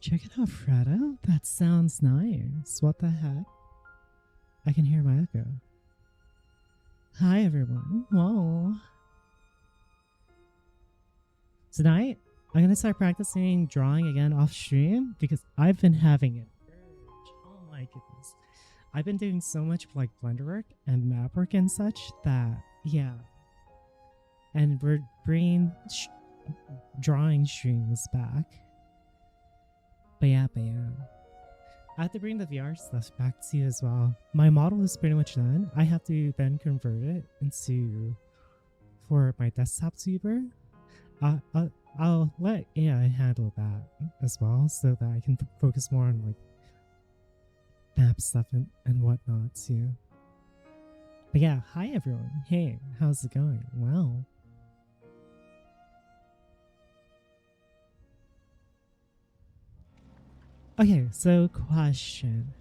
Check it out, Fredo. That sounds nice. What the heck? I can hear my echo. Hi, everyone. Whoa. Tonight, I'm gonna start practicing drawing again off stream because I've been having an urge. Oh my goodness. I've been doing so much like Blender work and map work and such that, yeah. And we're bringing drawing streams back. But yeah. I have to bring the VR stuff back to you as well. My model is pretty much done. I have to then convert it into for my desktop tuber. I'll let AI handle that as well so that I can focus more on like map stuff and whatnot too. But yeah, hi everyone. Hey, how's it going? Wow. Okay, so question.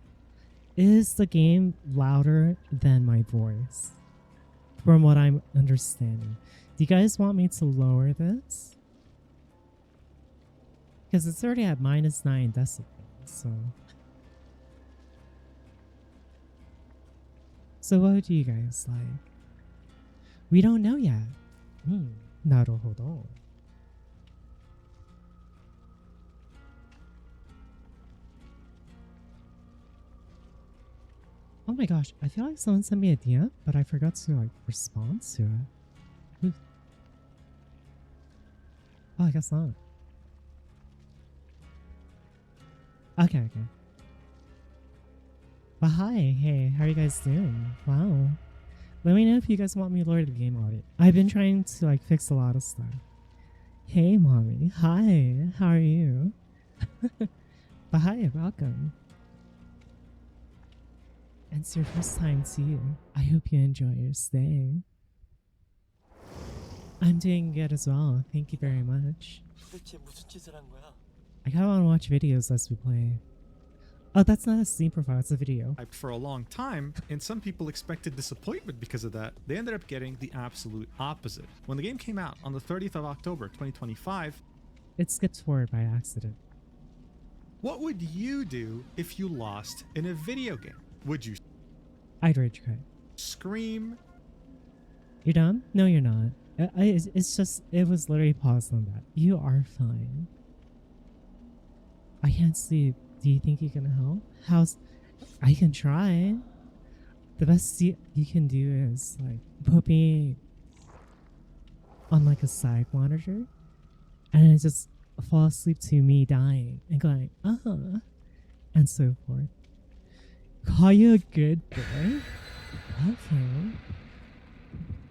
Is the game louder than my voice? From what I'm understanding. Do you guys want me to lower this? Because it's already at -9 decibels, so... So what do you guys like? We don't know yet. Naruhodo. Oh my gosh, I feel like someone sent me a DM, but I forgot to like respond to it. Oh, I guess not. Okay. But hi, hey, how are you guys doing? Wow. Let me know if you guys want me to lower the game audit. I've been trying to like fix a lot of stuff. Hey, mommy. Hi, how are you? But hi, welcome. And it's your first time too. I hope you enjoy your stay. I'm doing good as well. Thank you very much. I kinda wanna watch videos as we play. Oh, that's not a Steam profile, it's a video. For a long time, and some people expected disappointment because of that. They ended up getting the absolute opposite. When the game came out on the 30th of October 2025, it skipped forward by accident. What would you do if you lost in a video game? Would you? I'd rage quit. Scream? You're done? No, you're not. It's just, it was literally paused on that. You are fine. I can't sleep. Do you think you can help? I can try. The best you can do is like put me on like a side monitor and I just fall asleep to me dying and going, and so forth. Call you a good boy? Okay.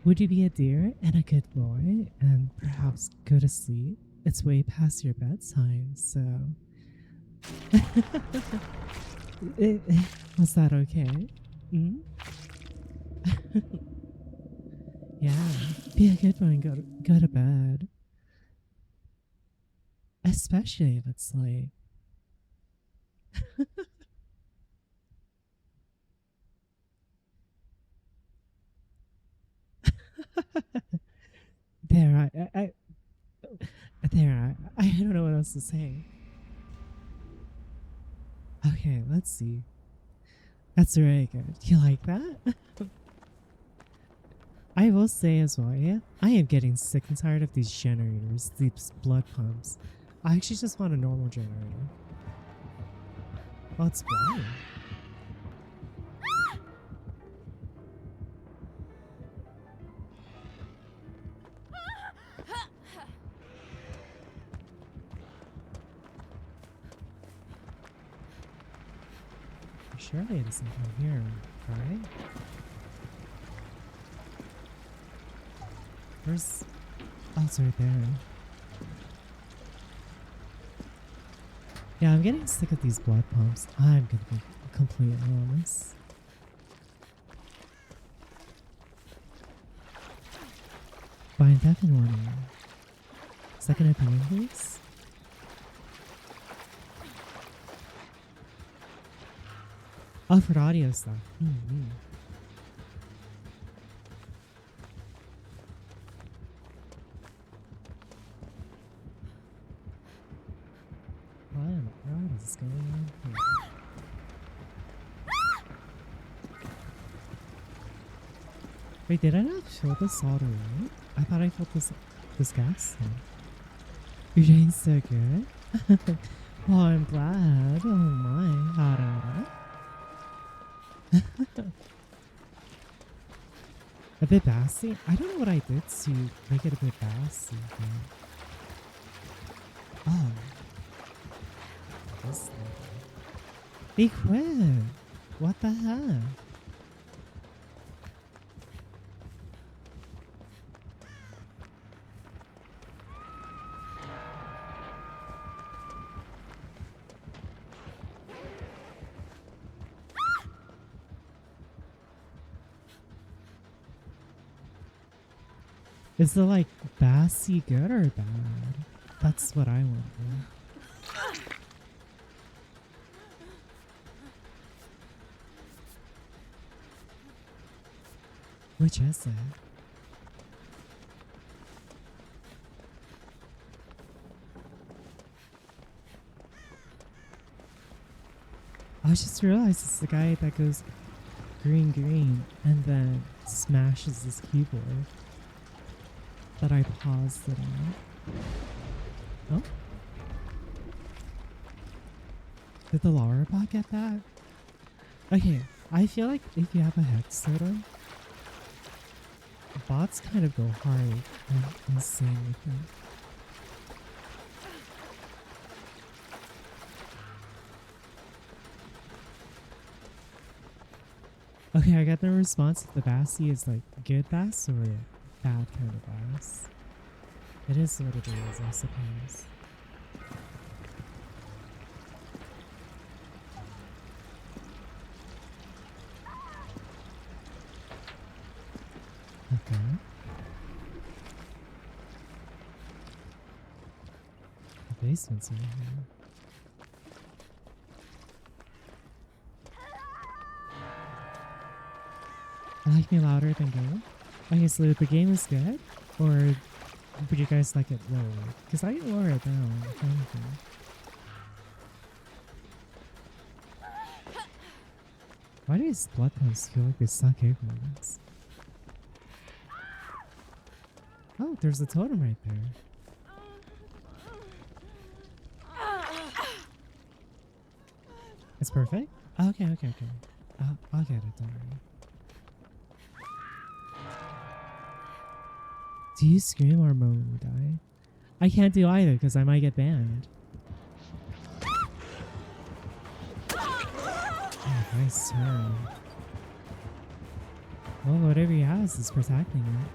Would you be a dear and a good boy and perhaps go to sleep? It's way past your bedtime, so... Was that okay? Yeah, be a good boy and go to bed. Especially if it's late. I don't know what else to say. Okay, let's see. That's really good. You like that? I will say as well, yeah, I am getting sick and tired of these generators, these blood pumps. I actually just want a normal generator. Oh, it's blind. Surely it doesn't come here, right? Where's... Oh, it's right there. Yeah, I'm getting sick of these blood pumps. I'm gonna be completely honest. Find death in warning. Second opinion, please? Oh, for the audio stuff. is going on here? Wait, did I not fill this all the way? I thought I filled this gas tank. You're doing so good. Oh, I'm glad. Oh my. A bit bassy? I don't know what I did to make it a bit bassy. Oh. This thing. He quit. What the heck? Is the like bassy good or bad? That's what I wonder. Which is it? I just realized it's the guy that goes green green and then smashes his keyboard that I paused it on. Oh? Did the Lara bot get that? Okay, I feel like if you have a hex totem, bots kind of go hard and insane with them. Okay, I got the response if the Bassy is like good bass or bad kind of bass. It is what it is, I suppose. Okay. The basement's over here. Like me louder than game? Okay, so the game is good? Or would you guys like it lower? Because I can lower it down, if anything. Why do these blood puns feel like they suck ignorance? Oh, there's a totem right there. It's perfect? Okay. I'll get it, don't worry. Do you scream or moan when you die? I can't do either because I might get banned. Oh, nice turn. Well, whatever he has is protecting it.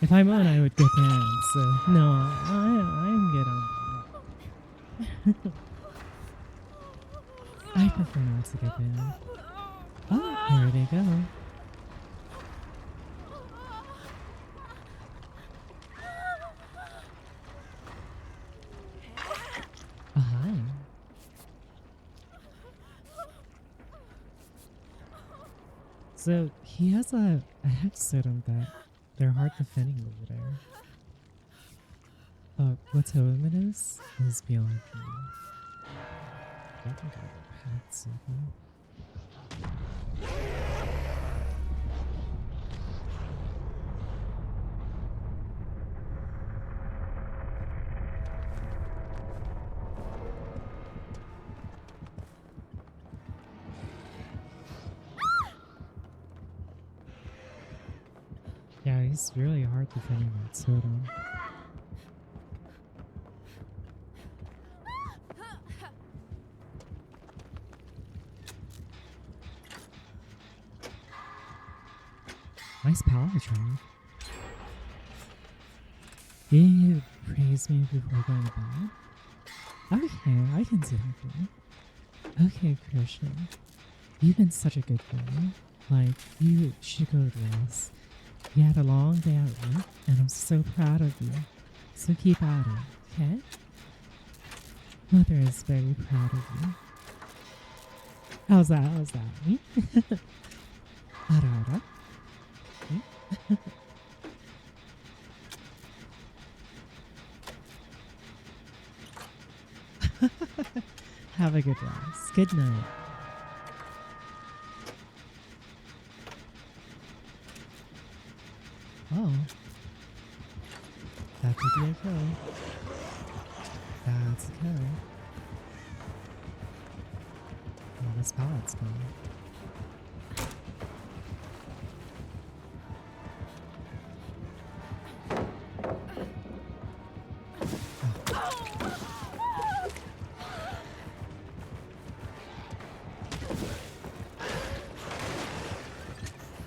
If I moan, I would get banned, so no, I'm good on that. I prefer not to get banned. Oh, here they go. Aha. So he has a hex setum that they're hard defending over there. But what totem it is beyond me. I think I have a pet something. Yeah, he's really hard defending that totem. Nice power drive. You praise me before going to bed? Okay, I can do that for you. Okay, Christian. You've been such a good boy. Like, you should go to rest. You had a long day at work, and I'm so proud of you. So keep at it, okay? Mother is very proud of you. How's that? How's that? Hmm? Ara ara. Hmm? Have a good rest. Good night. Oh. That could be a kill. That's a kill. Oh, this pallet's gone.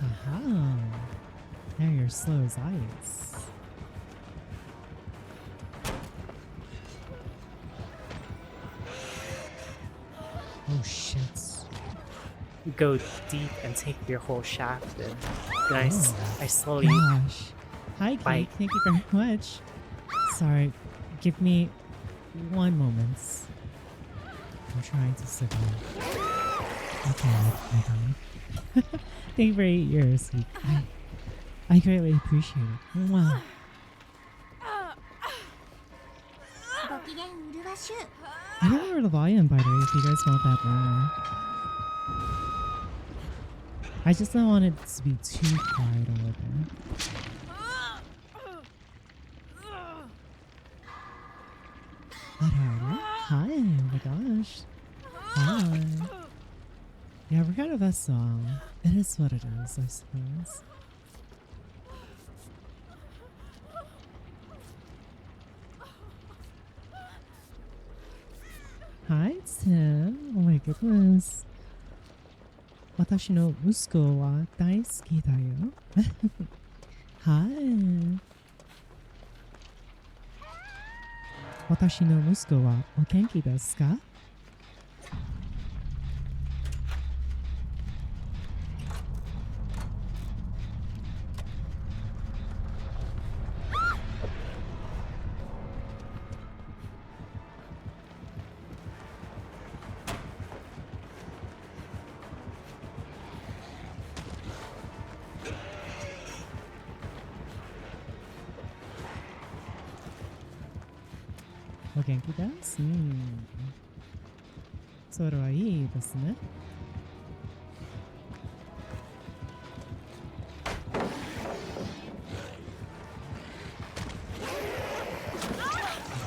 Aha! Now you're slow as ice. Oh shit. Go deep and take your whole shaft in. Then I slowly Gosh. Hi, Kate. bite. Thank you very much. Sorry. Give me 1 moment. I'm trying to survive. Okay, I died. Thank you for 8 years. I greatly appreciate it. Wow. ご機嫌うるわしゅう I can lower the volume, by the way, if you guys want that more. I just don't want it to be too quiet over there. Hello. Hi, oh my gosh. Hi. Yeah, we're kind of a song. It is what it is, I suppose. Hi, Tim. Oh my goodness. 私の息子は大好きだよ。はい。私の息子はお元気ですか？お元気です。うん。それはいいですね。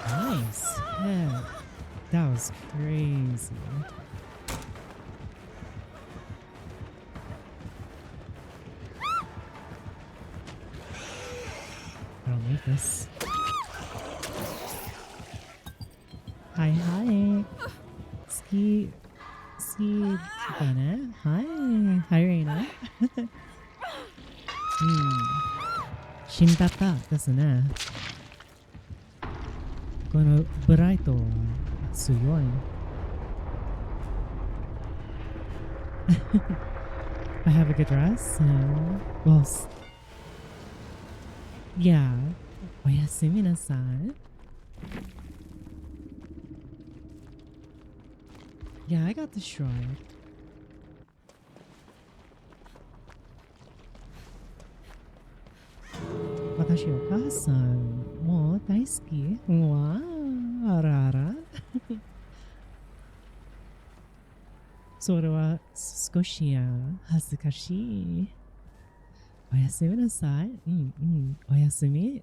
Nice hit. That was crazy. I don't need this. Hi, hi. Skiだね。はい。はい、レイナ。死んだったですね。このブライトは強い。I have a good rest. Well, yeah. おやすみなさい。Yeah, I got the shrine. Watashi o kasan mo daisuki. Wow, ara ara. それは少し恥ずかしい。おやすみなさい。おやすみ。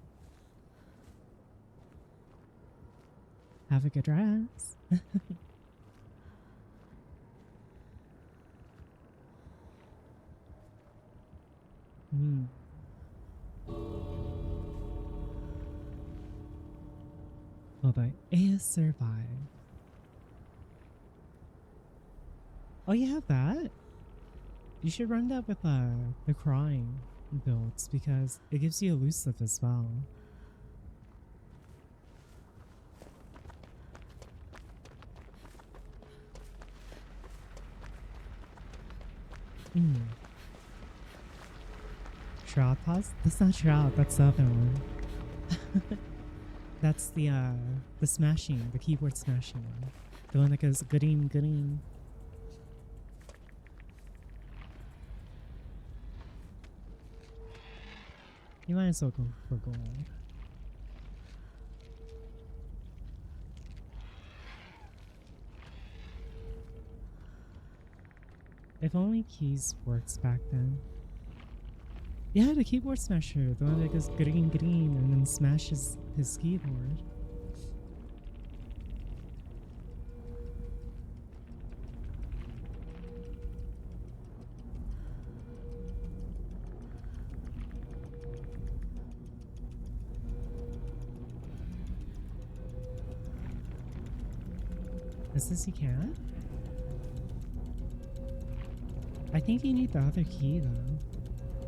Have a good rest. Well, but Aya survived. Oh, you have that? You should run that with the crying builds because it gives you elusive as well. Shroud pause? That's not Shroud, that's the other one. That's the smashing, the keyboard smashing one. The one that goes gooding gooding. You might as well go for gold. If only keys works back then. Yeah, the keyboard smasher, the one that goes green green and then smashes his keyboard. Is this you can't? I think you need the other key though.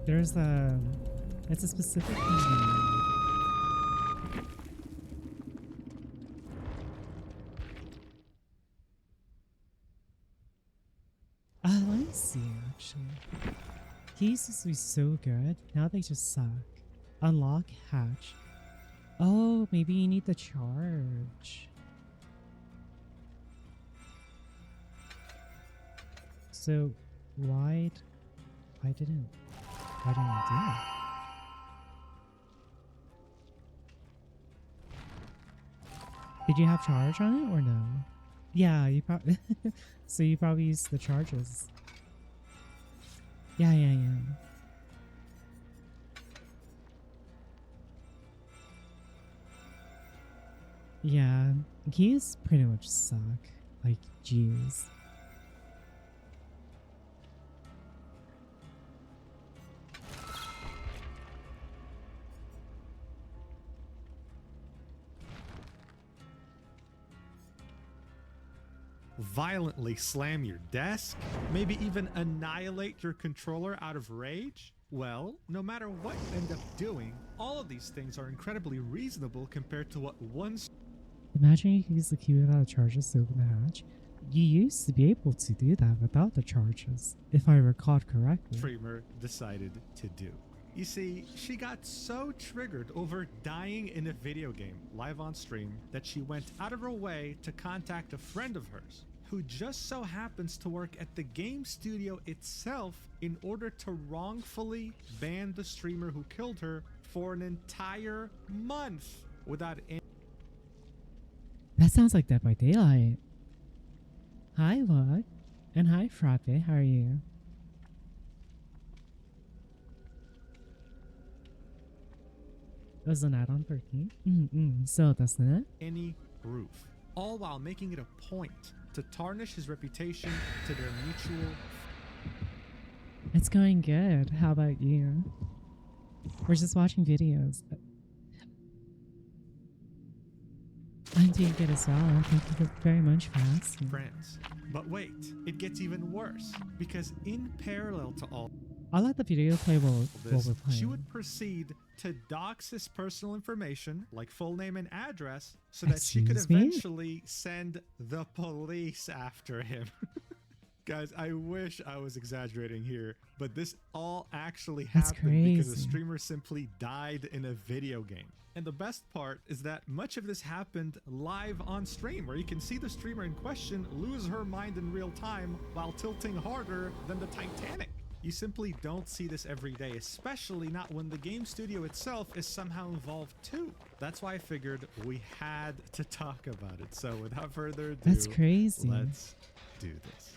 There's it's a specific key you need. Let me see actually. Keys used to be so good, now they just suck. Unlock hatch. Oh, maybe you need the charge. So why didn't I do it? Did you have charge on it or no? Yeah, you probably so you probably used the charges. Yeah. Yeah, keys pretty much suck. Like, jeez. Violently slam your desk? Maybe even annihilate your controller out of rage? Well, no matter what you end up doing, all of these things are incredibly reasonable compared to what once Imagine you could use the key without charges to open the hatch. You used to be able to do that without the charges, if I recall correctly. streamer decided to do. You see, she got so triggered over dying in a video game live on stream that she went out of her way to contact a friend of hers who just so happens to work at the game studio itself in order to wrongfully ban the streamer who killed her for an entire month without any. That sounds like Dead by Daylight. Hi, Lug. And hi, Frappe. How are you? It was an add-on for key? So, doesn't it? Any proof, all while making it a point to tarnish his reputation to their mutual. It's going good. How about you? We're just watching videos. I'm doing good as well. Thank you very much for asking. Friends. But wait, it gets even worse because in parallel to all I'll let the video play while this, we're playing. she would proceed to dox his personal information, like full name and address, so that she could Excuse me? eventually send the police after him. Guys, I wish I was exaggerating here, but this all actually That's happened because the crazy. streamer simply died in a video game. And the best part is that much of this happened live on stream, where you can see the streamer in question lose her mind in real time while tilting harder than the Titanic. You simply don't see this every day, especially not when the game studio itself is somehow involved too. That's why I figured we had to talk about it. So without further ado, That's crazy. let's do this.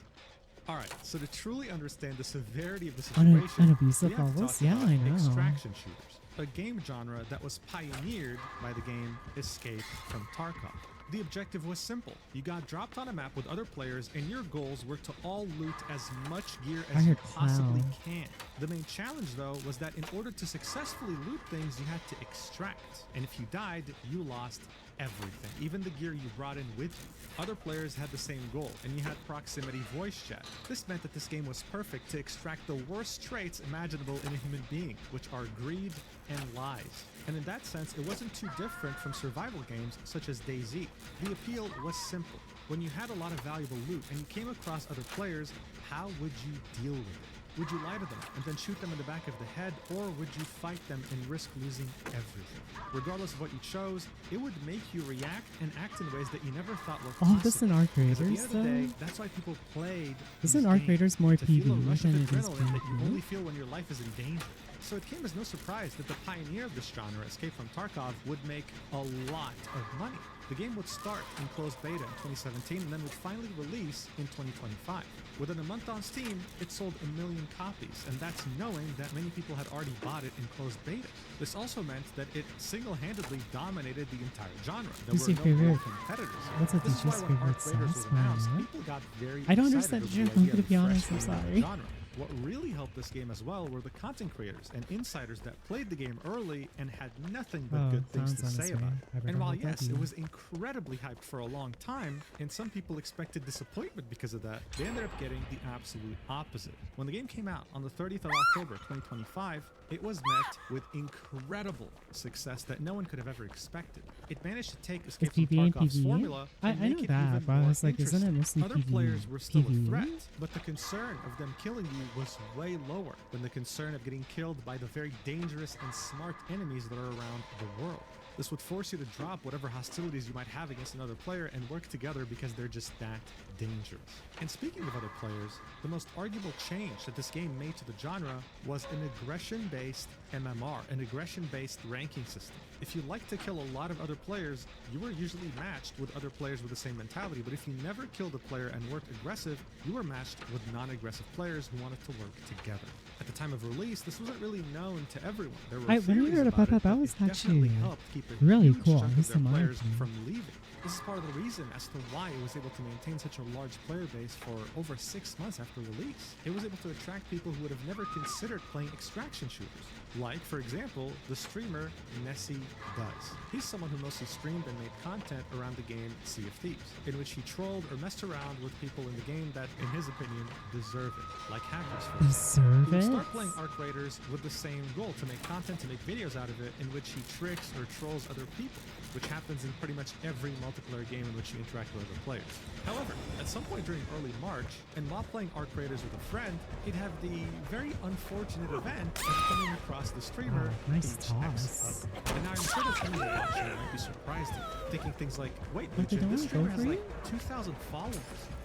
All right, so to truly understand the severity of the Un- situation, unabusive we have to levels? talk Yeah, about I know. extraction shooters, a game genre that was pioneered by the game Escape from Tarkov. The objective was simple. You got dropped on a map with other players and your goals were to all loot as much gear I as you heard possibly clown. can. The main challenge though was that in order to successfully loot things, you had to extract. And if you died, you lost everything, even the gear you brought in with you. Other players had the same goal, and you had proximity voice chat. This meant that this game was perfect to extract the worst traits imaginable in a human being, which are greed and lies. And in that sense, it wasn't too different from survival games such as DayZ. The appeal was simple. When you had a lot of valuable loot and you came across other players, how would you deal with it? Would you lie to them and then shoot them in the back of the head, or would you fight them and risk losing everything? Regardless of what you chose, it would make you react and act in ways that you never thought were possible. Oh, this in Arc Because at the Raiders end of the day, though. that's why people played. Isn't these Arc games, Raiders more to feel a PvE rush of than it is adrenaline that you PvP? only feel when your life is in danger. So it came as no surprise that the pioneer of this genre, Escape from Tarkov, would make a lot of money. The game would start in closed beta in 2017 and then would finally release in 2025. Within a month on Steam, it sold 1 million copies, and that's knowing that many people had already bought it in closed beta. This also meant that it single-handedly dominated the entire genre. There Who's were your no real favorite- competitors. what's a This is why teacher's when Arc favorite Raiders was satisfying announced, moment? people got very I don't excited understand over the the joke, I'm idea gonna of be a honest, fresh I'm new sorry. genre. What really helped this game as well were the content creators and insiders that played the game early and had nothing but Oh, good things to sounds say honest, about man. it. I've And while heard about yes, that. it was incredibly hyped for a long time, and some people expected disappointment because of that, they ended up getting the absolute opposite. When the game came out on the 30th of October 2025, it was met with incredible success that no one could have ever expected. It managed to take Escape from PvE and Tarkov's PvE? formula I and make know it that, even but I more was like, isn't it interesting. mostly Other players were still a PvE? threat, but the concern of them killing you was way lower than the concern of getting killed by the very dangerous and smart enemies that are around the world. This would force you to drop whatever hostilities you might have against another player and work together because they're just that dangerous. And speaking of other players, the most arguable change that this game made to the genre was an aggression-based MMR, an aggression-based ranking system. If you like to kill a lot of other players, you were usually matched with other players with the same mentality, but if you never killed a player and worked aggressive, you were matched with non-aggressive players who wanted to work togetger. At the time of release, this wasn't really known to everyone. There were When I theories heard about it, that, that but was it definitely actually helped keep a really huge cool, chunk at of least their in my players opinion. from leaving. This is part of the reason as to why it was able to maintain such a large player base for over 6 months after release. It was able to attract people who would have never considered playing extraction shooters. Like, for example, the streamer Nessie Does. He's someone who mostly streamed and made content around the game Sea of Thieves, in which he trolled or messed around with people in the game that, in his opinion, deserve it, like hackers for example. Deserve He would it? start playing Arc Raiders with the same goal, to make content, to make videos out of it, in which he tricks or trolls other people, which happens in pretty much every multiplayer game in which you interact with other players. However, at some point during early March, and while playing Arc Raiders with a friend, he'd have the very unfortunate event of coming across the streamer Oh, nice HXO. toss. And now I'm sure that some of you watching might be surprised, thinking things like, wait, But they Richard, this don't streamer go has for like you? 2,000 followers,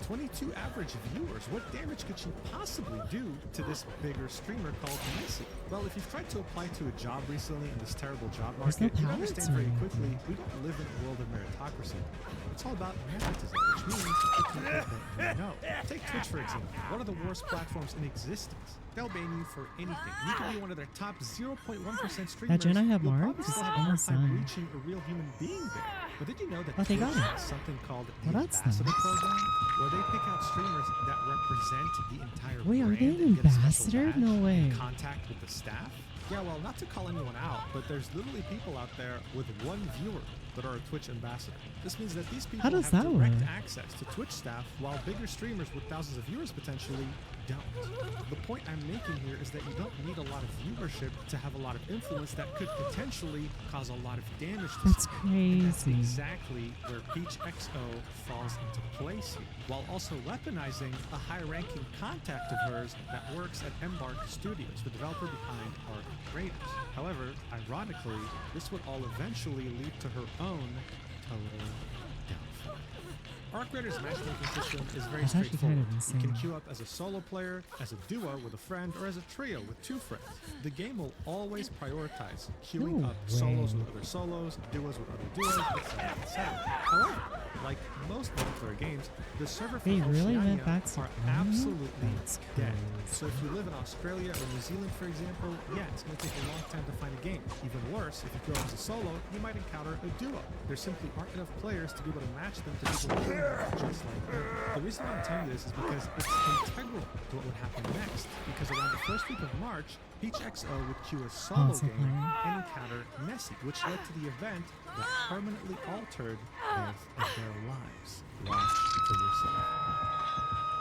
22 average viewers. What damage could she possibly do to this bigger streamer called Messi? Well, if you've tried to apply to a job recently in this terrible job There's no market, you pallets understand or very anything. quickly we don't live in a world of meritocracy. It's all about nepotism, which means the people that you know. Take Twitch, for example, one of the worst platforms in existence. They'll ban you for anything. You could be one of their top 0.1% streamers. Gen I have You'll marked probably is still have a hard almost time done. reaching a real human being there. But did you know that But they got Twitch it. has something called the Well, that's Ambassador nice. Program, where they pick out streamers that represent the entire Wait, are brand they an and get a special ambassador? badge No way. and contact with the staff. Yeah, well, not to call anyone out, but there's literally people out there with 1 viewer that are a Twitch ambassador. This means that these people does have that direct work? access to Twitch staff, while bigger streamers with thousands of viewers potentially don't. The point I'm making here is that you don't need a lot of viewership to have a lot of influence that could potentially cause a lot of damage to That's someone. And that's crazy. exactly where PeachXO falls into place here, while also weaponizing a high-ranking contact of hers that works at Embark Studios, the developer behind Arc Raiders. However, ironically, this would all eventually lead to her own total downfall. Arc Raiders' matchmaking system is very That's actually straightforward. kind of You can insane. queue up as a solo player, as a duo with a friend, or as a trio with 2 friends. The game will always prioritize queuing No up solos way. with other solos, duos with other duos, etc., etc. However, like most multiplayer games, the server for They really went Oceania back to are Chrono? absolutely That's dead. crazy. So if you live in Australia or New Zealand, for example, yeah, it's going to take a long time to find a game. Even worse, if you go as a solo, you might encounter a duo. There simply aren't enough players to be able to match them to people who are just like them. The reason I'm telling you this is because it's integral to what would happen next. Because around the first week of March, PeachXO would queue a solo Console game player. and encounter Messi, which led to the event that permanently altered both of their lives. Watch for yourself.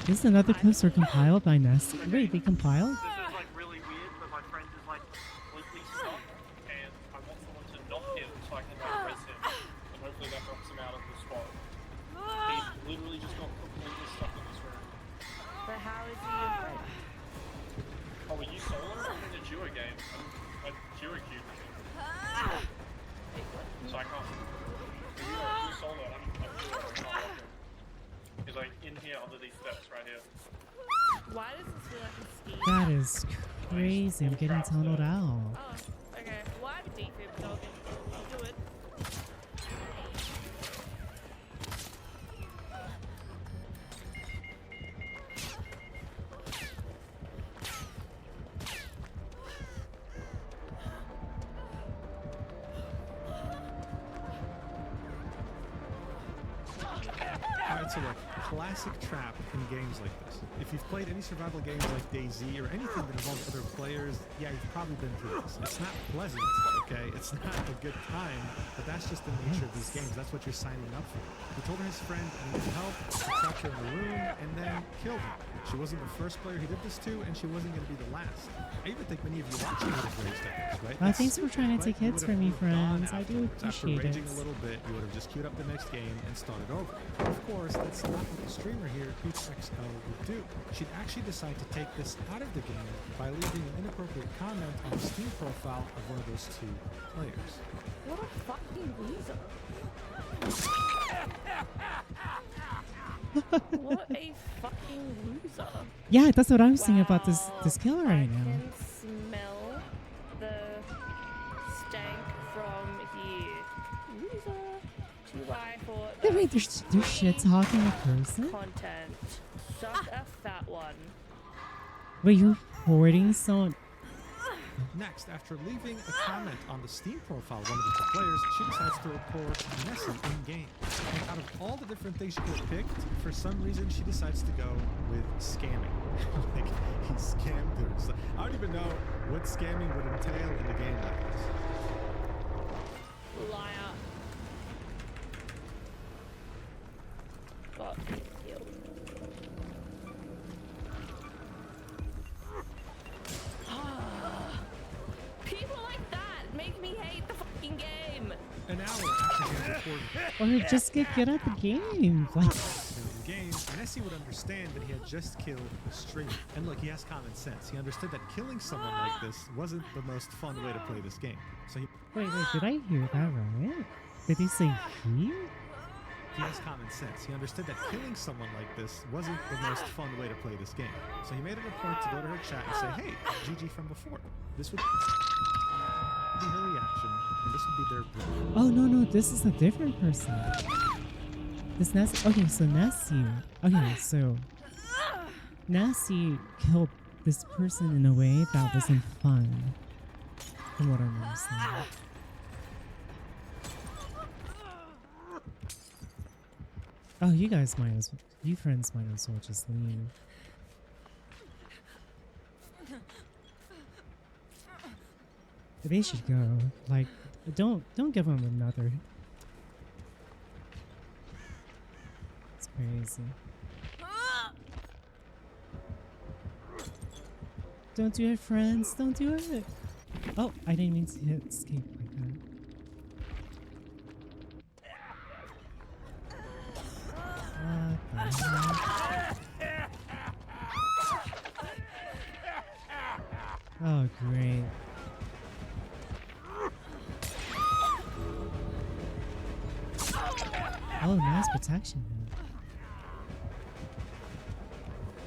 This is another clips were compiled by Nest. Wait, they compiled? This is like really weird, but my friend is like completely stuck, and I want someone to knock him so I can like res him, and hopefully that knocks him out of the spot. Why does this feel like a ski? That is crazy. I'm getting tunneled out. Oh, okay. Well, I have a defib, so I'll do it. Alright, so look, classic trap in games like this. If you've played any survival games like DayZ or anything that involves other players, yeah, you've probably been through this. It's not pleasant, okay? It's not a good time, but that's just the nature of these games. That's what you're signing up for. He told her his friend needed help, he trapped her in the room, and then killed her. She wasn't the first player he did this to, and she wasn't going to be the last. I even think many of you watching would have raged at this, right? Thanks for trying to take You hits would from have me, moved on friends. I do afterwards. After appreciate raging it. a little bit, you would have just queued up the next game and started over. Of course, that's not what the streamer here, PeachXL, would do. She'd actually decide to take this out of the game by leaving an inappropriate comment on the Steam profile of one of those two players. What a fucking loser. What a fucking loser. Yeah, that's what I'm saying about this killer right I now. can smell the stank from here. Loser. 2x4. Wait, they're shit talking a person? Content. Suck a fat one. Wait, you're reporting someone? Next, after leaving a comment on the Steam profile of one of the two players, she decides to report Nessie in-game. And out of all the different things she could have picked, for some reason she decides to go with scamming. Like, he scammed her. So I don't even know what scamming would entail in a game like this. Liar. Got killed. People like that make me hate the fucking game. An hour after he reported Or just get good at the game. Like, in game, Nessie would understand that he had just killed a streamer. And look, he has common sense. He understood that killing someone like this wasn't the most fun way to play this game. So wait, did I hear that right? Did he say he? he has common sense. He understood that killing someone like this wasn't the most fun way to play this game. So he made it a point to go to her chat and say, hey, GG from before. This would be her reaction, and this would be their Oh, no, this is a different person. This Nessie. Okay, so Nessie. Okay, so Nessie killed this person in a way that wasn't fun. From what I'm understanding. Oh, you guys might as well. You friends might as well just leave. They should go. Like, don't give them another. It's crazy. Don't do it, friends. Don't do it. Oh, I didn't mean to hit escape like that. What the heck? Oh, great. Oh, nice protection.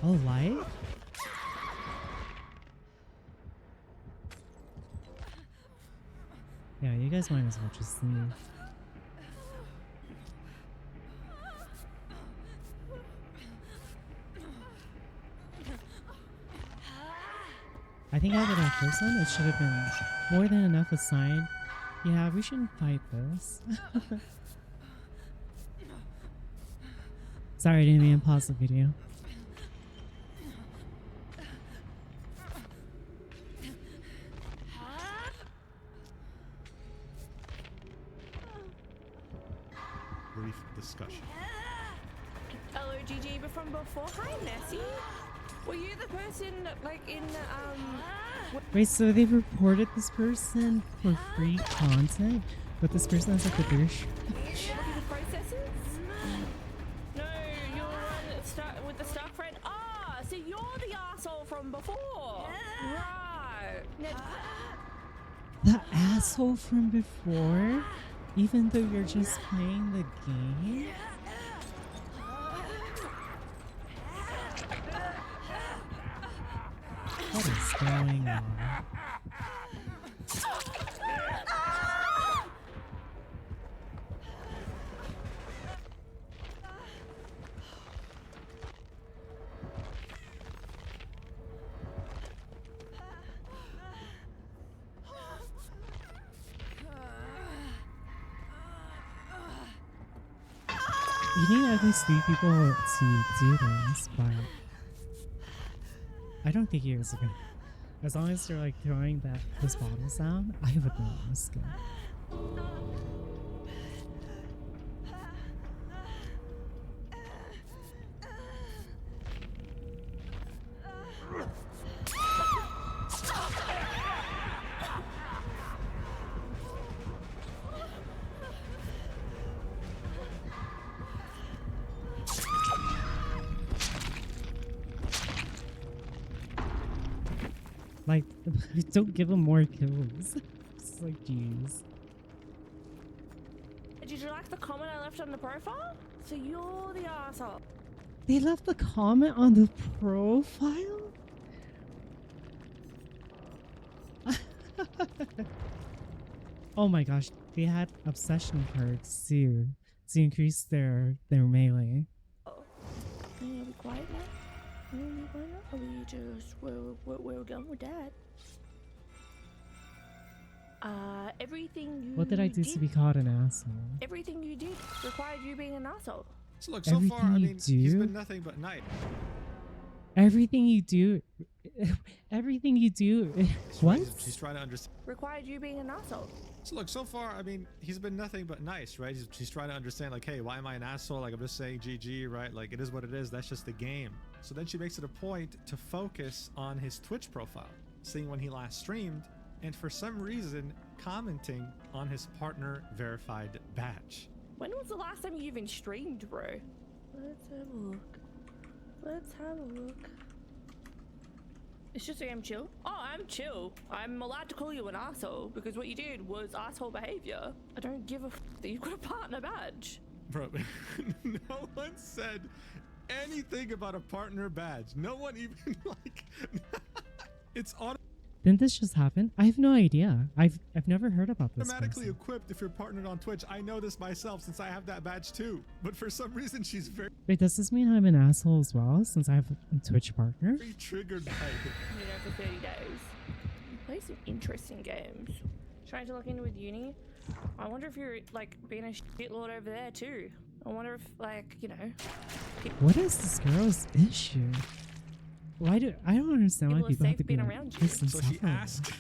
Oh, light? Yeah, you guys might as well just leave. I think after that first one, it should have been more than enough a sign. Yeah, we shouldn't fight this. Sorry, I didn't mean to pause the video. brief discussion. Hello, GG, but from before. Hi, Nessie. Were you the person, like, in, Wait, so they reported this person for free content? But this person has like a douche. the processes? No, you're with the Stark friend. Ah, so you're the asshole from before. Right. The asshole from before? Even though you're just playing the game? What is going on? You need at least 3 people to do this, but I don't think you guys are gonna. As long as you're like throwing back those bottles down, I would not risk it. Like, don't give him more kills. It's like, jeez. Did you like the comment I left on the profile? So you're the asshole. They left the comment on the profile? Oh my gosh, they had obsession cards too to increase their melee. Can you be quiet now? Can you be quiet now? Or we just we're going with that? Everything you What did I do to be called an asshole? Everything you did required you being an asshole. So look, so far, I Everything you mean, he's do? been nothing but nice. Everything you do, everything you do. What? She's trying to understand. Required you being an asshole. So look, so far, I mean, he's been nothing but nice, right? She's trying to understand, like, hey, why am I an asshole? Like, I'm just saying GG, right? Like, it is what it is. That's just the game. So then she makes it a point to focus on his Twitch profile, seeing when he last streamed, and for some reason, commenting on his partner verified badge. When was the last time you even streamed, bro? Let's have a look. Let's have a look. It's just I'm chill. Oh, I'm chill. I'm allowed to call you an asshole because what you did was asshole behavior. I don't give a f that you've got a partner badge. Bro, no one said anything about a partner badge. No one even, like, it's on. Didn't this just happen? I have no idea. I've never heard about this. Automatically person. equipped if you're partnered on Twitch. I know this myself since I have that badge too. But for some reason, she's very Wait, does this mean I'm an asshole as well since I have a Twitch partner? triggered by it. You know, for 30 days. You play some interesting games. Trying to look in with uni. I wonder if you're like being a shitlord over there too. I wonder if, like, you know. What is this girl's issue? Why do I don't understand why People are people have safe to be being like around you. this and So she suffer. asked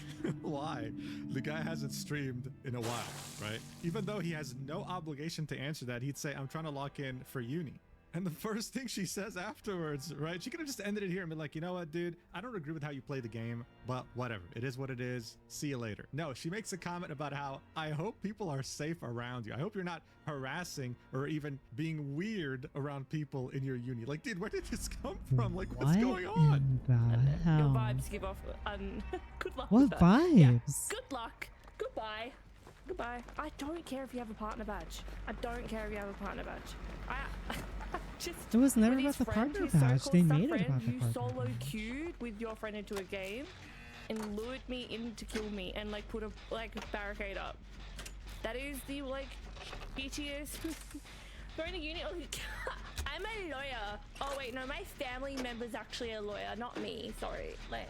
why the guy hasn't streamed in a while, right? Even though he has no obligation to answer that, he'd say, I'm trying to lock in for uni. And the first thing she says afterwards, right? She could have just ended it here and been like, you know what, dude? I don't agree with how you play the game, but whatever. It is what it is. See you later. No, she makes a comment about how I hope people are safe around you. I hope you're not harassing or even being weird around people in your uni. Like, dude, where did this come from? Like, what's going on? in the Your hell? vibes give off. Good luck. What with that. vibes? Yeah. Good luck. Goodbye. Goodbye. I don't care if you have a partner badge. I don't care if you have a partner badge. I just. It was never with about his the friend, partner his badge. so-called They sub made it friend, about the you partner solo badge. queued with your friend into a game and lured me in to kill me and like put a barricade up. That is the like shittiest. Going to uni. I'm a lawyer. Oh wait, no, my family member's actually a lawyer, not me. Sorry. Like.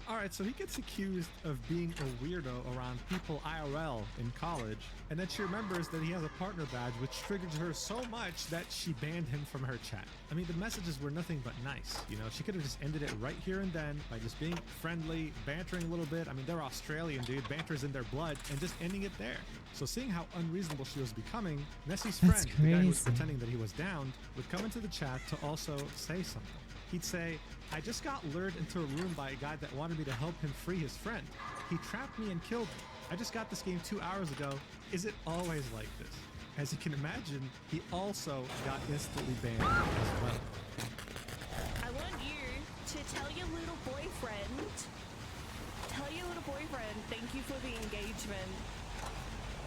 All right, so he gets accused of being a weirdo around people IRL in college, and then she remembers that he has a partner badge, which triggers her so much that she banned him from her chat. I mean, the messages were nothing but nice, you know? She could have just ended it right here and then by just being friendly, bantering a little bit. I mean, they're Australian, dude. Banter's in their blood, and just ending it there. So seeing how unreasonable she was becoming, Nessie's That's friend, the guy who was crazy. pretending that he was downed, would come into the chat to also say something. He'd say, I just got lured into a room by a guy that wanted me to help him free his friend. He trapped me and killed me. I just got this game 2 hours ago. Is it always like this? As you can imagine, he also got instantly banned as well. I want you to tell your little boyfriend, thank you for the engagement.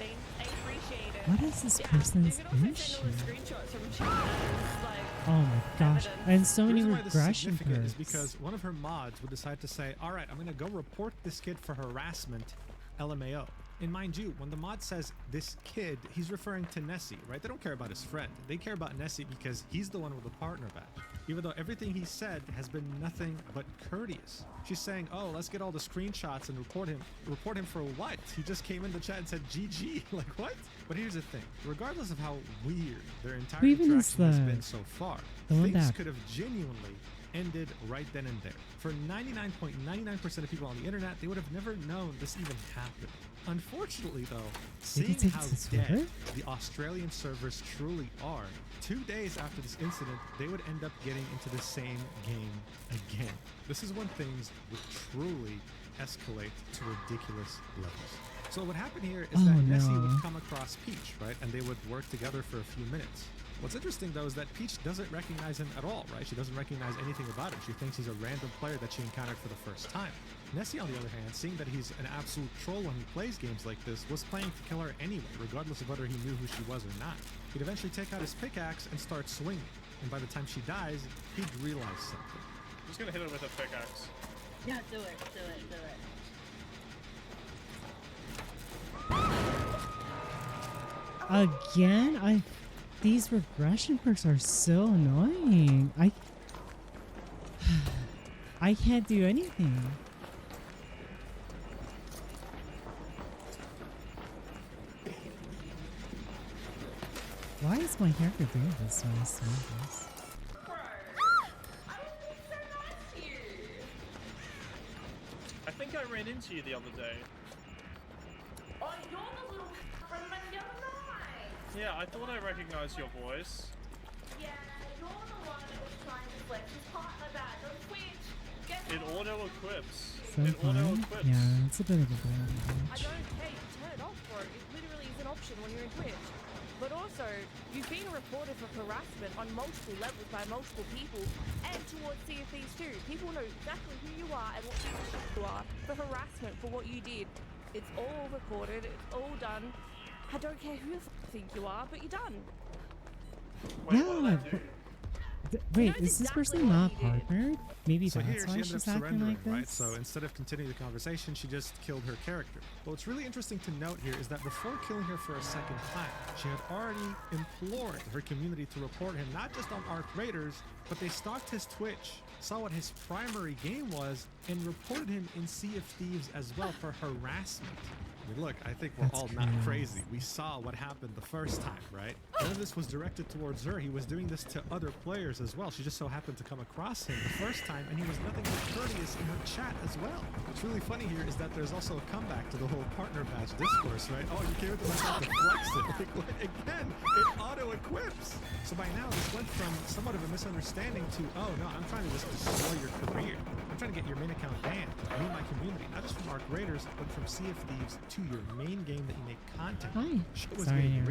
I appreciate it. What is this Yeah, person's you can also issue? send all the screenshots from chat. It's like, Oh my gosh. evidence. And so The many reason why this is regression significant is perks. because one of her mods would decide to say, all right, I'm going to go report this kid for harassment, LMAO. And mind you, when the mod says this kid, he's referring to Nessie, right? They don't care about his friend. They care about Nessie because he's the one with the partner badge. Even though everything he said has been nothing but courteous. She's saying, oh, let's get all the screenshots and report him. Report him for what? He just came in the chat and said GG. Like what? But here's the thing. Regardless of how weird their entire Who even is interaction has the- been so far, the one things that- could have genuinely ended right then and there. For 99.99% of people on the internet, they would have never known this even happened. Unfortunately, though, Did he seeing take how it to dead Twitter? the Australian servers truly are, 2 days after this incident, they would end up getting into the same game again. This is when things would truly escalate to ridiculous levels. So what happened here is that Oh, Nessie no. would come across Peach, right? And they would work together for a few minutes. What's interesting though is that Peach doesn't recognize him at all, right? She doesn't recognize anything about him. She thinks he's a random player that she encountered for the first time. Nessie, on the other hand, seeing that he's an absolute troll when he plays games like this, was planning to kill her anyway, regardless of whether he knew who she was or not. He'd eventually take out his pickaxe and start swinging. And by the time she dies, he'd realize something. I'm just gonna hit her with a pickaxe. Yeah, do it, do it, do it. Again? These regression perks are so annoying. I can't do anything. Why is my character doing this when I see this? I think I ran into you the other day. oh, you're the little from the other night. Yeah, I thought I recognized your voice. Yeah, you're the one that was trying to flex his partner back on Twitch. Guess It what? auto equips. So It auto fun. equips. Yeah, it's a bit of a I bitch. don't care, you turn it off for it. It literally is an option when you're in Twitch. But also, you've been reported for harassment on multiple levels by multiple people and towards CFEs too. People know exactly who you are and what piece of shit you are for harassment for what you did. It's all recorded, it's all done. I don't care who the f think you are, but you're done. Wait, what did I Yeah, do? Wait, knows is this exactly person what not he did. partnered? Maybe So that's here she why ended up she's acting surrendering, like this? right? So instead of continuing the conversation, she just killed her character. But what's really interesting to note here is that before killing her for a second time, she had already implored her community to report him not just on Arc Raiders, but they stalked his Twitch, saw what his primary game was, and reported him in Sea of Thieves as well for harassment. I mean, look, I think we're That's all not crazy. crazy. We saw what happened the first time, right? None of this was directed towards her. He was doing this to other players as well. She just so happened to come across him the first time, and he was nothing but courteous in her chat as well. What's really funny here is that there's also a comeback to the whole partner badge discourse, right? Oh, you came into my chat to flex it. Like, what? Again, it auto-equips. So by now, this went from somewhat of a misunderstanding to, oh no, I'm trying to just destroy your career. I'm trying to get your main account banned. Me and my community, not just from Arc Raiders, but from Sea of Thieves to your main game that you make content. Hi. Shit was Sorry, getting Aaron.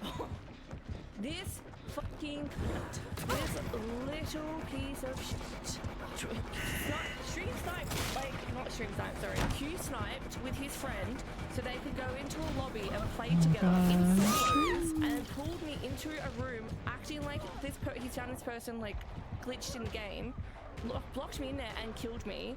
real. This fucking cunt. This little piece of shit. Stream sniped, like, not stream sniped, sorry. Q sniped with his friend so they could go into a lobby and play together in gosh. solos and pulled me into a room acting like he found this person like glitched in the game, blocked me in there and killed me.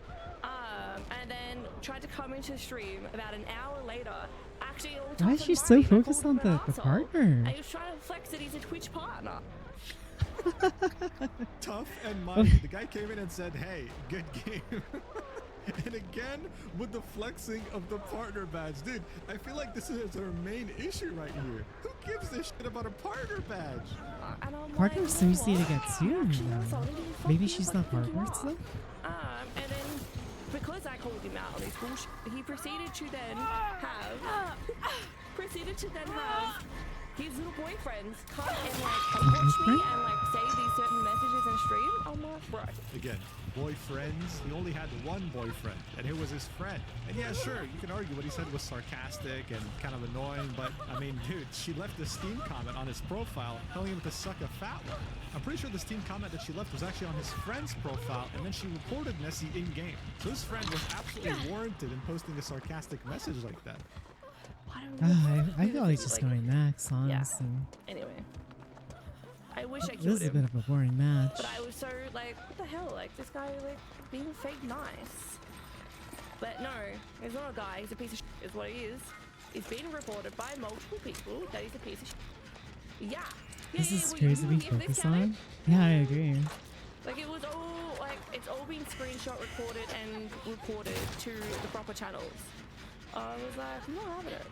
And then tried to come into the stream about an hour later, acting all Why tough is she and so worried and focused called on him an the arsehole. partner? And he was trying to flex that he's a Twitch partner. Tough and mighty. The guy came in and said, hey, good game. And again, with the flexing of the partner badge. Dude, I feel like this is her main issue right here. Who gives a shit about a partner badge? And I'm Partners like, seems to "You know get what? sued Actually, now. that's all it is. Fuck Maybe you, she's fuck not you, partners you are." though? And then, because I called him out on his bullshit, he proceeded to then have his little boyfriends come and like approach me and like say these certain messages in stream. I'm like, bro. Again, boyfriends. He only had one boyfriend, and it was his friend. And yeah, sure, you can argue what he said was sarcastic and kind of annoying, but I mean, dude, she left a Steam comment on his profile telling him to suck a fat one. I'm pretty sure the Steam comment that she left was actually on his friend's profile, and then she reported Nessie in-game. So his friend was absolutely warranted in posting a sarcastic message like that. I don't know. I feel like just going next, honestly. Anyway, I wish I This killed is a him, bit of a boring match. but I was so like, what the hell? Like this guy like being fake nice. But no, he's not a guy. He's a piece of shit. Is what he is. He's been reported by multiple people that he's a piece of shit. Yeah. This is well, crazy you to be give this focused counted? on. Yeah, I agree. Like it was all like it's all been screenshot, recorded, and reported to the proper channels. I was like, I'm not having it.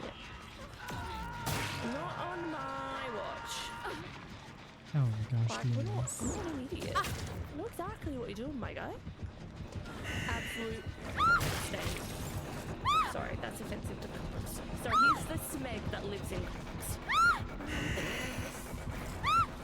Yeah. Not on my watch. Oh my gosh, Like, I'm not yes. an idiot. I know exactly what you're doing, my guy. Absolute stain. Sorry, that's offensive to Cox. Sorry, he's the smeg that lives in Cox.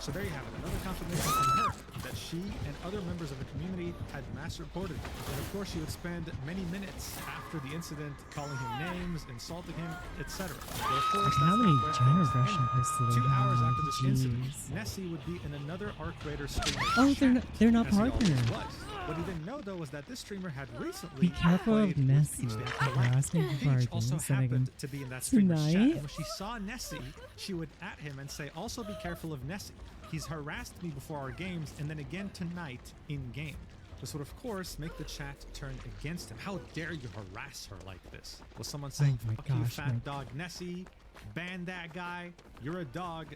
So there you have it, another confirmation from her that she and other members of the community had mass reported. And of course, she would spend many minutes after the incident calling him names, insulting him, etc. But of course, How that's many not where things generation ended. posts do they 2 hours have? after this incident, Jeez. Nessie would be in another Arc Raider streamer. Oh, they're not as he always partners. was. What he didn't know though was that this streamer had recently Be careful of played with Nessie. Peach Dance You're Collect. asking for our Peach also games, and happened again, to be in that streamer's chat. tonight? And when she saw Nessie, she would at him and say, "Also be careful of Nessie. He's harassed me before our games and then again tonight in game." This would of course make the chat turn against him. How dare you harass her like this? Was someone saying, Oh my "Fuck you, gosh, fat my- dog Nessie, ban that guy, you're a dog"?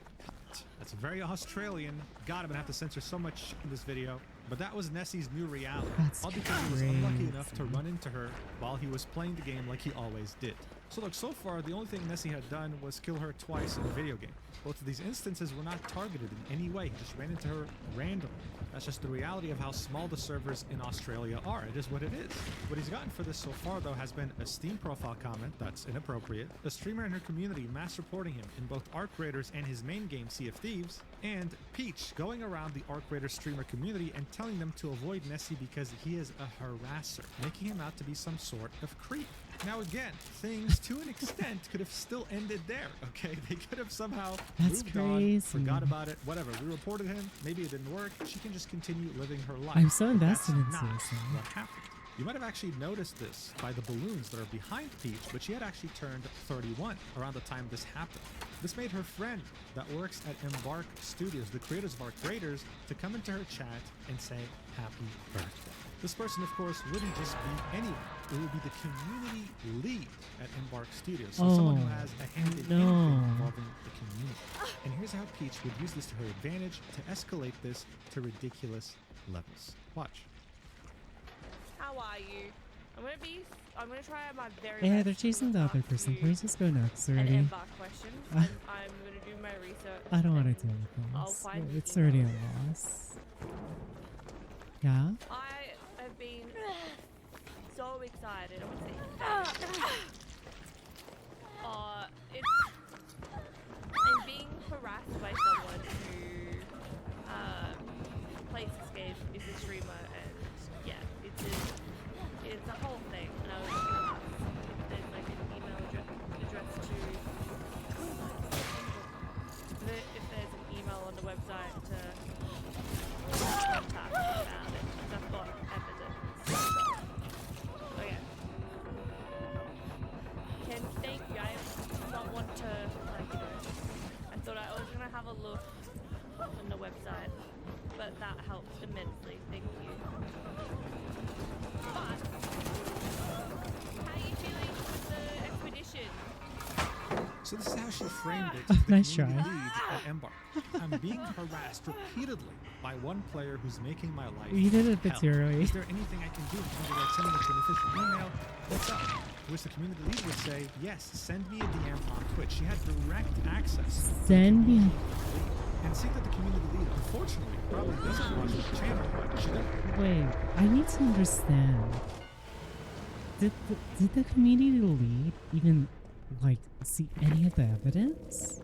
That's very Australian. God, I'm gonna have to censor so much in this video. But that was Nessie's new reality. That's All because he was unlucky enough to crazy. run into her while he was playing the game like he always did. So look, so far the only thing Nessie had done was kill her twice in a video game. Both of these instances were not targeted in any way. He just ran into her randomly. That's just the reality of how small the servers in Australia are. It is what it is. What he's gotten for this so far though has been a Steam profile comment that's inappropriate, a streamer in her community mass reporting him in both Arc Raiders and his main game Sea of Thieves, and Peach going around the Arc Raider streamer community and telling them to avoid Nessie because he is a harasser, making him out to be some sort of creep. Now again, things to an extent could have still ended there, okay? They could have somehow That's moved on, crazy. forgot about it, whatever. We reported him, maybe it didn't work. She can just continue living her life. I'm so But invested that's in not Suicide. what happened. You might have actually noticed this by the balloons that are behind Peach, but she had actually turned 31 around the time this happened. This made her friend that works at Embark Studios, the creators of Arc Raiders, to come into her chat and say happy birthday. This person, of course, wouldn't just be anyone. It would be the community lead at Embark Studios, so someone who has a hand in anything involving the community. And here's how Peach would use this to her advantage to escalate this to ridiculous levels. Watch. How are you? I'm gonna try my very Yeah, best. they're to chasing the look other up person. to Please just go next An already. embark question. I'm gonna do my research. I don't want and to deal with I'll this. find the It's already a email. loss. Yeah? I have been so excited. I would say. I'm being harassed by someone who plays this game, is a streamer, and yeah, it's a whole thing. And I was gonna ask if there's like an email address to if there's an email on the website to contact about it, because I've got evidence. Okay. Thank you. I did not want to, like, you know, I thought I was going to have a look on the website, but that helps immensely. Thank you. But, how are you feeling with the expedition? So this is how she framed it to the Nice community try. leads at Embark. I'm being harassed repeatedly by one player who's making my life You did it a bit hell. too early. Is there anything I can do in terms of like sending it to an official email? What's up? To which the community lead would say, yes, send me a DM on Twitch. She had direct access. Send me. And see that the community lead, unfortunately, probably doesn't watch the channel. She doesn't. Wait, I need to understand. Did the community lead even like see any of the evidence?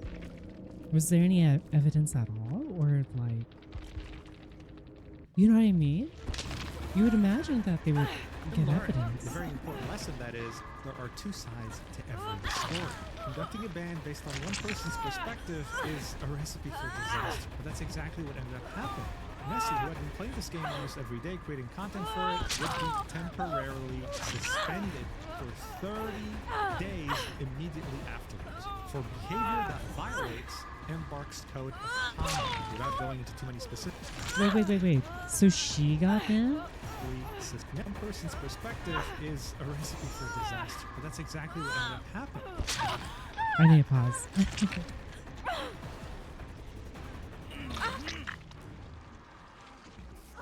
Was there any evidence at all, or like, you know what I mean? You would imagine that they would get Learn. evidence. The very important lesson that is, there are two sides to every story. Conducting a band based on one person's perspective is a recipe for disaster. But that's exactly what ended up happening. Nessie, who had been playing this game almost every day, creating content for it, would be temporarily suspended for 30 days immediately afterwards for behavior that violates Embark's code of conduct. Without going into too many specifics, Wait. So she got banned? one person's perspective is a recipe for disaster, but that's exactly what ended up happening. I need to pause.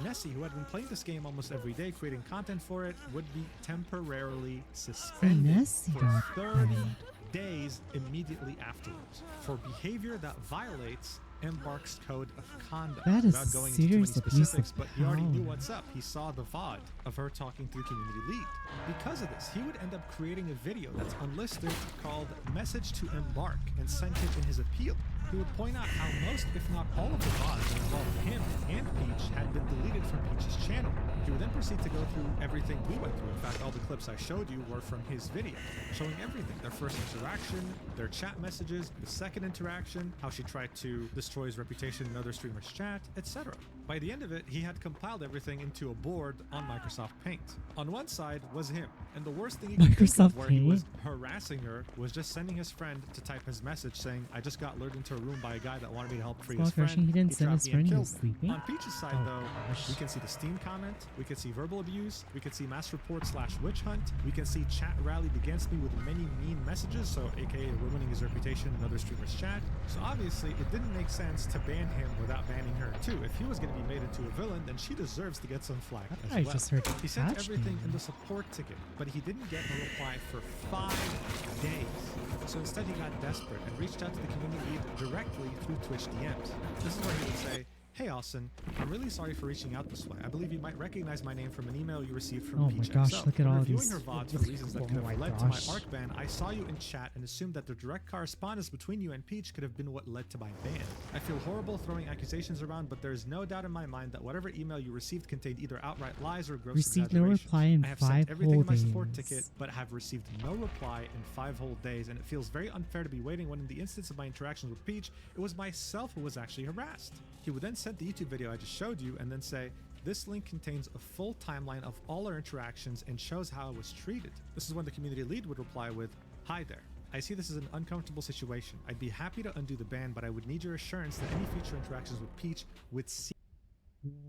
Nessie, who had been playing this game almost every day, creating content for it, would be temporarily suspended Nessie for got 30 banned. days immediately afterwards for behavior that violates Embark's code of conduct. That is Without going into too many serious abuse specifics, of but he already knew power. what's up. He saw the VOD of her talking to the community lead. Because of this, he would end up creating a video that's unlisted called Message to Embark and sent it in his appeal. He would point out how most, if not all of the VODs that involved him and Peach had been deleted from Peach's channel. He would then proceed to go through everything we went through. In fact, all the clips I showed you were from his video, showing everything. Their first interaction, their chat messages, the second interaction, how she tried to destroy his reputation in other streamers' chat, etc. By the end of it, he had compiled everything into a board on Microsoft Paint. On one side was him, and the worst thing he could think of Microsoft where he was Paint? harassing her was just sending his friend to type his message saying, "I just got lured into a room by a guy that wanted me to help free Small his friend. correction, he didn't send trapped his me and friend, he killed was me." sleeping? On Peach's side, Oh, though, gosh. we can see the Steam comment, we can see verbal abuse, we can see mass report / witch hunt, we can see chat rallied against me with many mean messages, so aka ruining his reputation in other streamers' chat. So obviously, it didn't make sense to ban him without banning her too. If he was going to be made into a villain, then she deserves to get some flack as I well. just heard He sent patch everything in ban. the support ticket, but he didn't get a reply for 5 days. So instead he got desperate and reached out to the community lead directly through Twitch DMs. This is where he would say, "Hey Austin, I'm really sorry for reaching out this way. I believe you might recognize my name from an email you received from Oh my Peach gosh, XO. look at When all reviewing these- her VODs for reasons that could Oh have my led to my gosh. ARC ban, I saw you in chat and assumed that the direct correspondence between you and Peach could have been what led to my ban. I feel horrible throwing accusations around, but there is no doubt in my mind that whatever email you received contained either outright lies or gross Received no exaggerations. reply in I have 5 sent everything whole in my support days. ticket, but have received no reply in 5 whole days, and it feels very unfair to be waiting when in the instance of my interactions with Peach, it was myself who was actually harassed." He would then send the YouTube video I just showed you and then say, "This link contains a full timeline of all our interactions and shows how I was treated." This is when the community lead would reply with, "Hi there. I see this is an uncomfortable situation. I'd be happy to undo the ban, but I would need your assurance that any future interactions with Peach would see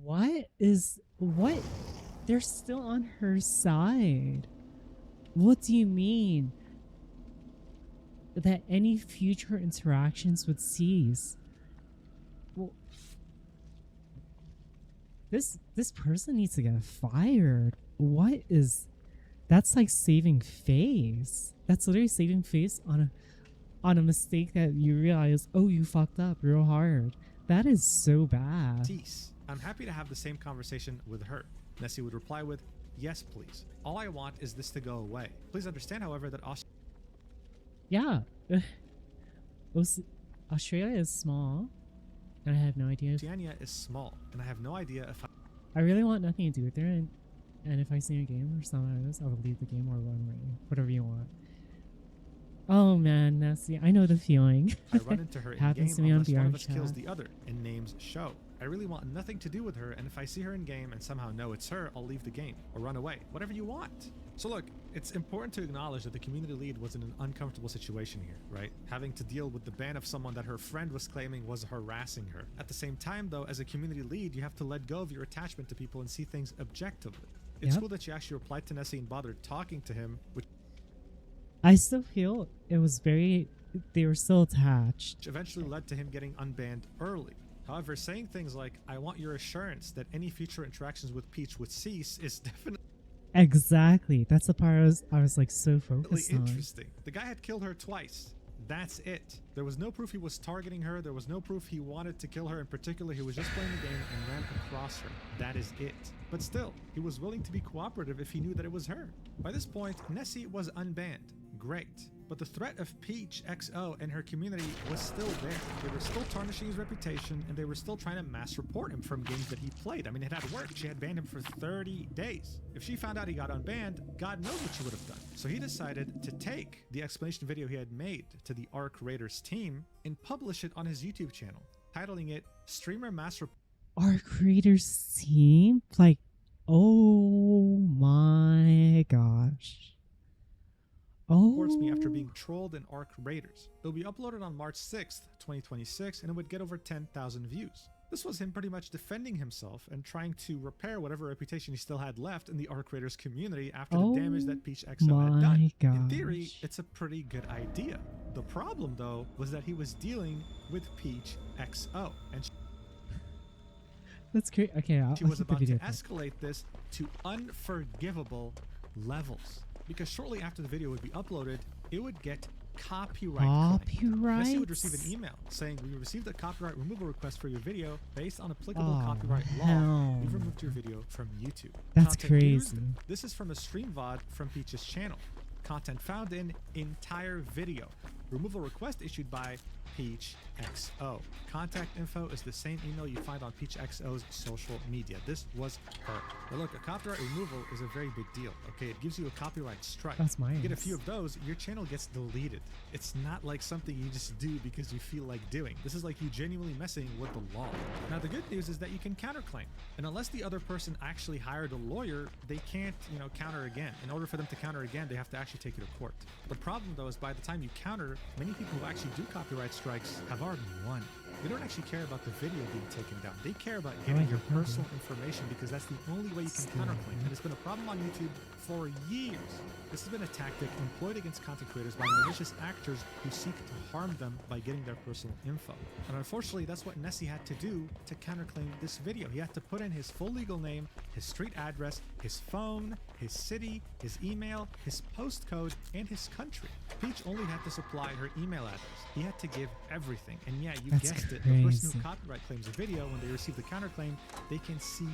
What? They're still on her side. What do you mean? That any future interactions would cease? Well, this person needs to get fired. What is... That's like saving face. That's literally saving face on a mistake that you realize, oh, you fucked up real hard. That is so bad. cease. I'm happy to have the same conversation with her." Nessie would reply with, "Yes, please. All I want is this to go away. Please understand, however, that Yeah. Australia is small. And I have no idea. Oceania is small, and I have no idea if I really want nothing to do with her. And if I see a game or something like this, I will leave the game or run away. Whatever you want. Oh man, Nessie. I know the feeling. I run into her in Happens game to me on unless one VR of us kills chat. the other, and names show. I really want nothing to do with her, and if I see her in game and somehow know it's her, I'll leave the game or run away. Whatever you want." So look, it's important to acknowledge that the community lead was in an uncomfortable situation here, right? Having to deal with the ban of someone that her friend was claiming was harassing her. At the same time though, as a community lead, you have to let go of your attachment to people and see things objectively. It's Yep. cool that she actually replied to Nessie and bothered talking to him, which I still feel it was very... They were still attached. eventually led to him getting unbanned early. However, saying things like, "I want your assurance that any future interactions with Peach would cease" is definitely Exactly. That's the part I was like so focused on. interesting. The guy had killed her twice. That's it. There was no proof he was targeting her. There was no proof he wanted to kill her in particular. He was just playing the game and ran across her. That is it. But still, he was willing to be cooperative if he knew that it was her. By this point, Nessie was unbanned. Great. But the threat of Peach XO and her community was still there. They were still tarnishing his reputation, and they were still trying to mass report him from games that he played. I mean, it had worked. She had banned him for 30 days. If she found out he got unbanned, God knows what she would have done. So he decided to take the explanation video he had made to the ARC Raiders team and publish it on his YouTube channel, titling it "Streamer Mass Report." our creators team, like, oh my gosh. Reports me after Oh, being trolled in Arc Raiders. It will be uploaded on March 6th, 2026, and it would get over 10,000 views. This was him pretty much defending himself and trying to repair whatever reputation he still had left in the Arc Raiders community after the damage that Peach XO had done. my In theory, gosh. it's a pretty good idea. The problem, though, was that he was dealing with Peach XO, and That's great. Okay, I'll she was keep the about to video. up. escalate this to unforgivable levels. Because shortly after the video would be uploaded, it would get copyright claim. Messi would receive an email saying, "We received a copyright removal request for your video based on applicable Oh, copyright law. hell We've removed your video from YouTube." That's Content used, crazy. this is from a stream VOD from Peach's channel. Content found in entire video. Removal request issued by Peach XO. Contact info is the same email you find on Peach XO's social media. This was her. But look, a copyright removal is a very big deal. Okay, it gives you a copyright strike. That's mine. You get a few of those, your channel gets deleted. It's not like something you just do because you feel like doing. This is like you genuinely messing with the law. Now the good news is that you can counterclaim. And unless the other person actually hired a lawyer, they can't, counter again. In order for them to counter again, they have to actually take you to court. The problem though is by the time you counter, many people who actually do copyright strikes have already won. They don't actually care about the video being taken down. They care about getting your personal information because that's the only way you can counterclaim. And it's been a problem on YouTube for years. This has been a tactic employed against content creators by malicious actors who seek to harm them by getting their personal info. And unfortunately, that's what Nessie had to do to counterclaim this video. He had to put in his full legal name, his street address, his phone, his city, his email, his postcode, and his country. Peach only had to supply her email address. He had to give everything. And yeah, you That's guessed it, the person crazy. who copyright claims a video, when they receive the counterclaim, they can see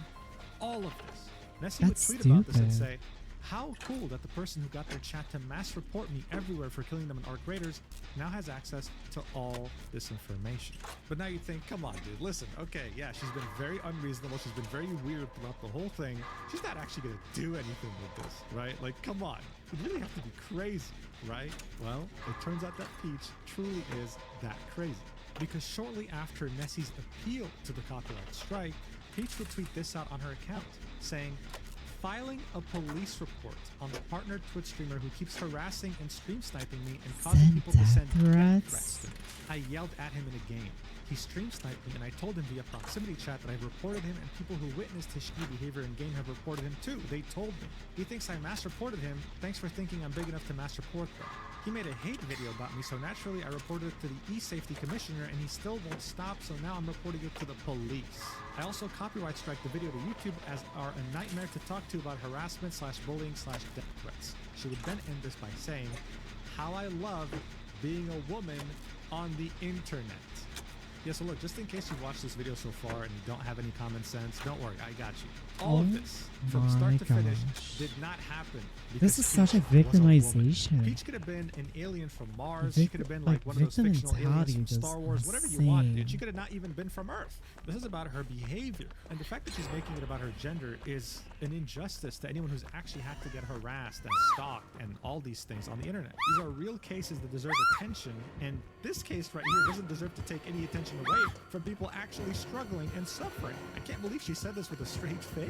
all of this. Nessie That's would tweet about this and stupid. say, "How cool that the person who got their chat to mass report me everywhere for killing them in Arc Raiders now has access to all this information." But now you think, come on, dude, listen, okay, yeah, she's been very unreasonable. She's been very weird throughout the whole thing. She's not actually going to do anything with this, right? Like, come on. You really have to be crazy, right? Well, it turns out that Peach truly is that crazy. Because shortly after Nessie's appeal to the copyright strike, Peach would tweet this out on her account, saying, "Filing a police report on the partner Twitch streamer who keeps harassing and stream sniping me and causing Send people to death send death threats? threats to me. I yelled at him in a game. He stream sniped me and I told him via proximity chat that I reported him and people who witnessed his shitty behavior in game have reported him too. They told me. He thinks I mass reported him. Thanks for thinking I'm big enough to mass report though. He made a hate video about me, so naturally I reported it to the e-safety commissioner and he still won't stop, so now I'm reporting it to the police. I also copyright strike the video to YouTube as are a nightmare to talk to about harassment / bullying / death threats." She would then end this by saying, "How I love being a woman on the internet." Yeah, so look, just in case you've watched this video so far and you don't have any common sense, don't worry, I got you. All of this, from my start to finish, gosh. did not happen. This because is such a Peach was woman. victimization. Peach could have been an alien from Mars. She could have been like like, one of those victim fictional aliens mentality from is Star Wars, whatever you want, dude. insane. She could have not even been from Earth. This is about her behavior. And the fact that she's making it about her gender is an injustice to anyone who's actually had to get harassed and stalked and all these things on the internet. These are real cases that deserve attention, and this case right here doesn't deserve to take any attention away from people actually struggling and suffering. I can't believe she said this with a straight face.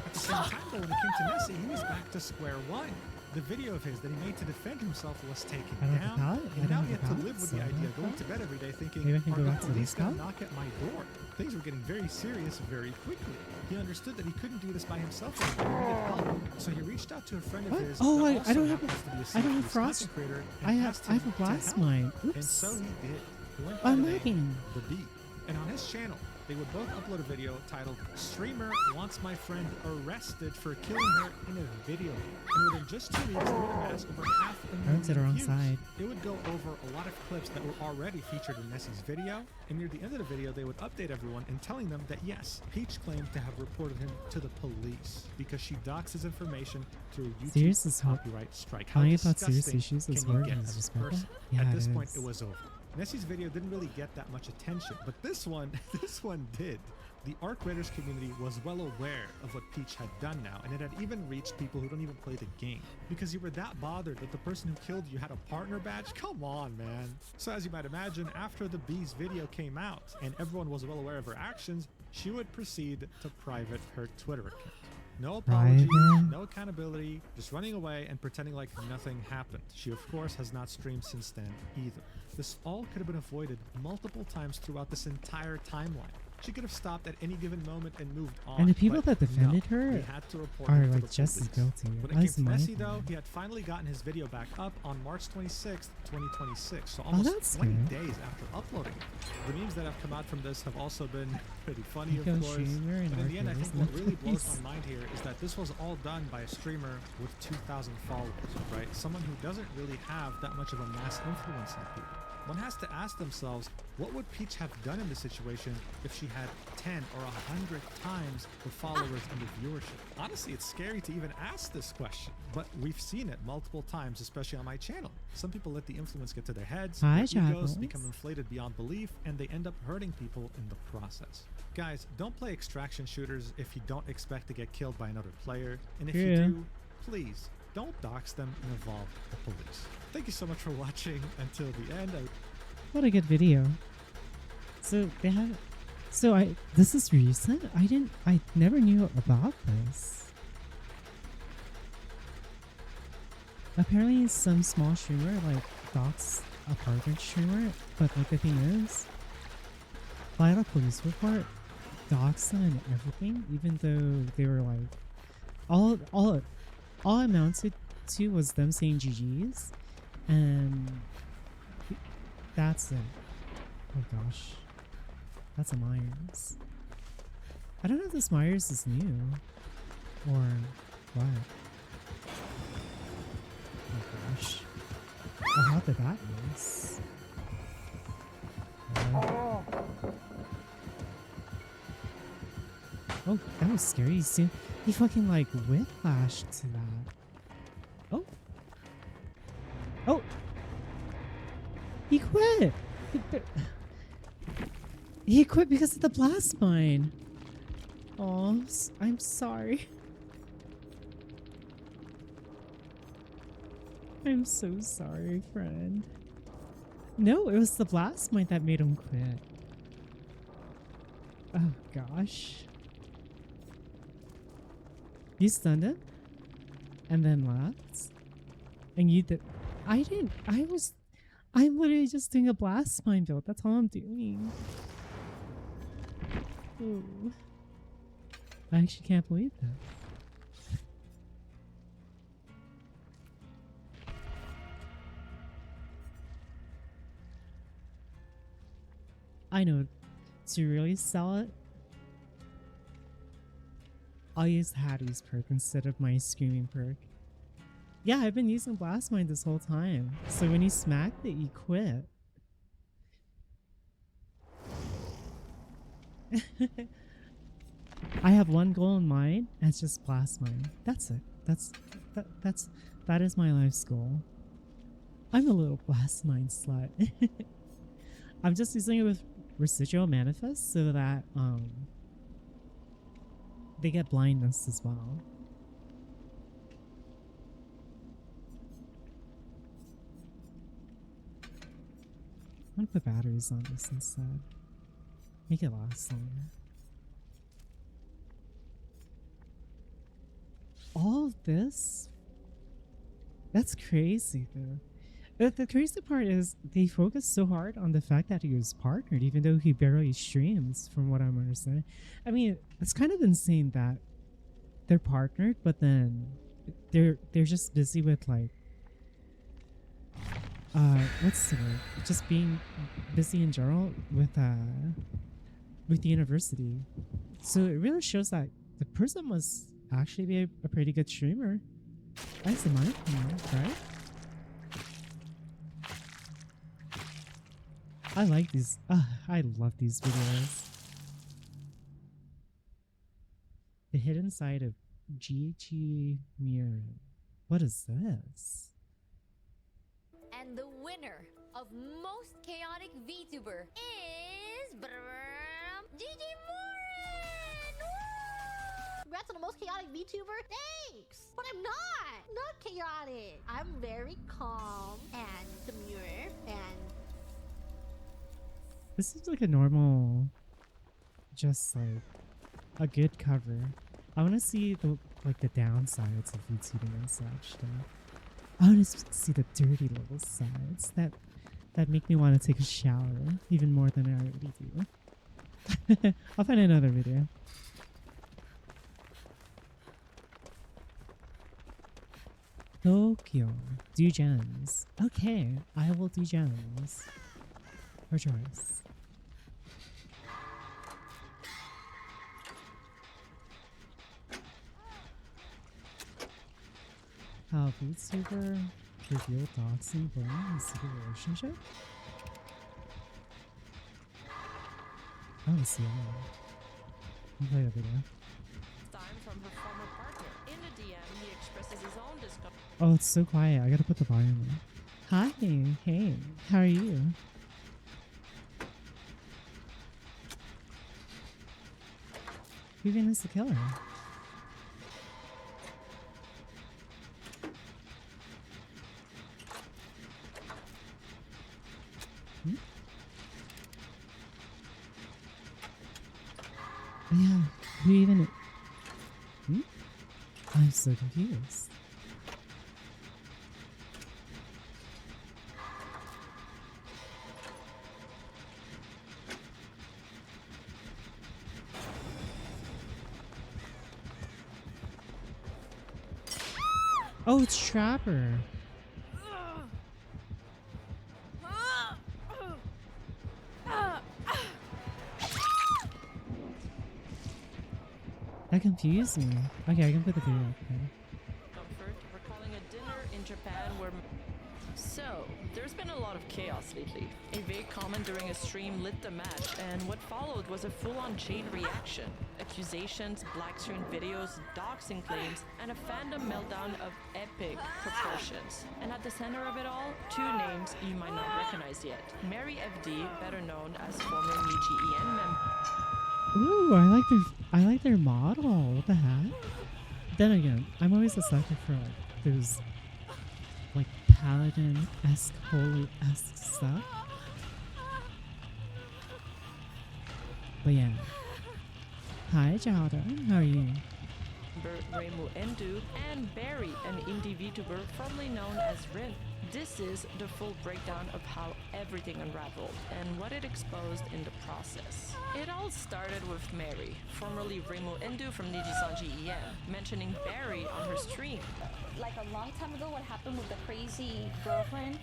At the same time, though, when it came to Nessie, he was back to square one. The video of his that he made to defend himself was taken I don't down, have it. I and now don't he had have to it, live with so the I idea, don't going have to bed every day thinking, Maybe I can "Are go the back to police this gonna guy?" knock at my door?" Things were getting very serious very quickly. He understood that he couldn't do this by himself anymore. He needed help. So he reached out to a friend What? of his. Oh, that I also don't have happens to be a I don't have serious frost. content creator, and I have asked I have him a to blast help. mine. And Oops. so he did. He went by I'm the name lagging. The Bee. And on his channel, they would both upload a video titled "Streamer Wants My Friend Arrested for Killing Her in a Video." And within just 2 weeks, they would amass over 500,000 I went to the wrong views. side. It would go over a lot of clips that were already featured in Nessie's video, and near the end of the video, they would update everyone and telling them that yes, Peach claimed to have reported him to the police because she doxed his information through a YouTube Serious is hard. copyright strike. How Telling about serious disgusting issues is can you hard get and as a disrespectful. person? Yeah, At this it point, is. it was over. Nessie's video didn't really get that much attention, but this one, this one did. The Arc Raiders community was well aware of what Peach had done now, and it had even reached people who don't even play the game. Because you were that bothered that the person who killed you had a partner badge? Come on, man. So as you might imagine, after the Bee's video came out and everyone was well aware of her actions, she would proceed to private her Twitter account. No apologies, Private? no accountability, just running away and pretending like nothing happened. She, of course, has not streamed since then either. This all could have been avoided multiple times throughout this entire timeline. She could have stopped at any given moment and moved on. And the people but that defended no, her they had to report are her to like the just as police. guilty. When it That's came to my Messi, though, opinion. he had finally gotten his video back up on March 26th, 2026, so almost that's 20 good. days after uploading it. The memes that have come out from this have also been pretty funny, of Eco course. streamer and But in the end, I think arcade what is really blows nice. my mind here is that this was all done by a streamer with 2,000 followers, right? Someone who doesn't really have that much of a mass influence on people. One has to ask themselves, what would Peach have done in this situation if she had 10 or 100 times the followers and the viewership? Honestly, it's scary to even ask this question, but we've seen it multiple times, especially on my channel. Some people let the influence get to their heads, Hi, their egos Jackals. become inflated beyond belief, and they end up hurting people in the process. Guys, don't play extraction shooters if you don't expect to get killed by another player, and if you Yeah. do, please don't dox them and involve the police. Thank you so much for watching until the end. What a good video. So they have. So this is recent. I never knew about this. Apparently, some small streamer like docs a partner streamer, but like the thing is, filed a police report, doxed them and everything, even though they were like, all amounted to was them saying GGs, and that's it. Oh gosh. That's a Myers. I don't know if this Myers is new. Or what. Oh gosh. Oh, how did that miss? Oh, that was scary. He fucking like whiplashed to that. Oh. Oh! He quit! He quit because of the blast mine. Oh, I'm sorry. I'm so sorry, friend. No, it was the blast mine that made him quit. Oh gosh. You stunned him? And then left? And you did. I'm literally just doing a blast mine build. That's all I'm doing. Ooh. I actually can't believe that. I know. To really sell it, I'll use Hattie's perk instead of my screaming perk. Yeah, I've been using Blast Mine this whole time. So when you smacked it, you quit. I have one goal in mind, and it's just Blast Mine. That's it. That is my life's goal. I'm a little Blast Mine slut. I'm just using it with Residual Manifest so that they get blindness as well. I'm gonna put batteries on this instead. Make it last longer. All of this? That's crazy though. The crazy part is they focus so hard on the fact that he was partnered, even though he barely streams, from what I'm understanding. I mean, it's kind of insane that they're partnered, but then they're just busy with like what's the word? Just being busy in general with the university. So it really shows that the person must actually be a pretty good streamer. That's in my opinion, right? I like these. I love these videos. The hidden side of GG Mirror. What is this? And the winner of most chaotic VTuber is GG Morin! Woo! Congrats on the most chaotic VTuber. Thanks! But I'm not chaotic. I'm very calm and demure and This is like a normal just like a good cover. I want to see the the downsides of YouTubing and such. Though. I want to see the dirty little sides that make me want to take a shower even more than I already do. I'll find another video. Tokyo. Do gems. Okay, I will do gems. For choice. How VTuber revealed doxing bullying in a secret relationship? I want to see it. I'll play the video. Time from her former partner. In a DM, he expresses his own discomfort. Oh, it's so quiet. I gotta put the volume on. Hi. Hey. How are you? Vivian is the killer. Yeah, who even... I'm so confused. Oh, it's Trapper. That confused me. Okay, I can put the video up there. Comfort, recalling a dinner in Japan where... So, there's been a lot of chaos lately. A vague comment during a stream lit the match, and what followed was a full-on chain reaction. Accusations, black screen videos, doxing claims, and a fandom meltdown of epic proportions. And at the center of it all, two names you might not recognize yet. Mary FD, better known as former NijiEN member. Ooh, I like their model. What the heck? Then again, I'm always a sucker for those paladin-esque, holy-esque stuff. But yeah. Hi, Jada. How are you? Reimu Endu, and Barry, an indie VTuber formerly known as Rin. This is the full breakdown of how everything unraveled and what it exposed in the process. It all started with Mary, formerly Reimu Endu from Nijisanji EN, mentioning Barry on her stream. Like a long time ago, what happened with the crazy girlfriend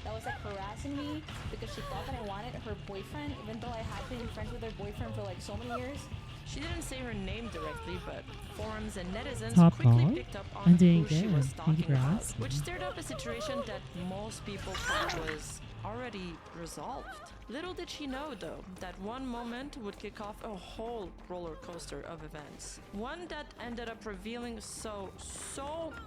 that was harassing me because she thought that I wanted her boyfriend, even though I had been friends with her boyfriend for so many years. She didn't say her name directly, but forums and netizens Top quickly dog? picked up I'm on doing who she good. was Thank you talking for about, asking. which stirred up a situation that most people thought was already resolved. Little did she know, though, that one moment would kick off a whole roller coaster of events. One that ended up revealing so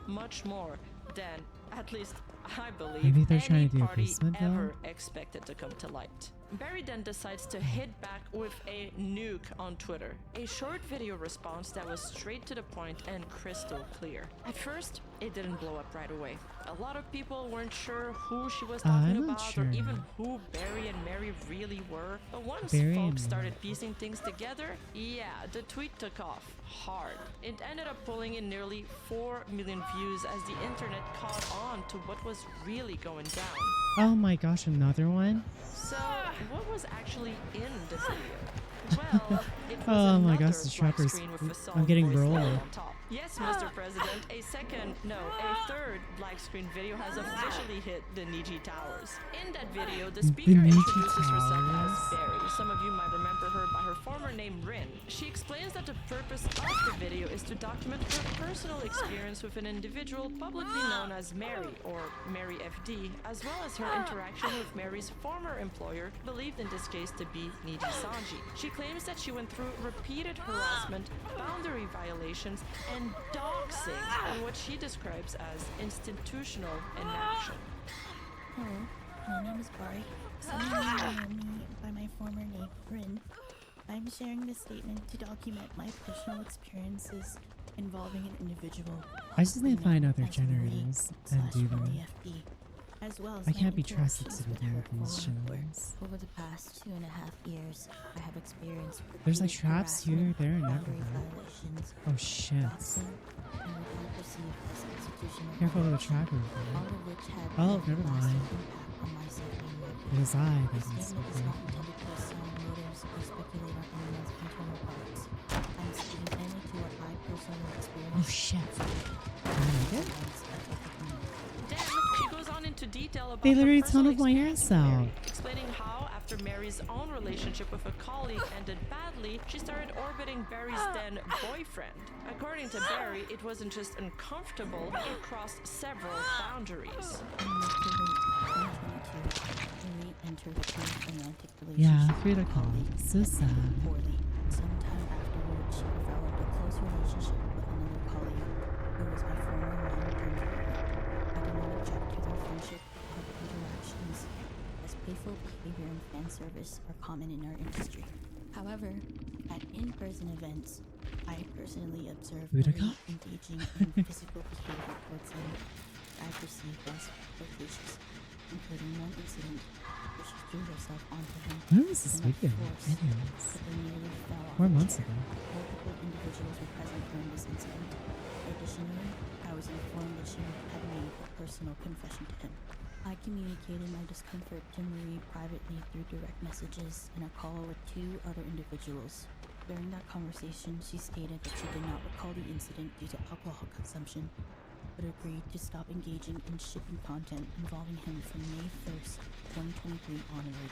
much more than, at least I believe, Maybe they're any trying to do a party basement though? ever expected to come to light. Barry then decides to hit back with a nuke on Twitter. A short video response that was straight to the point and crystal clear. At first, it didn't blow up right away. A lot of people weren't sure who she was talking I'm not about sure. or even who Barry and Mary really were. But once Barry and folks started Mary. piecing things together, yeah, the tweet took off hard. It ended up pulling in nearly 4 million views as the internet caught on to what was really going down. Oh my gosh, another one? So, what was actually in the video? Well, it was Oh my another gosh, the black trappers. screen with a song I'm getting voice rolled. on top. Yes, Mr. President, a third black screen video has officially hit the Niji Towers. In that video, the speaker Niji introduces herself Towers? as Barry. Some of you might remember her by her former name Rin. She explains that the purpose of the video is to document her personal experience with an individual publicly known as Mary, or Mary FD, as well as her interaction with Mary's former employer, believed in this case to be Nijisanji. She claims that she went through repeated harassment, boundary violations, and doxing in what she describes as institutional inaction. Hello, my name is Bari. Some of you know me by my former name, Rin. I'm sharing this statement to document my personal experiences involving an individual. I just need to find other as Marie, generators and do them. /FD. as well as I my can't be trusted to interactions be with doing her these former work. shenanigans. Over the past 2.5 years, I have experienced There's like repeated traps here, harassment, there, and boundary everywhere. violations, Oh shit. doxing, and what I perceive as institutional Careful of the violence, trap over all there. of which had Oh, a never lasting mind. impact on my self-image. It is I that This needs to statement is be. not intended to assign motives or speculate on anyone's internal parts. I'm speaking only to what I personally experienced. Oh shit. Can I make it? Then she goes on into detail about They her literally personal tunneled my experience ass with out. Mary, explaining how after Mary's own relationship with a colleague ended badly, she started orbiting Barry's then boyfriend. According to Barry, it wasn't just uncomfortable, it crossed several boundaries. Yeah, through the call. So sad. Poorly. Sometime afterwards, she developed a close relationship with another colleague who was my former long-term partner. I did not object to their friendship or public interactions, as playful behavior and fan service are common in our industry. However, at in-person events, I personally observed Utica? Mary engaging in physical behavior towards him that I perceived as flirtatious, including one incident where she threw herself onto him. When was this with video? enough force Anyways. that they nearly fell off 4 the months chair. ago. Multiple individuals were present during this incident. Additionally, I was informed that she had made a personal confession to him. I communicated my discomfort to Marie privately through direct messages in a call with 2 other individuals. During that conversation, she stated that she did not recall the incident due to alcohol consumption, but agreed to stop engaging in shipping content involving him from May 1st, 2023 onward.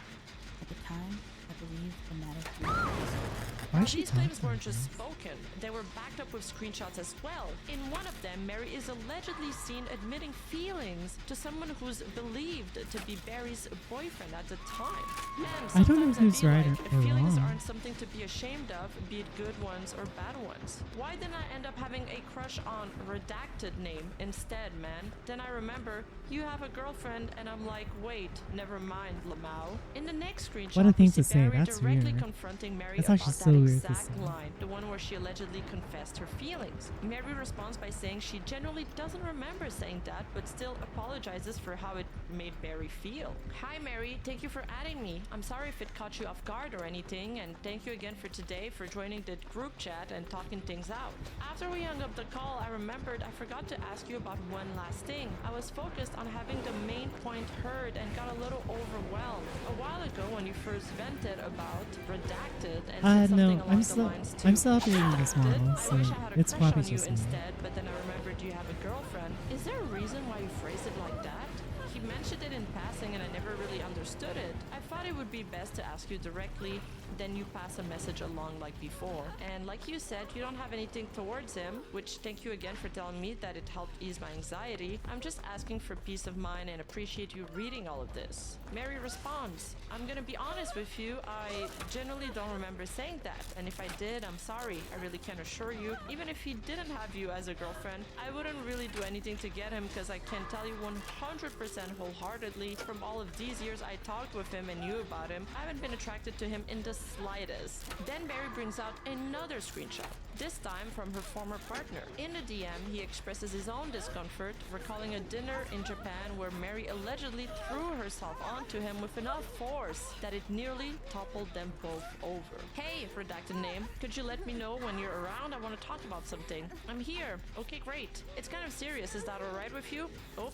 At the time, I believe the matter was resolved. Why is she These claims talking weren't like just this? spoken, they were backed up with screenshots as well. In one of them, Mary is allegedly seen admitting feelings to someone who's believed to be Barry's boyfriend at the time. And I don't know sometimes who's feel right like or feelings wrong. aren't something to be ashamed of, be it good ones or bad ones. Why didn't I end up having a crush on redacted name instead, man? Then I remember, you have a girlfriend, and I'm like, wait, never mind, Lamau. In the next screenshot, What a we thing see to say, Barry that's directly weird. confronting Mary That's about actually that so weird to exact say. line, the one where she allegedly confessed her feelings. Mary responds by saying she generally doesn't remember saying that, but still apologizes for how it made Barry feel. Hi Mary, thank you for adding me. I'm sorry if it caught you off guard or anything, and thank you again for today for joining the group chat and talking things out. After we hung up the call, I remembered I forgot to ask you about one last thing. I was focused on having the main point heard and got a little overwhelmed. A while ago when you first vented about redacted and said something No, along I'm the still lines updating this model, I so wish I had a it's crush probably on you just me. instead, but then I remembered you have a girlfriend. Is there a reason why you phrased it like that? He mentioned it in passing and I never really understood it. I thought it would be best to ask you directly, then you pass a message along like before. And like you said, you don't have anything towards him, which thank you again for telling me that it helped ease my anxiety. I'm just asking for peace of mind and appreciate you reading all of this. Mary responds, I'm gonna be honest with you, I generally don't remember saying that, and if I did, I'm sorry. I really can assure you, even if he didn't have you as a girlfriend, I wouldn't really do anything to get him because I can tell you 100% wholeheartedly from all of these years I talked with him and knew about him, I haven't been attracted to him in the slightest. Then Barry brings out another screenshot, this time from her former partner. In the DM, he expresses his own discomfort, recalling a dinner in Japan where Mary allegedly threw herself onto him with enough force that it nearly toppled them both over. Hey, redacted name, could you let me know when you're around? I want to talk about something. I'm here. Okay, great. It's kind of serious. Is that alright with you? Oh.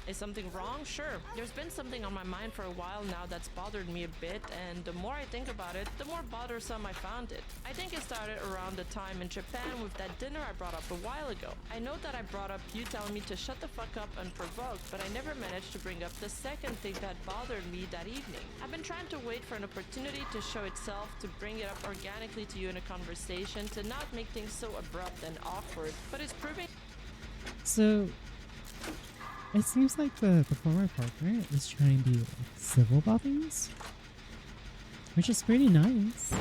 Is something wrong? Sure. There's been something on my mind for a while now that's bothered me a bit, and the more I think about it, the more bothersome I found it. I think it started around the time in Japan with that dinner I brought up a while ago. I know that I brought up you telling me to shut the fuck up unprovoked, but I never managed to bring up the second thing that bothered me that evening. I've been trying to wait for an opportunity to show itself, to bring it up organically to you in a conversation, to not make things so abrupt and awkward, but it's proving... So, it seems like the former partner is trying to be like, civil about things, which is pretty nice.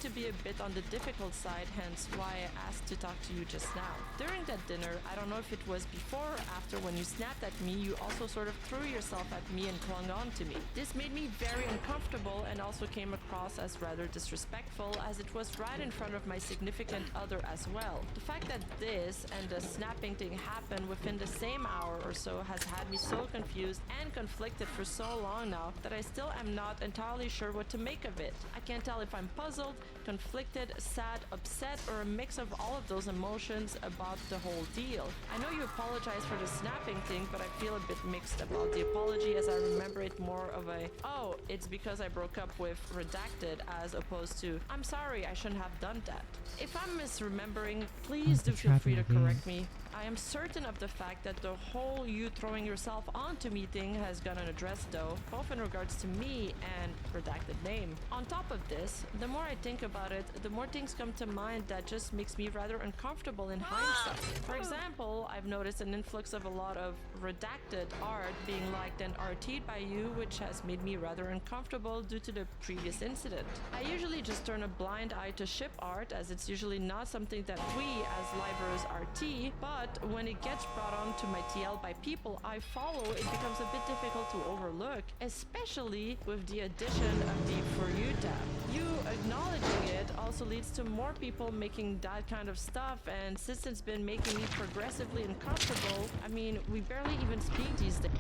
To be a bit on the difficult side, hence why I asked to talk to you just now. During that dinner, I don't know if it was before or after, when you snapped at me, you also sort of threw yourself at me and clung on to me. This made me very uncomfortable and also came across as rather disrespectful, as it was right in front of my significant other as well. The fact that this and the snapping thing happened within the same hour or so has had me so confused and conflicted for so long now that I still am not entirely sure what to make of it. I can't tell if I'm puzzled, conflicted, sad, upset, or a mix of all of those emotions about the whole deal. I know you apologize for the snapping thing, but I feel a bit mixed about the apology, as I remember it more of a, oh, it's because I broke up with Redacted, as opposed to, I'm sorry, I shouldn't have done that. If I'm misremembering, please do feel free to correct me. I am certain of the fact that the whole you throwing yourself onto me thing has gotten addressed though, both in regards to me and Redacted name. On top of this, the more I think about it, the more things come to mind that just makes me rather uncomfortable in hindsight. For example, I've noticed an influx of a lot of Redacted art being liked and RT'd by you, which has made me rather uncomfortable due to the previous incident. I usually just turn a blind eye to ship art, as it's usually not something that we as livers RT, but when it gets brought on to my TL by people I follow, it becomes a bit difficult to overlook, especially with the addition of the For You tab. You acknowledging it also leads to more people making that kind of stuff, and since it's been making me progressively uncomfortable, I mean, we barely even speak these days.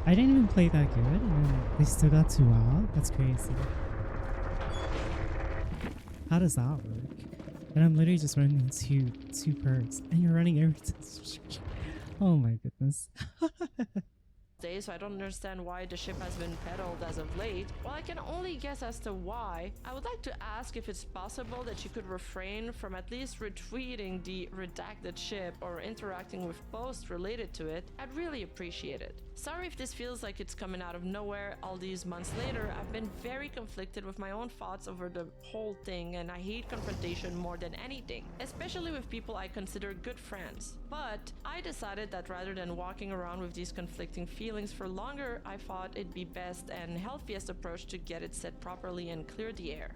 I didn't even play that good, and they still got 2 out. That's crazy. How does that work? And I'm literally just running two perks, and you're running everything. Oh my goodness. So I don't understand why the ship has been peddled as of late. Well, I can only guess as to why. I would like to ask if it's possible that you could refrain from at least retweeting the Redacted ship or interacting with posts related to it. I'd really appreciate it. Sorry if this feels like it's coming out of nowhere all these months later. I've been very conflicted with my own thoughts over the whole thing, and I hate confrontation more than anything, especially with people I consider good friends. But I decided that rather than walking around with these conflicting feelings for longer, I thought it'd be best and healthiest approach to get it set properly and clear the air.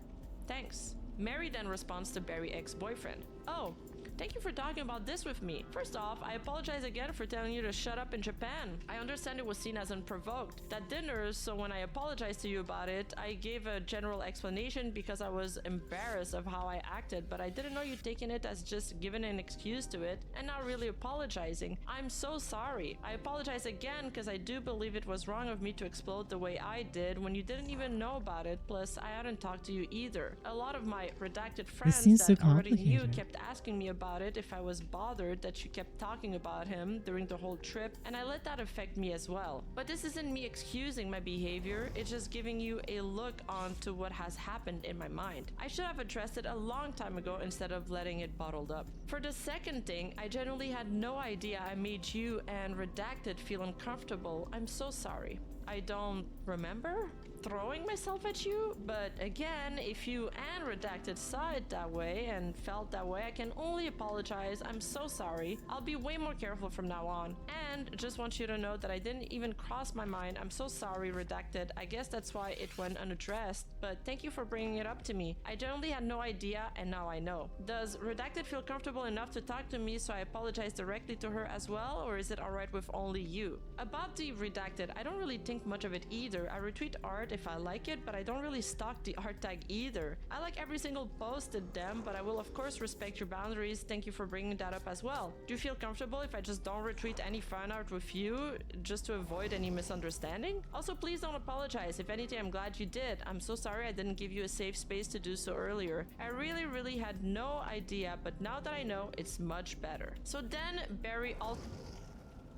Thanks. Mary then responds to Barry's ex-boyfriend. Oh, thank you for talking about this with me. First off, I apologize again for telling you to shut up in Japan. I understand it was seen as unprovoked. That dinner, so when I apologized to you about it, I gave a general explanation because I was embarrassed of how I acted, but I didn't know you'd taken it as just giving an excuse to it and not really apologizing. I'm so sorry. I apologize again because I do believe it was wrong of me to explode the way I did when you didn't even know about it, plus I hadn't talked to you either. A lot of my Redacted friends that already knew kept asking me about it if I was bothered that you kept talking about him during the whole trip, and I let that affect me as well. But this isn't me excusing my behavior, it's just giving you a look onto what has happened in my mind. I should have addressed it a long time ago instead of letting it bottled up. For the second thing, I genuinely had no idea I made you and Redacted feel uncomfortable. I'm so sorry. I don't remember throwing myself at you, but again, if you and Redacted saw it that way and felt that way, I can only apologize. I'm so sorry. I'll be way more careful from now on, and just want you to know that I didn't even cross my mind. I'm so sorry, Redacted. I guess that's why it went unaddressed, but thank you for bringing it up to me. I generally had no idea, and now I know. Does Redacted feel comfortable enough to talk to me so I apologize directly to her as well, or is it alright with only you? About the Redacted, I don't really think much of it either. I retweet art if I like it, but I don't really stalk the art tag either. I like every single posted them, but I will of course respect your boundaries. Thank you for bringing that up as well. Do you feel comfortable if I just don't retweet any fan art with you, just to avoid any misunderstanding? Also, please don't apologize. If anything, I'm glad you did. I'm so sorry I didn't give you a safe space to do so earlier. I really had no idea, but now that I know, it's much better. So then Barry also...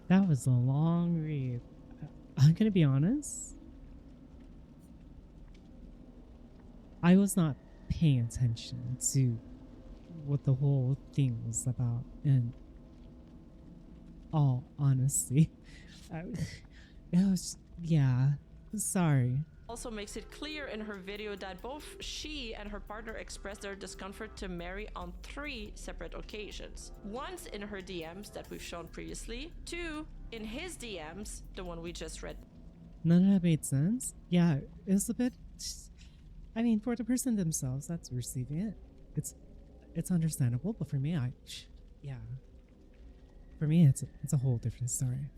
That was a long read. I'm gonna be honest. I was not paying attention to what the whole thing was about, in all honesty. It was, yeah, sorry. Also makes it clear in her video that both she and her partner expressed their discomfort to Mary on 3 separate occasions. Once in her DMs that we've shown previously, 2 in his DMs, the one we just read. None of that made sense. Yeah, it was a bit... I mean, for the person themselves that's receiving it, it's understandable. But for me, yeah, for me, it's a whole different story.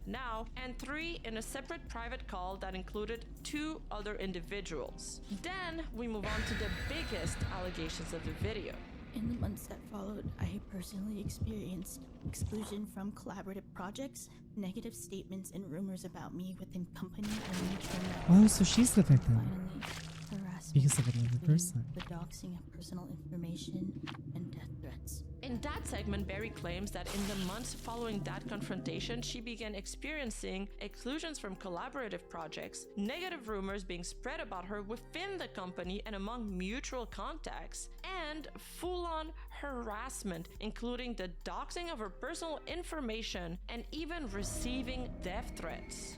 Now, and 3 in a separate private call that included 2 other individuals. Then we move on to the biggest allegations of the video. In the months that followed, I personally experienced exclusion from collaborative projects, negative statements and rumors about me within company and mutual networks. Oh, so she's the victim. Finally, harassment, Because of another including person. the doxing of personal information and death threats. In that segment, Barry claims that in the months following that confrontation, she began experiencing exclusions from collaborative projects, negative rumors being spread about her within the company and among mutual contacts, and full-on harassment, including the doxing of her personal information and even receiving death threats.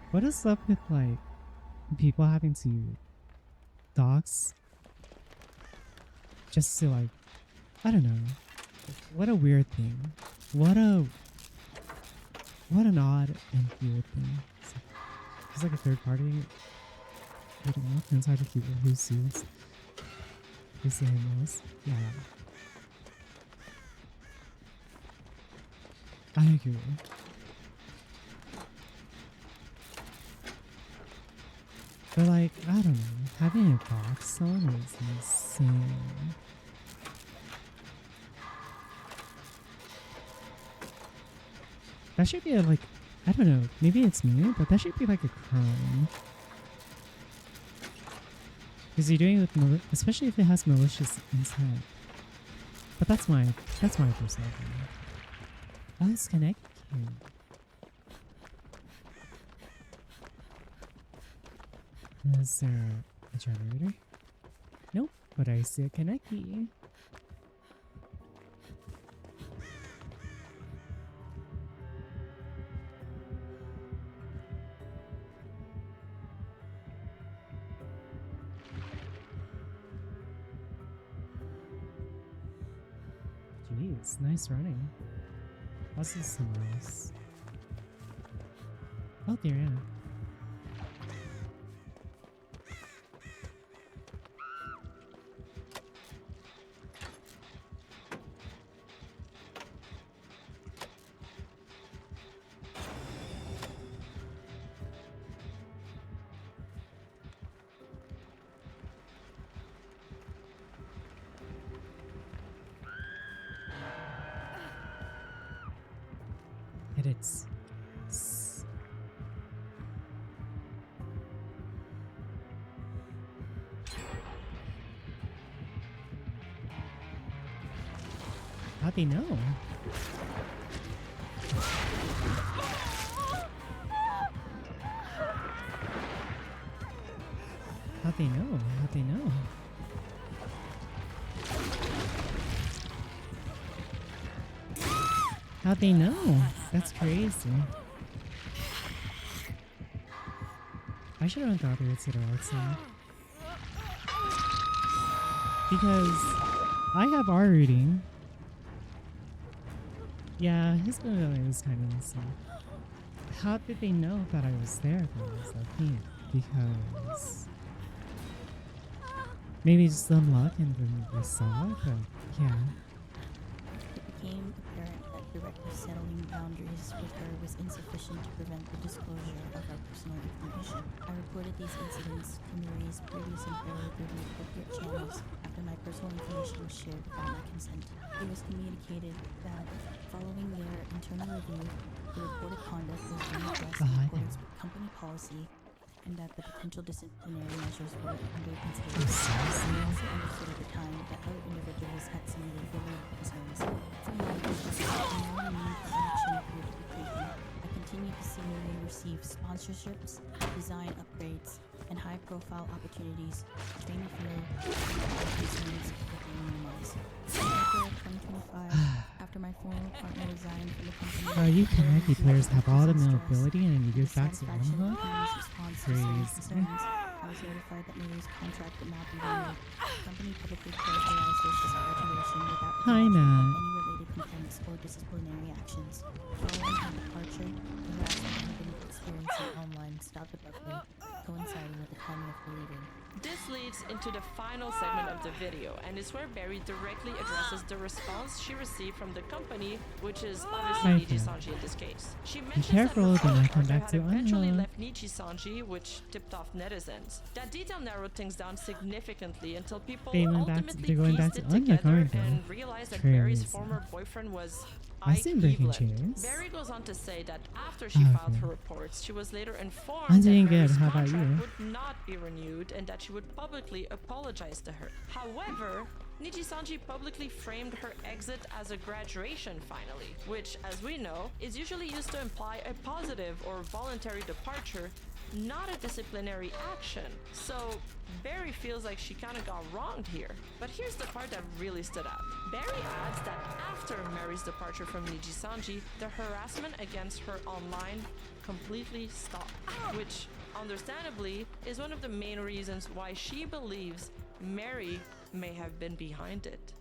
What is up with like people having to dox just to like, I don't know. What a weird thing. What an odd and weird thing. It's like a third party looking off inside of people who sues. Who say him was. Yeah. I agree. But like, I don't know. Having a box on is insane. That should be like, I don't know, maybe it's me, but that should be like a crime. Because you're doing it with, especially if it has malicious intent. But that's my personal opinion. Oh, it's connected. Is there a generator? Nope, but I see a Kaneki. Jeez, nice running. This is somewhere else. Oh dear, yeah. Edits. How'd they know? How'd they know? How'd they know? How'd they know? That's crazy. I should have thought they would sit outside. Because I have R reading. Yeah, his ability was kind of insane. How did they know that I was there though? Is that thing? Because maybe just some luck and then they saw it, but yeah. It became apparent that directly settling boundaries with her was insufficient to prevent the disclosure of our personal information. I reported these incidents to Marie's previous employer through the appropriate channels after my personal information was shared without my consent. It was communicated that following their internal review, the reported conduct was being addressed in accordance with company policy and that the potential disciplinary measures were under consideration. I also understood at the time that other individuals had submitted related concerns. From my perspective, no meaningful action appeared to be taken. I continue to see Marie receive sponsorships, design upgrades, and high-profile opportunities to train the field concerns within minimums. In April 2025, after my former partner resigned from the company, You Kaneki players have all the mobility and you go back to satisfaction of Omaha? the company's response to certain Crazy. concerns, I was notified that Marie's contract would not be renewed. The company publicly characterized this as a graduation without Hi, acknowledging Matt. any related complaints or disciplinary actions. Following her departure, the harassment had been experiencing online stopped abruptly, coinciding with the timing of her leaving. This leads into the final segment of the video, and it's where Barry directly addresses the response she received from the company, which is obviously Okay. Niji-sanji in this case. She mentions careful, that her they might come partner back had to eventually Anya. left Niji-sanji, which tipped off netizens. That detail narrowed things down significantly until people They went back to- ultimately they're going pieced back it to Anya, together aren't they? and realized that Barry's Crazy. former boyfriend was I seen breaking Cleveland. chains. Barry goes on to say that after she filed Okay. her reports, she was later informed I'm that doing good. Barry's How about contract you? would not be renewed and that she would publicly apologize to her. However, Niji-sanji publicly framed her exit as a graduation finally, which, as we know, is usually used to imply a positive or voluntary departure, not a disciplinary action. So Barry feels like she kind of got wronged here. But here's the part that really stood out. Barry adds that after Mary's departure from Niji-sanji, the harassment against her online completely stopped, which understandably is one of the main reasons why she believes Mary may have been behind it.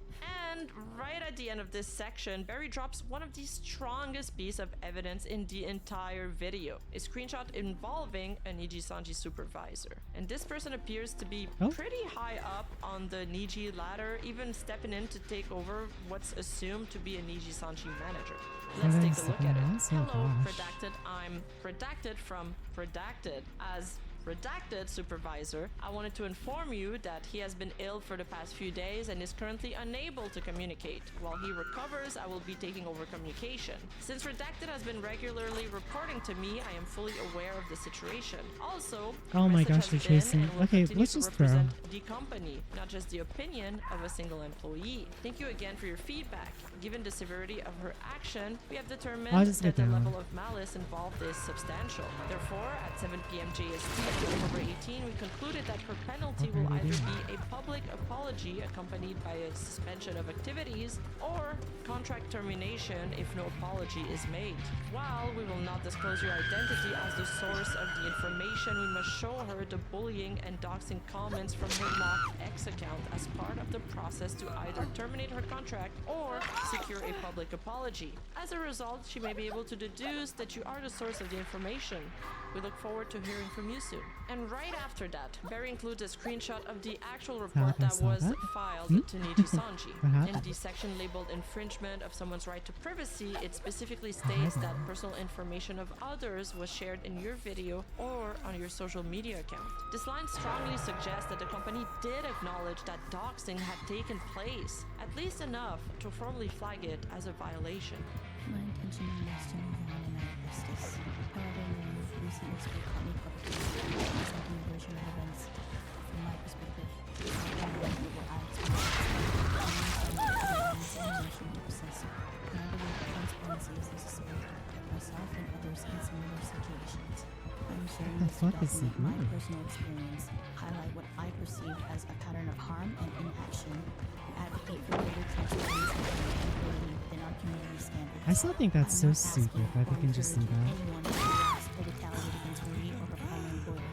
And right at the end of this section, Barry drops one of the strongest pieces of evidence in the entire video, a screenshot involving a Niji-sanji supervisor. And this person appears to be pretty high up on the Niji ladder, even stepping in to take over what's assumed to be a Niji-sanji manager. Let's take a look at it. Oh, Hello, gosh. Redacted. I'm Redacted from Redacted. As Redacted supervisor, I wanted to inform you that he has been ill for the past few days and is currently unable to communicate. While he recovers, I will be taking over communication. Since Redacted has been regularly reporting to me, I am fully aware of the situation. Also, Oh my message gosh, has they're been chasing- and will okay, continue let's to just throw. represent the company, not just the opinion of a single employee. Thank you again for your feedback. Given the severity of her action, we have determined I'll just that get the down. level of malice involved is substantial. Therefore, at 7 p.m. JST on October 18, we concluded that her penalty will either be a public apology accompanied by a suspension of activities or contract termination if no apology is made. While we will not disclose your identity as the source of the information, we must show her the bullying and doxing comments from her locked X account as part of the process to either terminate her contract or secure a public apology. As a result, she may be able to deduce that you are the source of the information. We look forward to hearing from you soon. And right after that, Barry includes a screenshot of the actual report that saw was that. filed Hmm? to Niji-sanji. What happened? In the section labeled infringement of someone's right to privacy, it specifically states that personal information of others was shared in your video or on your social media account. This line strongly suggests that the company did acknowledge that doxing had taken place, at least enough to formally flag it as a violation. My intention was to move on and not address this. However, Mary recently spoke caught me publicly, presenting a version of events from my perspective. I don't know what I experienced. Emotional process. And I believe that transparency is necessary to protect myself and others in similar situations. I'm sharing The this to fuck is he document my doing? personal experience, highlight what I perceived as a pattern of harm and inaction, and advocate for greater transparency and accountability within our community standards. I still think that's so I'm not stupid asking that they or can just do encouraging that. anyone to harass or retaliate against me or her former employer.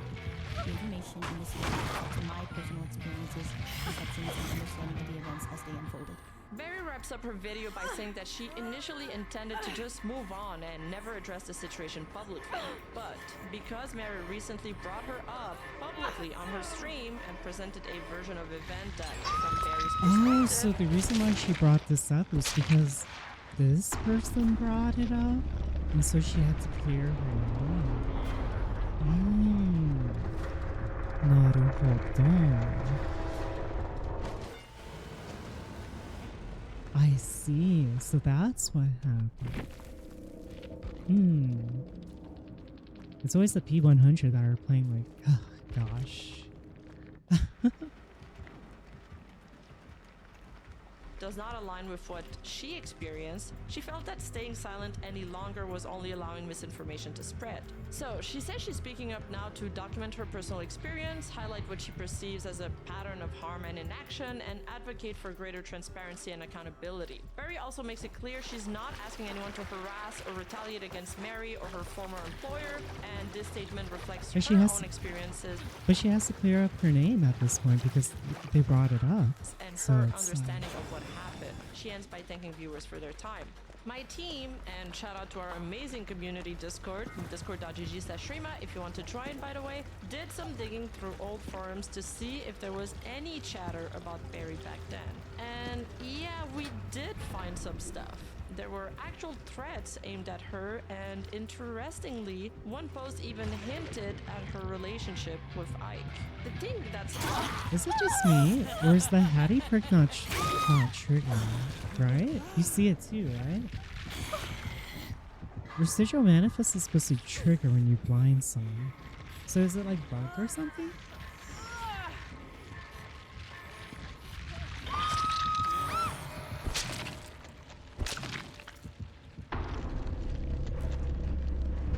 The information in this video reflects my personal experiences, perceptions, and understanding of the events as they unfolded. Barry wraps up her video by saying that she initially intended to just move on and never address the situation publicly. But because Mary recently brought her up publicly on her stream and presented a version of event that, from Barry's Oh, perspective, so the reason why she brought this up was because this person brought it up, and so she had to clear her name. Naruhodo. I see. So that's what happened. It's always the P100 that are playing like, oh gosh. does not align with what she experienced, she felt that staying silent any longer was only allowing misinformation to spread. So she says she's speaking up now to document her personal experience, highlight what she perceives as a pattern of harm and inaction, and advocate for greater transparency and accountability. Barry also makes it clear she's not asking anyone to harass or retaliate against Mary or her former employer, and this statement reflects But her she own has- experiences But she has to clear up her name at this point because they brought it up. and So her it's, understanding of what happened. She ends by thanking viewers for their time. My team, and shout out to our amazing community Discord, discord.gg/Shrima if you want to join, by the way, did some digging through old forums to see if there was any chatter about Barry back then. And yeah, we did find some stuff. There were actual threats aimed at her, and interestingly, one post even hinted at her relationship with Ike. The thing that's Is it just me, or is the Hattie prick not triggering? Right? You see it too, right? Residual manifest is supposed to trigger when you blind someone. So is it like bug or something?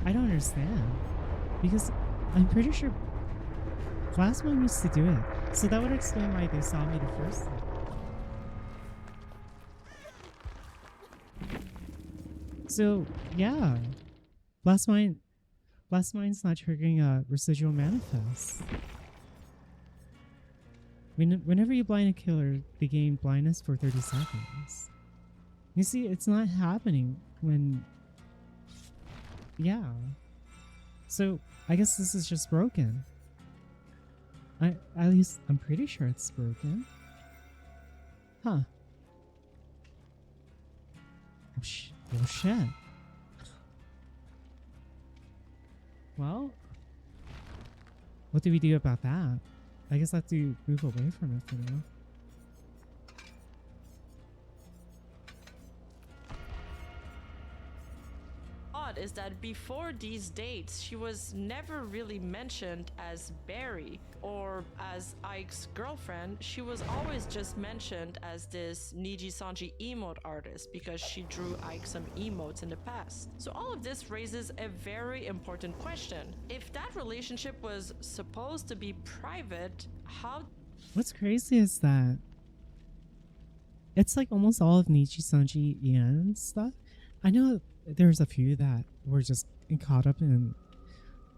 I don't understand. Because I'm pretty sure Plasma used to do it. So that would explain why they saw me the first time. So, yeah. Blastmine's not triggering a residual manifest. Whenever you blind a killer, they gain blindness for 30 seconds. You see, it's not happening when... Yeah. So, I guess this is just broken. At least, I'm pretty sure it's broken. Huh. Oh shit. Well, what do we do about that? I guess I have to move away from it for now. Is that before these dates, she was never really mentioned as Barry or as Ike's girlfriend. She was always just mentioned as this Niji-sanji emote artist because she drew Ike some emotes in the past. So all of this raises a very important question. If that relationship was supposed to be private, how... What's crazy is that it's like almost all of Niji-sanji Ian stuff. I know there's a few that were just caught up in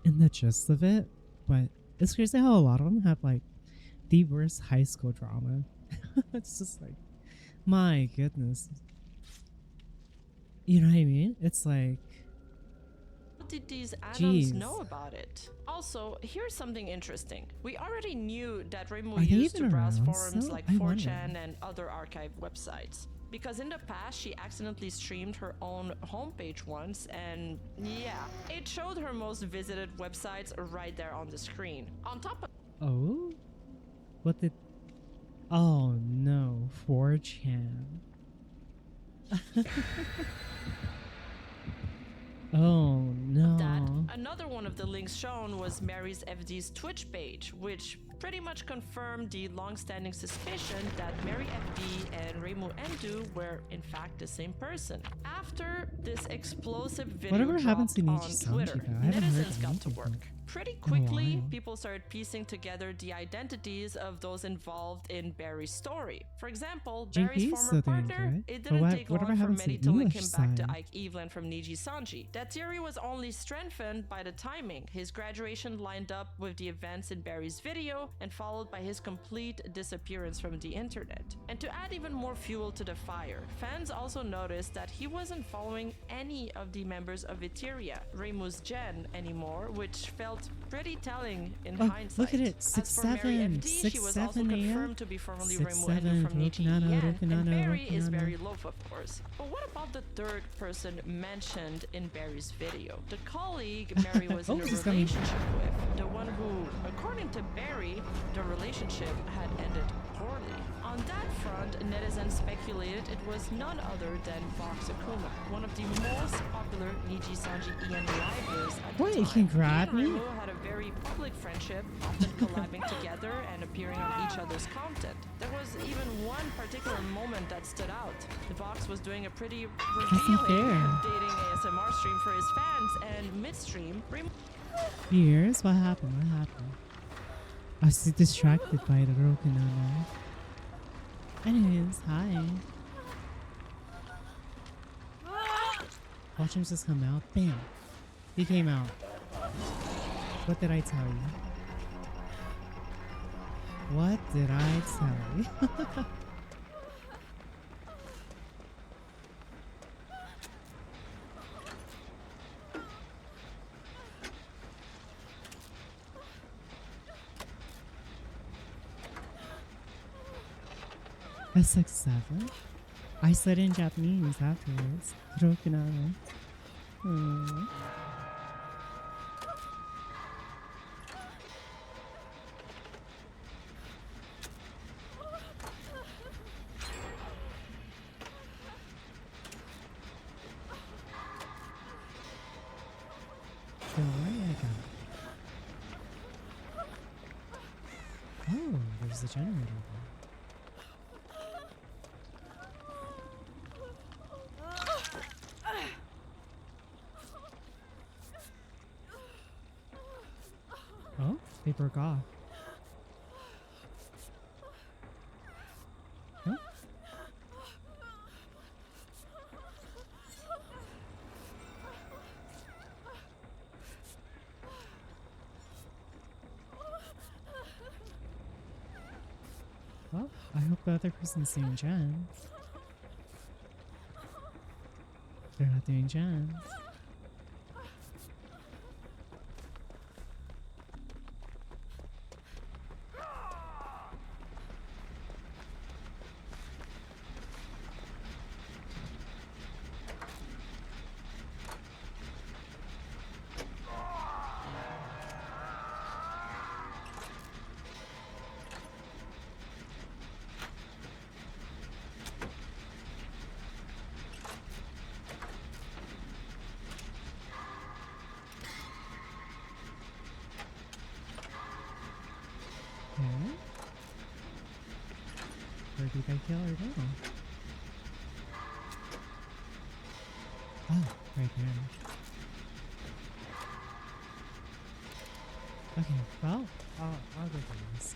the gist of it, but it's crazy how a lot of them have like the worst high school drama. It's just like, my goodness. You know what I mean? It's like, what did these Adams know about it? Also, here's something interesting. We already knew that Reimu used to browse forums like 4chan and other archive websites. Because in the past, she accidentally streamed her own homepage once, and yeah, it showed her most visited websites right there on the screen. On top of... Oh? What did... Oh no, 4chan. Oh no. That, another one of the links shown was Mary's FD's Twitch page, which pretty much confirmed the long-standing suspicion that Mary FD and Reimu Endu were in fact the same person. After this explosive video dropped on Twitter, netizens got to work. Pretty quickly, people started piecing together the identities of those involved in Barry's story. For example, Barry's former partner, it didn't take long for many to link him back to Ike Evelyn from Niji-sanji. That theory was only strengthened by the timing. His graduation lined up with the events in Barry's video and followed by his complete disappearance from the internet. And to add even more fuel to the fire, fans also noticed that he wasn't following any of the members of Eteria, Reimu's Gen, anymore, which felt pretty telling in hindsight. Look at it, 6-7, she was also confirmed to be formerly Reimu Endu from Niji Yen, and Barry is Barry Loaf, of course. But what about the third person mentioned in Barry's video? The colleague Mary was in a relationship with, the one who, according to Barry, the relationship had ended poorly. On that front, netizens speculated it was none other than Vox Akuma, one of the most popular Niji-sanji Ian livers at the time. You can grab me? Reimu had a very public friendship, often collabing together and appearing on each other's content. There was even one particular moment that stood out. Vox was doing a pretty revealing dating ASMR stream for his fans, and midstream, Years? What happened? What happened? I was distracted by the Rokunana. Anyways, hi. Watch him just come out. Bam! He came out. What did I tell you? What did I tell you? SX7? I said in Japanese afterwards. Hirokinara. Hmm. Oh, there's the generator there. Oh, they broke off. Huh? Well, I hope the other person's doing Jen. They're not doing Jen. Okay. Where did I kill her now? Oh, right here. Okay, well, I'll go for this.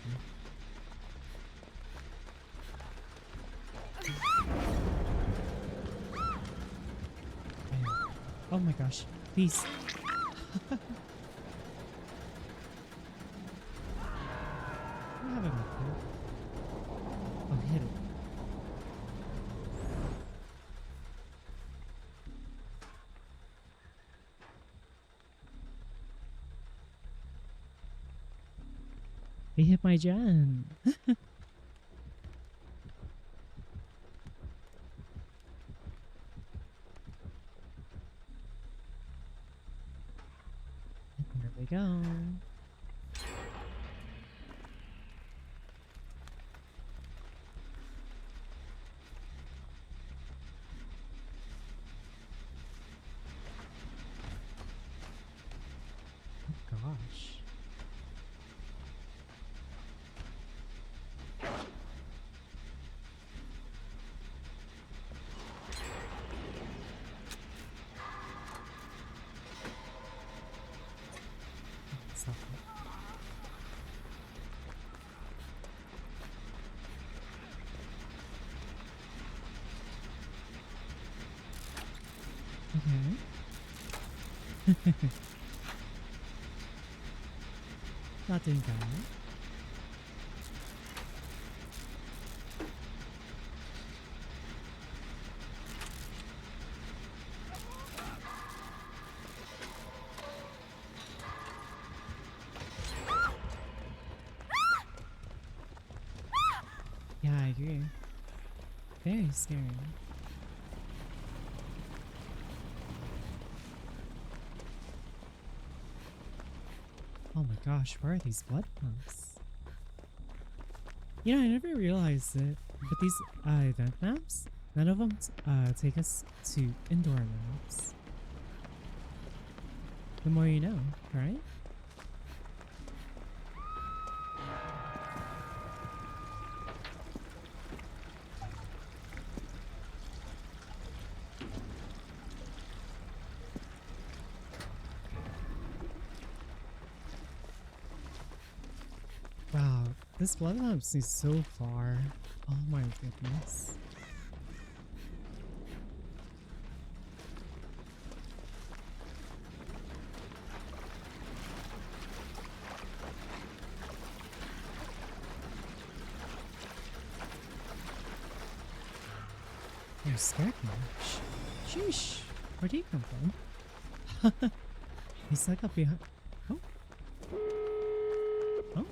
Oh my gosh, please. I have enough here. Oh, hit it. He hit my gen. There we go. Oh gosh. Stop it. Okay. Not doing bad. Yeah, I agree. Very scary. Oh my gosh, where are these blood pumps? You know, I never realized it, but these event maps, none of them take us to indoor maps. The more you know, right? Wow, this blood map is so far. Oh my goodness. You scared me. Sheesh. Where'd he come from? He stuck up behind. Oh. Oh.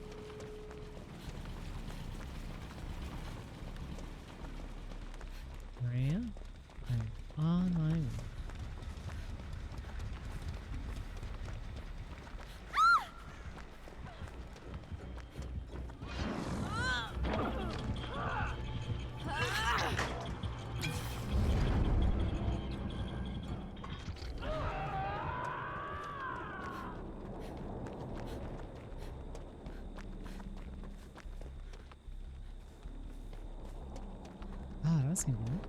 asking you.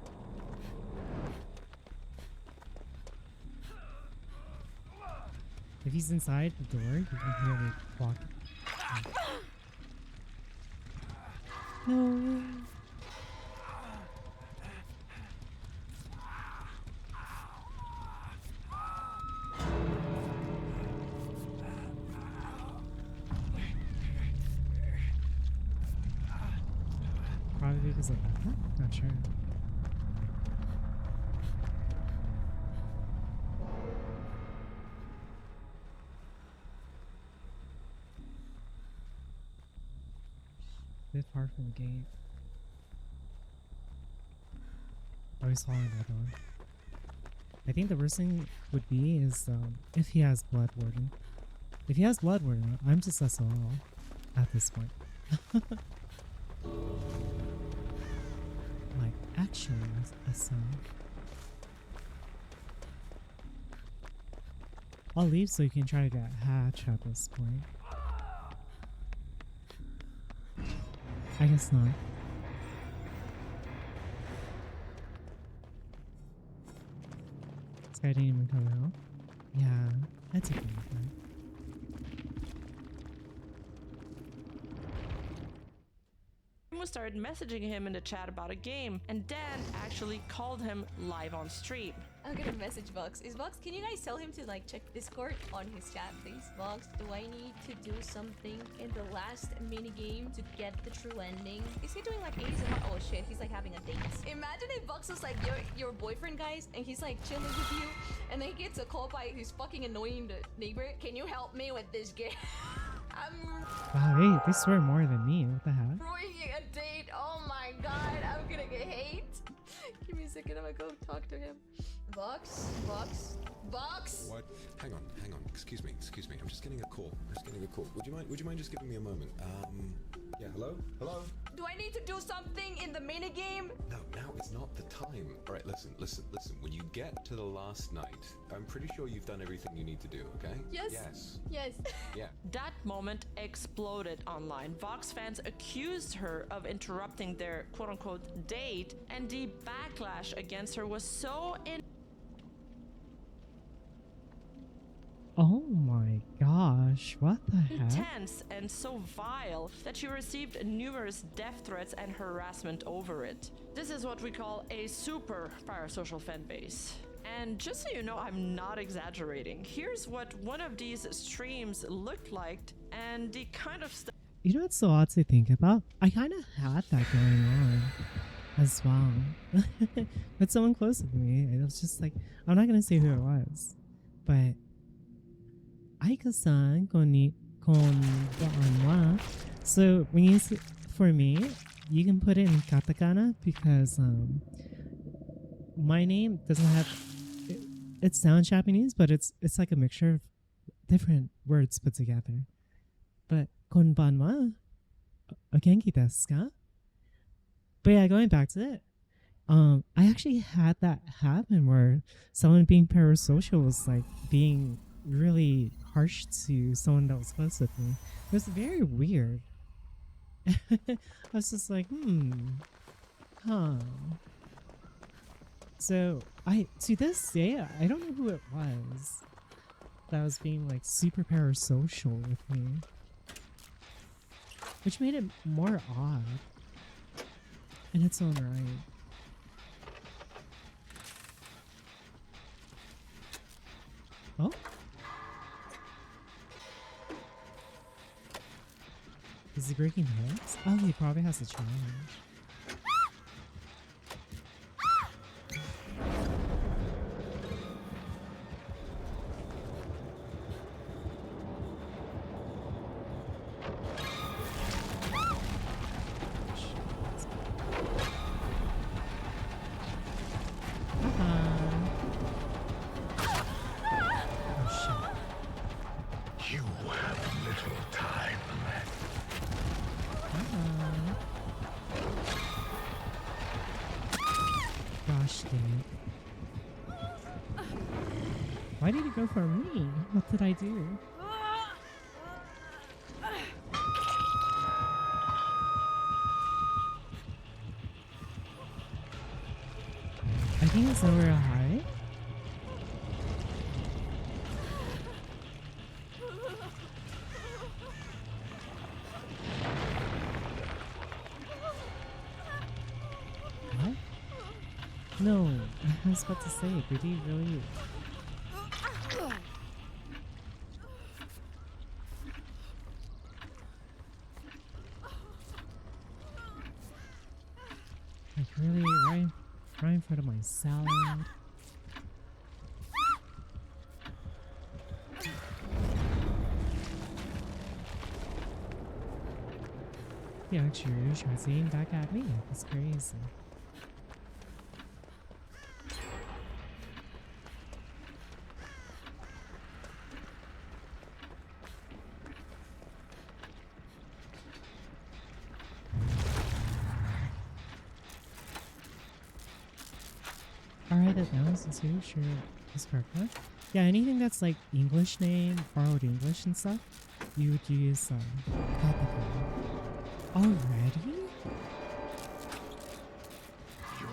If he's inside the door, you can hear me walk. No. Probably because of that? Not sure. Bit far from the gate. Oh, he's following that door. I think the worst thing would be is if he has Blood Warden. If he has Blood Warden, I'm just SOL at this point. Like, actually SOL. I'll leave so you can try to get Hatch at this point. I guess not. This guy didn't even come out. Yeah, that's okay. We started messaging him in the chat about a game, and Dan actually called him live on stream. I'm gonna message Vox. Vox, can you guys tell him to like check Discord on his chat, please? Vox, do I need to do something in the last mini game to get the true ending? Is he doing like ASMR? Oh shit, he's like having a date. Imagine if Vox was like your boyfriend, guys, and he's like chilling with you, and then he gets a call by his fucking annoying neighbor. Can you help me with this game? Wow, hey, they swear more than me. What the heck? Ruining a date. Oh my god, I'm gonna get hate. Give me a second, I'm gonna go talk to him. Vox? What? Hang on. Excuse me. I'm just getting a call. Would you mind just giving me a moment? Yeah, hello? Do I need to do something in the mini game? No, now is not the time. All right, listen. When you get to the last night, I'm pretty sure you've done everything you need to do, okay? Yes. Yeah. That moment exploded online. Vox fans accused her of interrupting their quote-unquote date, and the backlash against her was so Oh my gosh, what the heck? intense and so vile that she received numerous death threats and harassment over it. This is what we call a super parasocial fan base. And just so you know, I'm not exaggerating. Here's what one of these streams looked like and the kind of stuff. You know what's so odd to think about? I kind of had that going on as well. With someone close to me. And it was just like, I'm not going to say who it was. But Aika-san konbanwa. So when you say, for me, you can put it in katakana because my name doesn't have it sounds Japanese, but it's like a mixture of different words put together. But konbanwa, o genki desu ka? But yeah, going back to it, I actually had that happen where someone being parasocial was like being really harsh to someone that was close with me. It was very weird. I was just like, So to this day, I don't know who it was that was being like super parasocial with me, which made it more odd in its own right. Oh? Is he breaking heads? Oh, he probably has a challenge. Why did he go for me? What did I do? ping is nowhere high. What? No, I was about to say, did he really? Like really, right in front of my salad. He actually tries to aim back at me. That's crazy. Alright, that now since you sure is correct. Yeah, anything that's like English name, borrowed English and stuff, you would use already?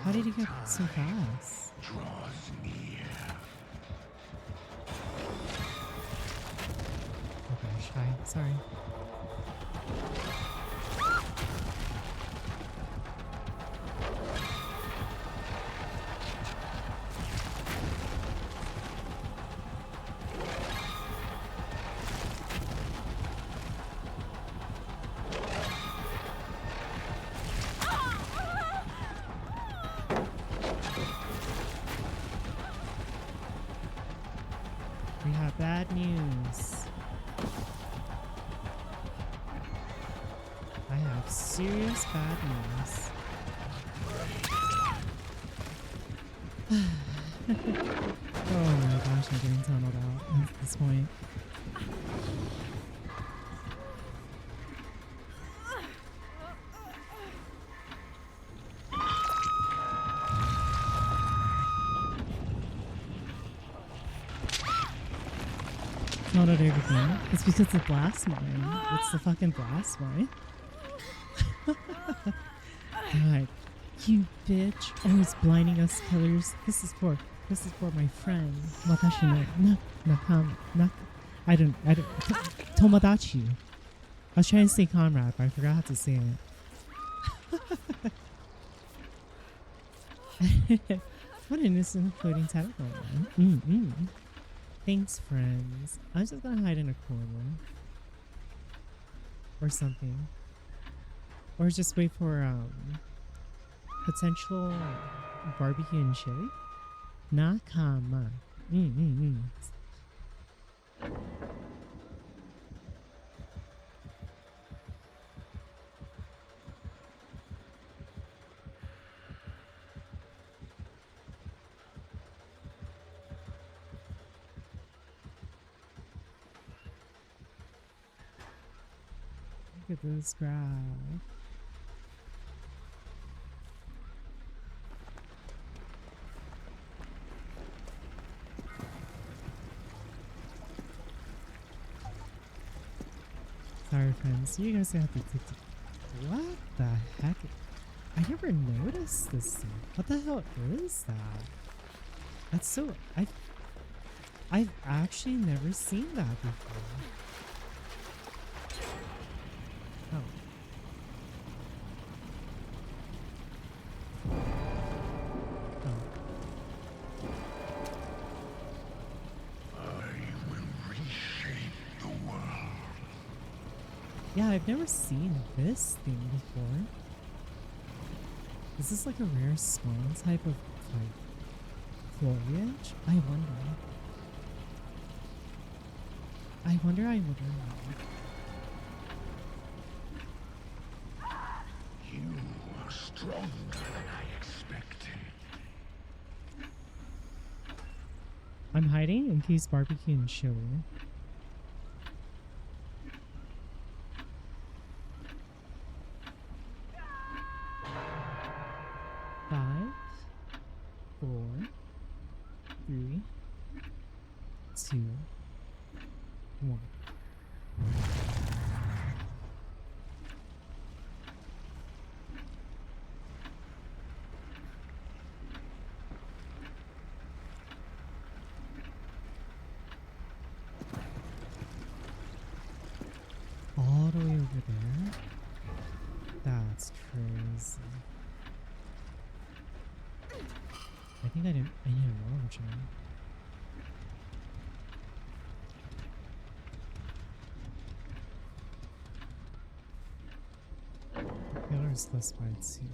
How did he get so fast? Draws near. Okay, shy. Sorry. We have bad news. I have serious bad news. Oh my gosh, I'm getting tunneled out at this point. Not at everything. It's because the blast mine. It's the fucking blast mine. God, you bitch! Always blinding us killers. This is for my friend. Watashi no nakama. Tomodachi. I was trying to say comrade, but I forgot how to say it. What an innocent floating tentacle, man. Thanks, friends. I'm just gonna hide in a corner. Or something. Or just wait for, potential barbecue and chili. Nakama. Look at this crowd. Sorry, friends. You guys have to take. What the heck? I never noticed this thing. What the hell is that? That's so. I've actually never seen that before. Oh. Yeah, I've never seen this thing before. Is this like a rare spawn type of like foliage? I wonder. You are stronger than I expected. I'm hiding in case barbecue and chili. Five, 4, 3, 2, 1. think I need a normal gem. Yeah, there's less fights here.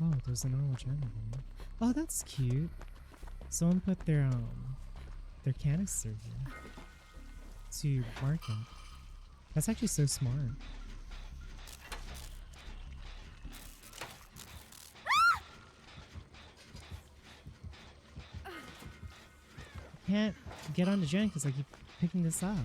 Oh, there's a normal gem here. Oh, that's cute. Someone put their canister here to mark it. That's actually so smart. I can't get on the gen because I keep picking this up.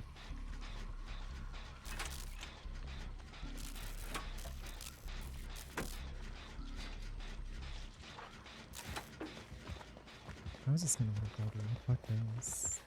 I was just gonna work over. Fuck this.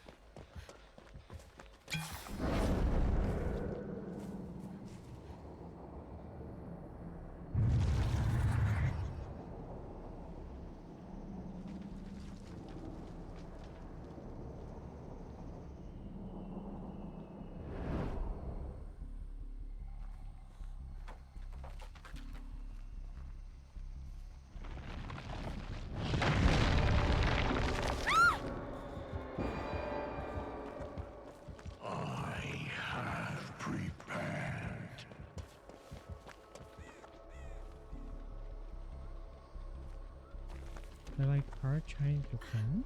They're like hard trying to defend.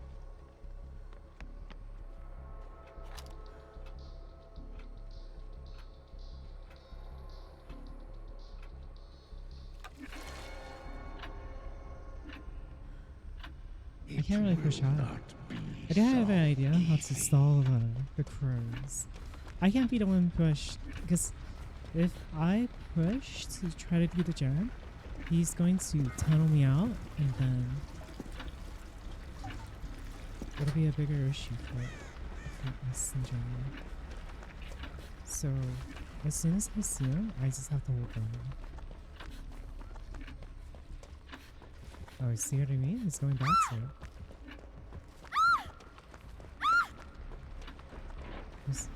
I can't really push out. I do have an idea how to stall the crows. I can't be the one pushed because if I push to try to do the jab, he's going to tunnel me out and then it'll be a bigger issue for us in general. So as soon as I see him, I just have to hold on. Oh, see what I mean? He's going back to it. Just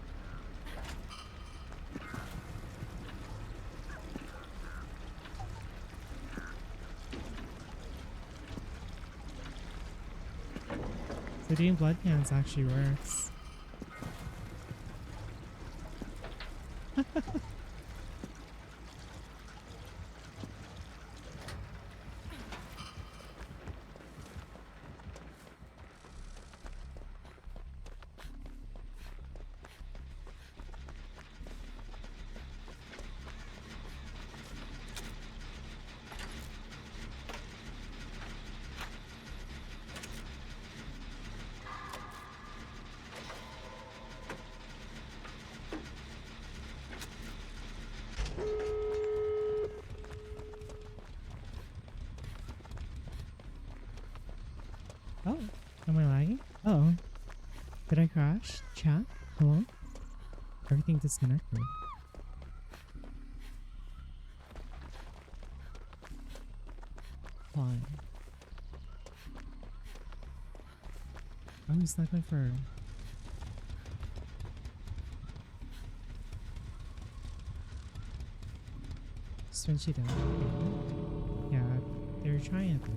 so doing blood cans actually works. Oh, am I lagging? Uh-oh. Did I crash? Chat? Hello? Everything disconnected. Why? Oh, he's not confirmed. Switch it down. Yeah, they're trying a bit.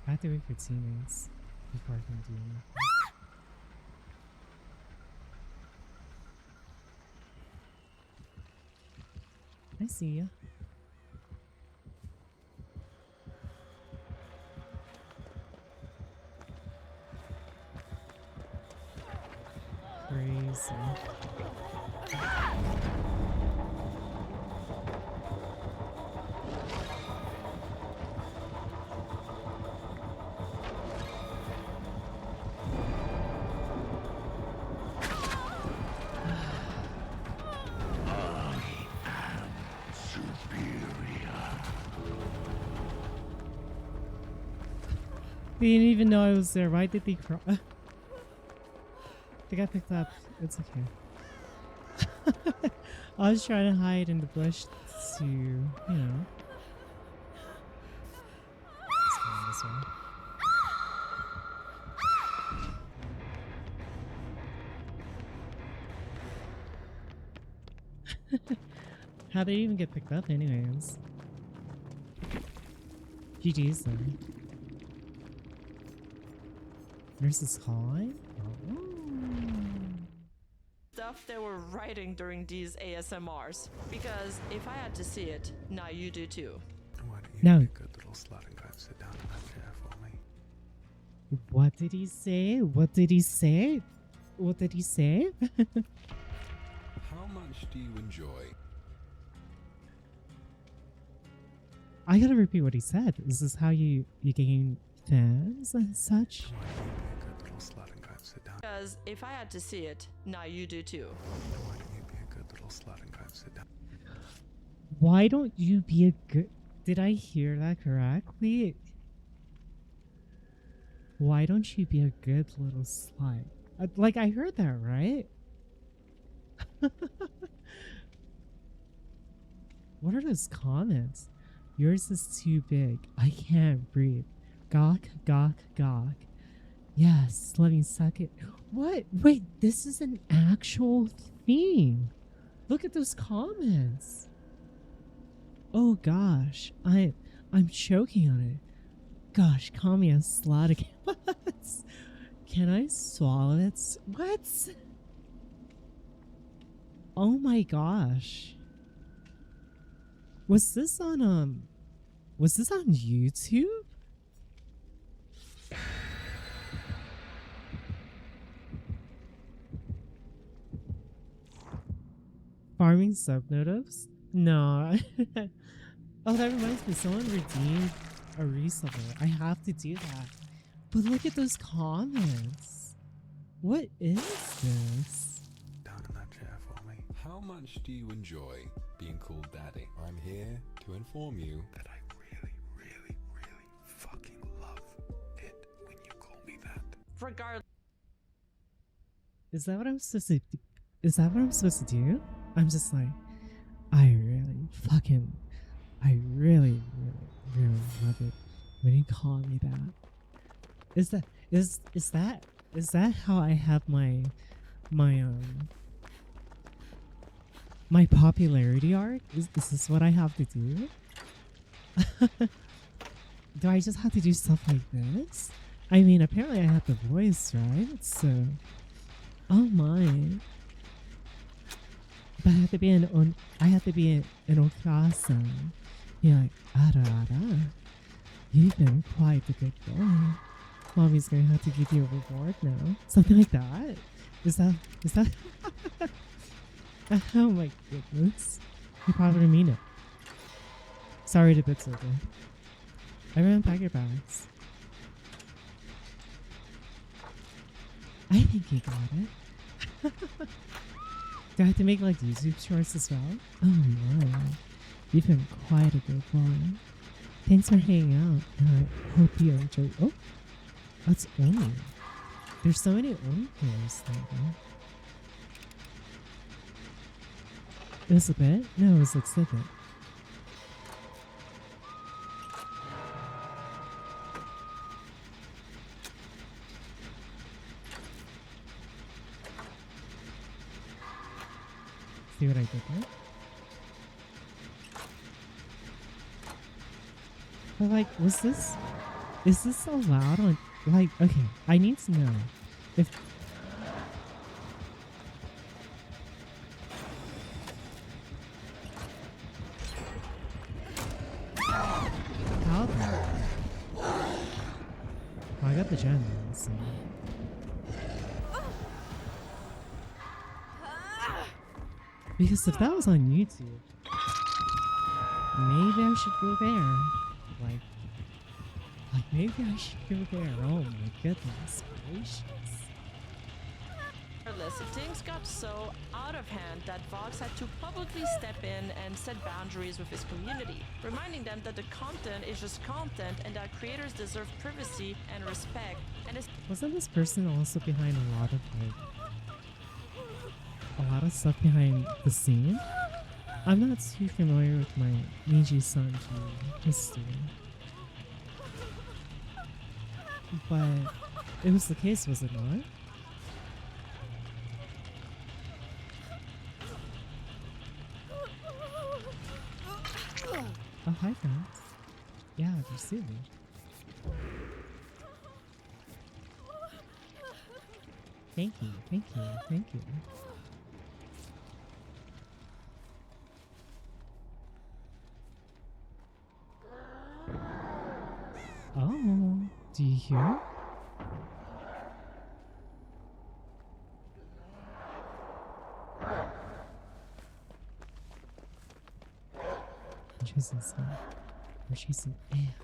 I have to wait for teammates before I can do anything. I see ya. Crazy. They didn't even know I was there. Why did they crawl? They got picked up. It's okay. I was trying to hide in the bush to, you know. How'd they even get picked up anyways? GG's then. Nurses calling? Oh. Stuff they were writing during these ASMRs. Because if I had to see it, now you do too. Why don't you No. be a good little slut and go and sit down in that chair for me? What did he say? What did he say? What did he say? How much do you enjoy? I gotta repeat what he said. Is this how you gain fans and such? Why don't you be a good little slut and go and sit down? Because if I had to see it, now you do too. Why don't you be a good little slut and go and sit down? Why don't you be a good... Did I hear that correctly? Why don't you be a good little slut? Like, I heard that, right? What are those comments? Yours is too big. I can't breathe. Gawk, gawk, gawk. Yes, let me suck it. What? Wait, this is an actual thing. Look at those comments. Oh gosh, I'm choking on it. Gosh, call me a slut again. What? Can I swallow it? What? Oh my gosh. Was this on YouTube? Farming subnotives? No. Oh, that reminds me, someone redeemed a reseller. I have to do that. But look at those comments. What is this? Down in that chair for me. How much do you enjoy being called daddy? I'm here to inform you that I really, really, really fucking love it when you call me that. Regardless. Is that what I'm supposed to do? Is that what I'm supposed to do? I'm just like, I really love it when you call me that. Is that how I have my popularity arc? Is this what I have to do? Do I just have to do stuff like this? I mean, apparently I have the voice, right? So, oh my. But I have to be an Okasa. Be like, Ara. You've been quite a good boy. Mommy's gonna have to give you a reward now. Something like that? Is that oh my goodness. You probably didn't mean it. Sorry to bits over. Everyone pack your bags. I think you got it. Do I have to make like YouTube shorts as well? Oh my. You've been quite a good boy. Thanks for hanging out, and I hope you enjoy. Oh, that's Oni. There's so many Oni players lately. It was a bit? No, it was exhibit. See what I did there? But like, is this allowed on, like, okay, I need to know if how the, oh, I got the gem, so. Because if that was on YouTube, maybe I should go there. Like maybe I should go there. Oh my goodness gracious. Regardless, things got so out of hand that Vox had to publicly step in and set boundaries with his community, reminding them that the content is just content and that creators deserve privacy and respect. And wasn't this person also behind a lot of stuff behind the scene? I'm not too familiar with my Niji-san history, but it was the case, was it not? Oh, hi, friends. Yeah, they're silly. Thank you, thank you, thank you. Oh, do you hear? She's inside. Or she's in air.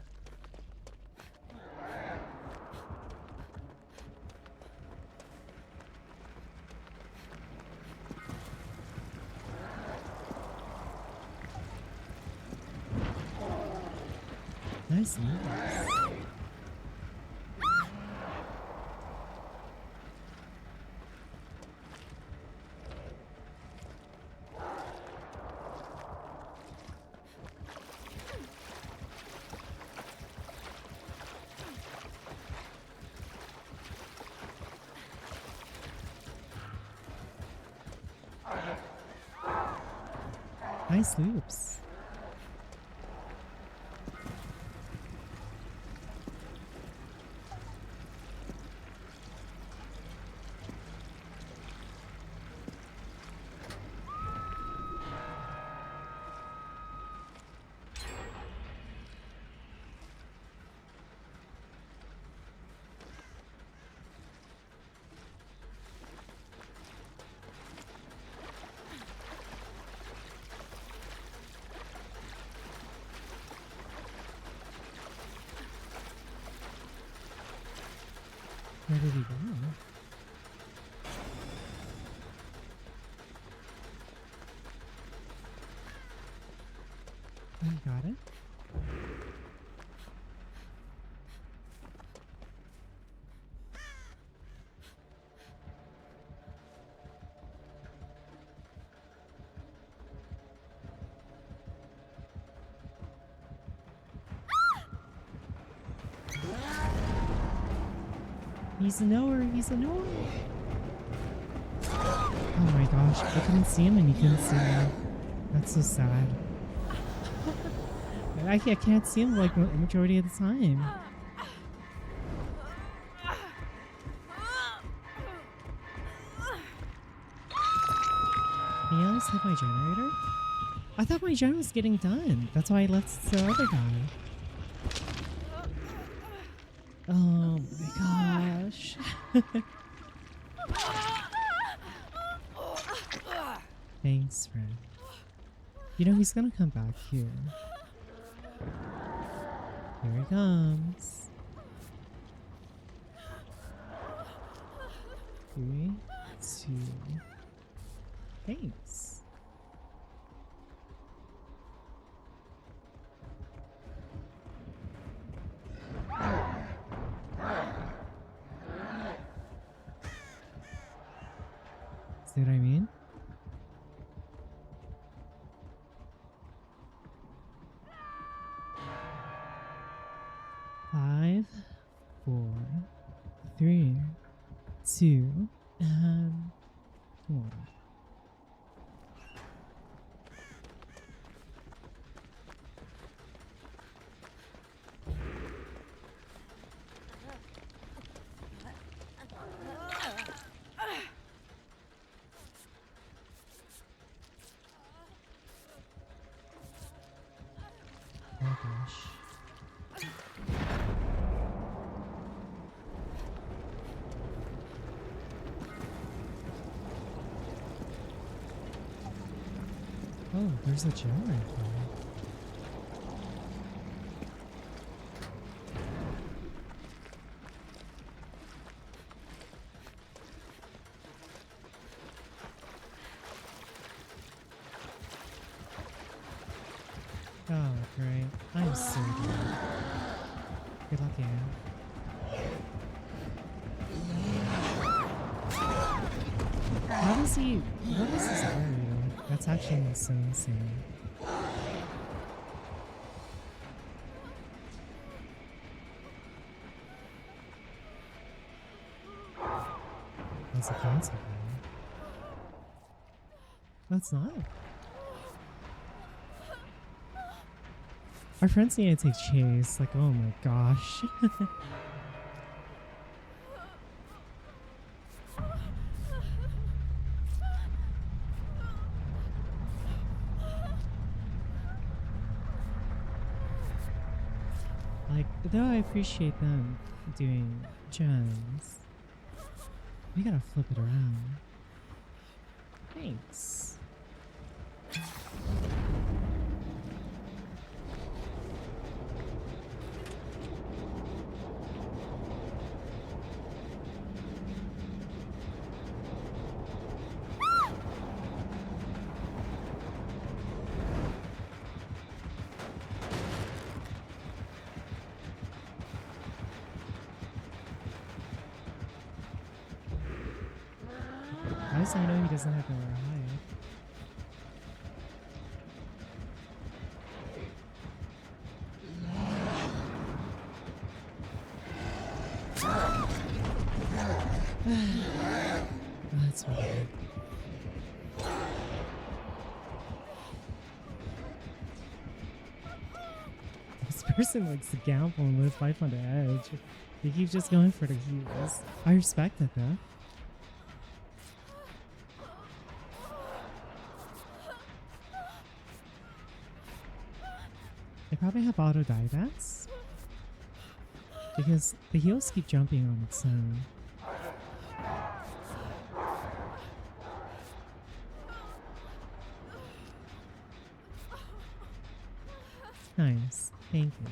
Nice moves. Nice loops. Where did he go? I got it. He's a knower, he's a knower. Oh my gosh, I couldn't see him and he couldn't see me. That's so sad. I can't see him like the majority of the time. Can you at least hit my generator? I thought my gen was getting done. That's why I left the other guy. Oh my gosh. Thanks, friend. You know, he's gonna come back here. Here he comes. 3, 2. Thanks. See what I mean? Five, 4, 3, 2, and 1. Oh gosh. Oh, there's a generator. Oh, great. I'm so glad. Good luck, Anne. How does he... What is his area? That's actually so insane. That's a concept, man. That's not. Our friends need to take chase. Like, oh my gosh. Like, though I appreciate them doing gems, we gotta flip it around. Thanks. How does I know he doesn't have to wear a hide? That's weird. This person likes to gamble and live life on the edge. They keep just going for the heals. I respect it though. They probably have auto divettes because the heals keep jumping on its own. Nice, thank you.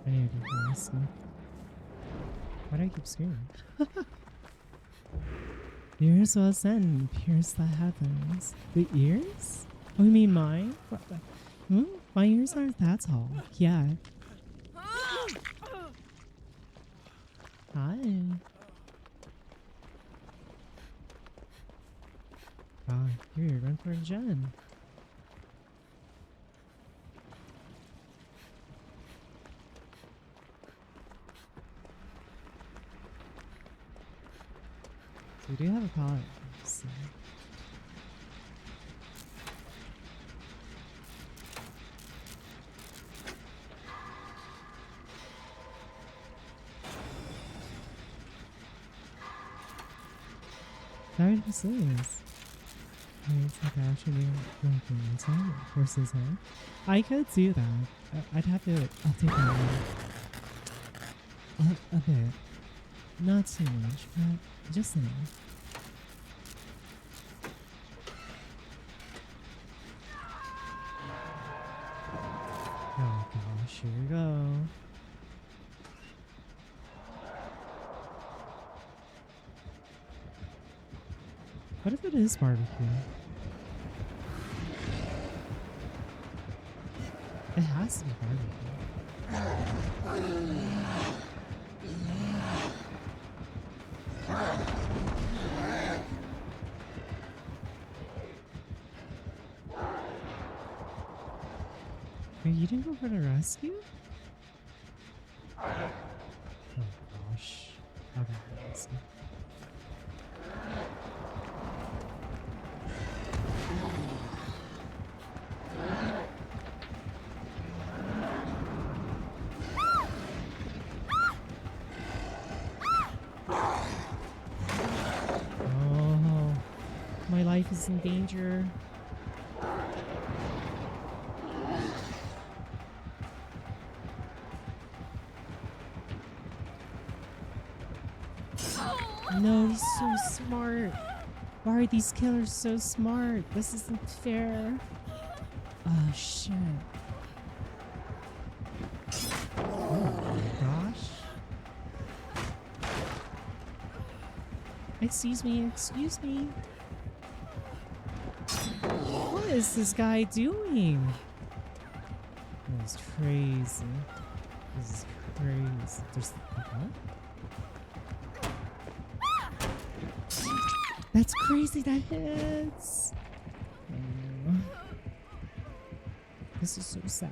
I need to do this. Why do I keep screaming? The ears will ascend, pierce the heavens. The ears? Oh, you mean mine? What the? My ears aren't that tall. Yeah. Hi. God, here, run for a gen. We do have a pallet. So. Sorry to say this. It's like actually working inside horse's head. I could do that. I'd have to update that a bit. Not too much, but just enough. Oh gosh, here we go. What if it is barbecue? It has to be barbecue. Wait, you didn't go for the rescue? Oh gosh. Okay, let's see. Oh, my life is in danger. No, he's so smart. Why are these killers so smart? This isn't fair. Oh, shit. Oh my gosh. Excuse me, excuse me. What is this guy doing? That's crazy. This is crazy. There's what? That's crazy. That hits. Oh. This is so sad.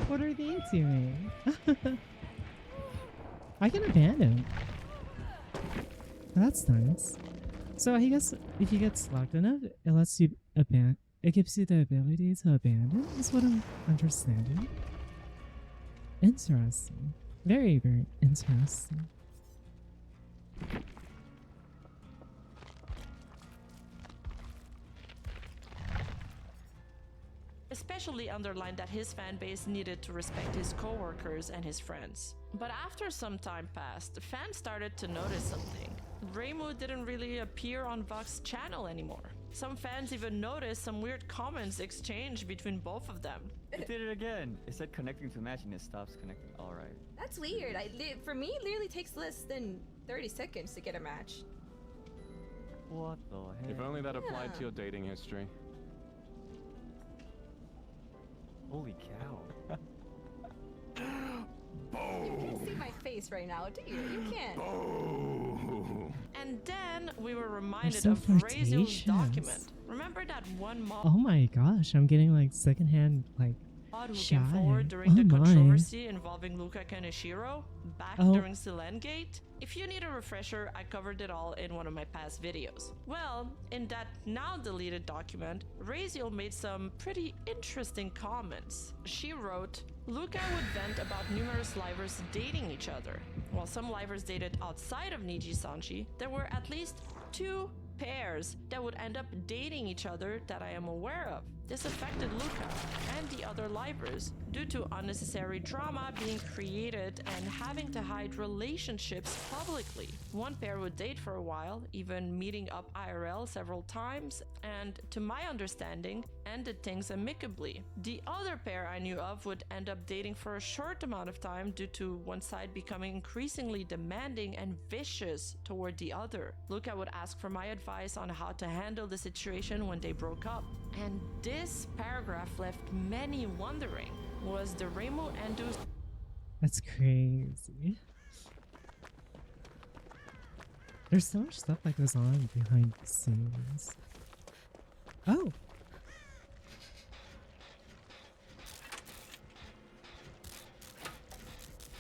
What are they doing? I can abandon. That's nice. So I guess if you get slugged enough, it lets you abandon. It gives you the ability to abandon, is what I'm understanding. Interesting. Very, very interesting. Especially underlined that his fan base needed to respect his coworkers and his friends. But after some time passed, fans started to notice something. Reimu didn't really appear on Vox's channel anymore. Some fans even noticed some weird comments exchanged between both of them. It did it again. It said connecting to match and it stops connecting. Alright. That's weird. For me, it literally takes less than 30 seconds to get a match. What the heck? If only that applied to your dating history. Holy cow. You can't see my face right now, do you? You can't. And then we were reminded so of Raziel's flirtatious. document. Remember that one mod Oh my gosh, I'm getting like secondhand like who shy. came forward during the my. controversy involving Luca Kaneshiro back Oh. during Silengate? If you need a refresher, I covered it all in one of my past videos. Well, in that now deleted document, Raziel made some pretty interesting comments. She wrote, Luca would vent about numerous livers dating each other. While some livers dated outside of Niji Sanji, there were at least 2 pairs that would end up dating each other that I am aware of. This affected Luca and the other livers due to unnecessary drama being created and having to hide relationships publicly. One pair would date for a while, even meeting up IRL several times, and to my understanding, ended things amicably. The other pair I knew of would end up dating for a short amount of time due to one side becoming increasingly demanding and vicious toward the other. Luca would ask for my advice on how to handle the situation when they broke up. And this paragraph left many wondering, was the Reimu Endu... That's crazy. There's so much stuff that goes on behind the scenes. Oh!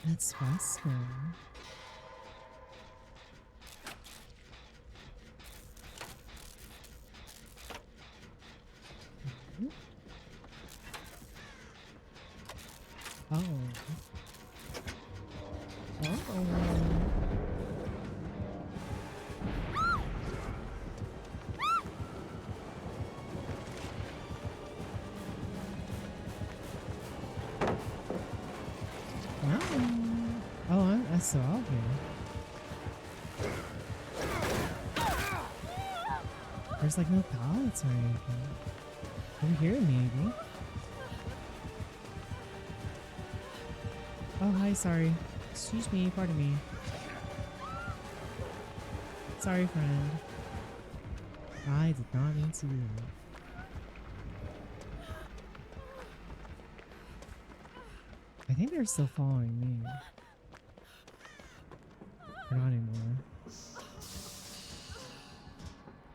That's fascinating. Oh. Oh. Oh, I saw him. There's like no pallets or anything. Over here, maybe. Oh, hi, sorry. Excuse me, pardon me. Sorry, friend. I did not mean to do that. I think they're still following me. Or not anymore.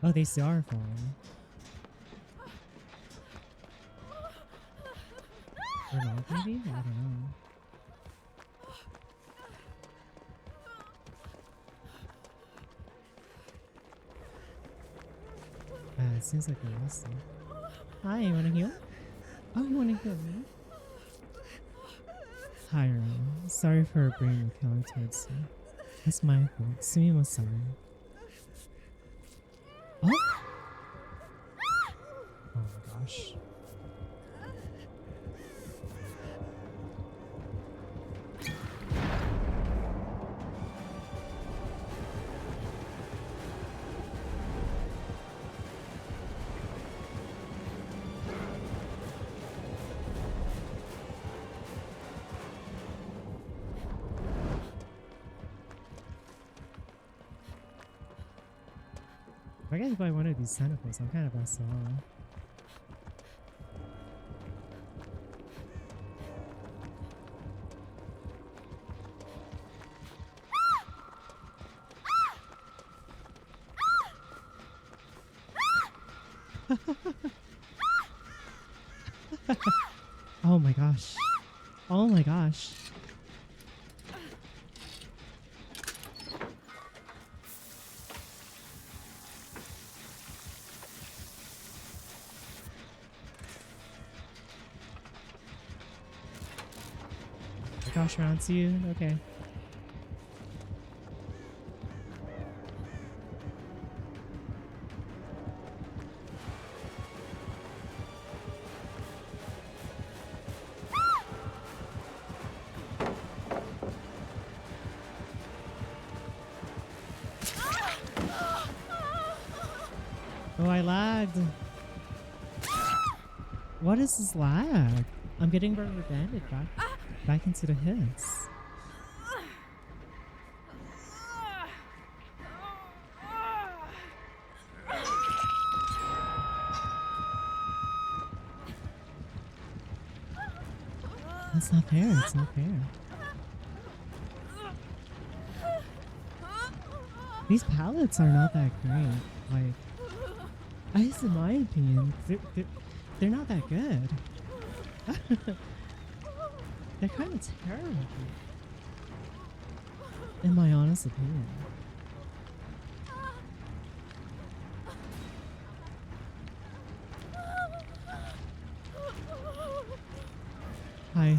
Oh, they still are following. Or not, maybe? I don't know. It seems like we lost them. Hi, you wanna heal? Oh, you wanna heal me? Hi, Ryan. Sorry for bringing the killer towards you. That's my fault. Sumi was sorry. Oh! Oh my gosh. If I get hit by one of these tentacles, I'm kind of messed up. Oh my gosh. Oh my gosh. Oh my gosh, round two. Okay. Oh, I lagged. What is this lag? I'm getting rubber banded back into the hits. That's not fair. It's not fair. These pallets are not that great. Like, at least in my opinion, they're not that good. They're kind of terrible, in my honest opinion. Hi.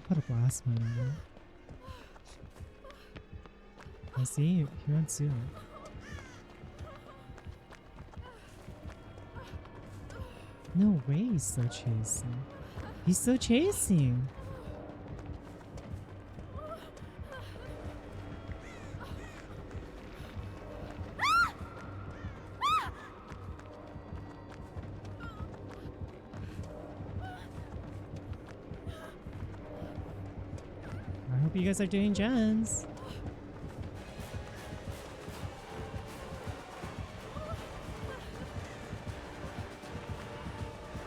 What a blast, man. I see you. You're on soon. No way he's still chasing. He's still chasing. I hope you guys are doing gens.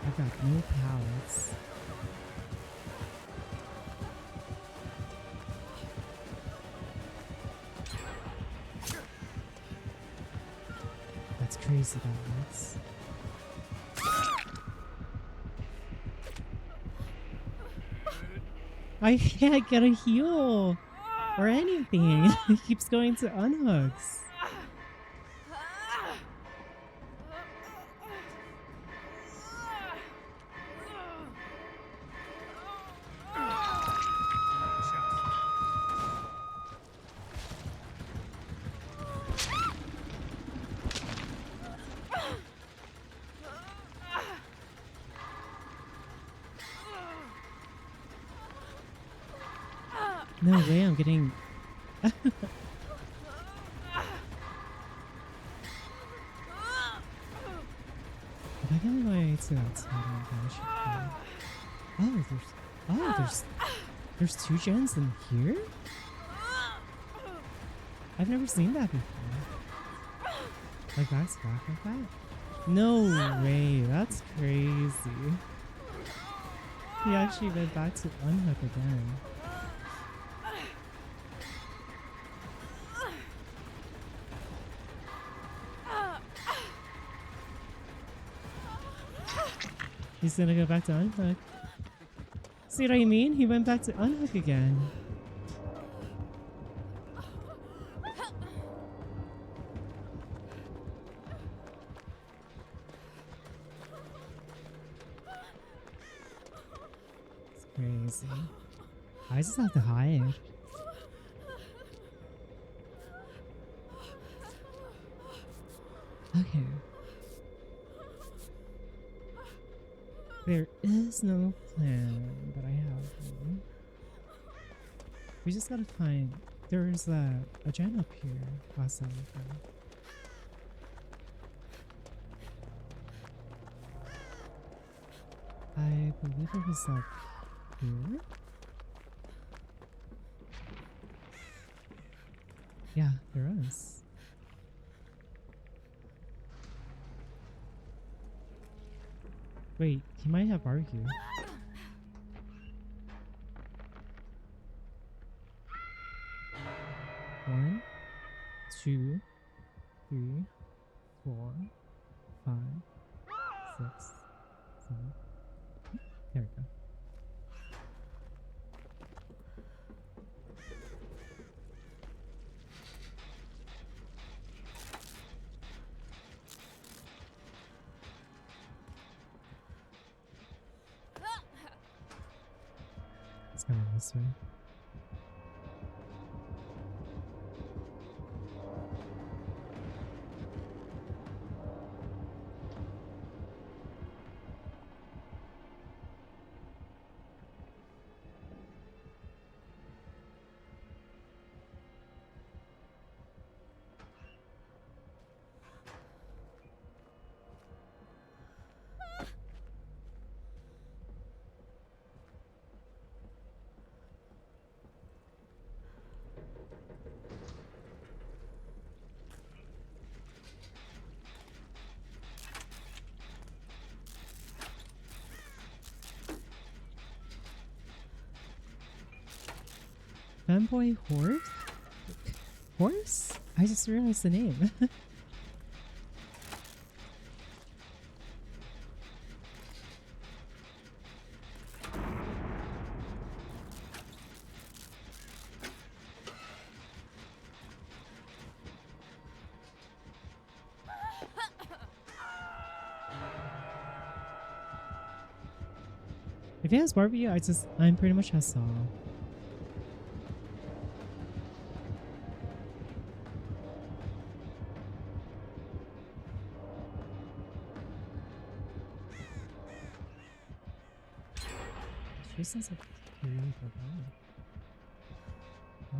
I've got no pallets. That's crazy, that works. I can't get a heal or anything. It keeps going to unhooks. No way I'm getting... If I get my way to that side, I should go. There's two gens in here? I've never seen that before. Like back to back like that? No way, that's crazy. He actually went back to unhook again. He's gonna go back to unhook. See what I mean? He went back to unhook again. It's crazy. I just have to hide. Okay. There is no plan that I have here. We just gotta find. There's a gen up here last time we found. I believe it was up here. Yeah, there is. Wait, he might have barbecue. One, two, three, 4, 5, 6, 7. There we go. It's going this way. Fanboy Horse? Horse? I just realized the name. If he has barbecue, I'm pretty much has saw. She sounds like a really good one. Huh?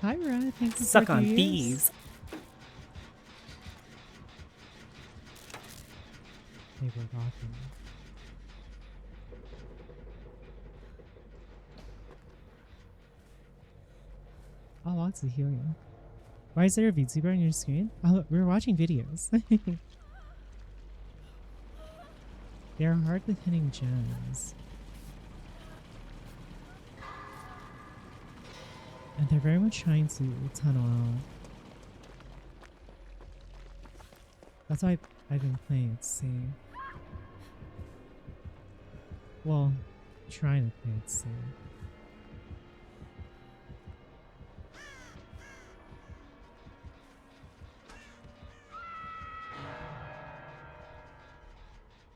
Hi, Rod. Thanks for Suck on these. these. They were rocking. Oh, lots of healing. Why is there a VTuber on your screen? Oh, we're watching videos. They are hardly hitting gems. And they're very much trying to tunnel out. That's why I've been playing it safe. Well, trying to play it safe.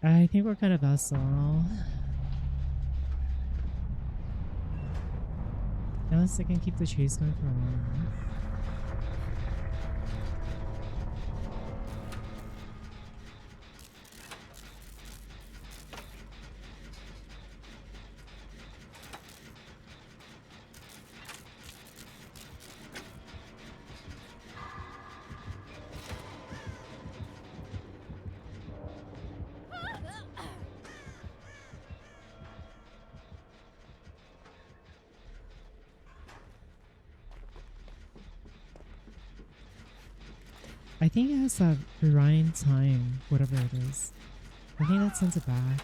I think we're kind of vessel. Unless I can keep the chase going for a while. I think it has a Orion time, whatever it is. I think that sends it back.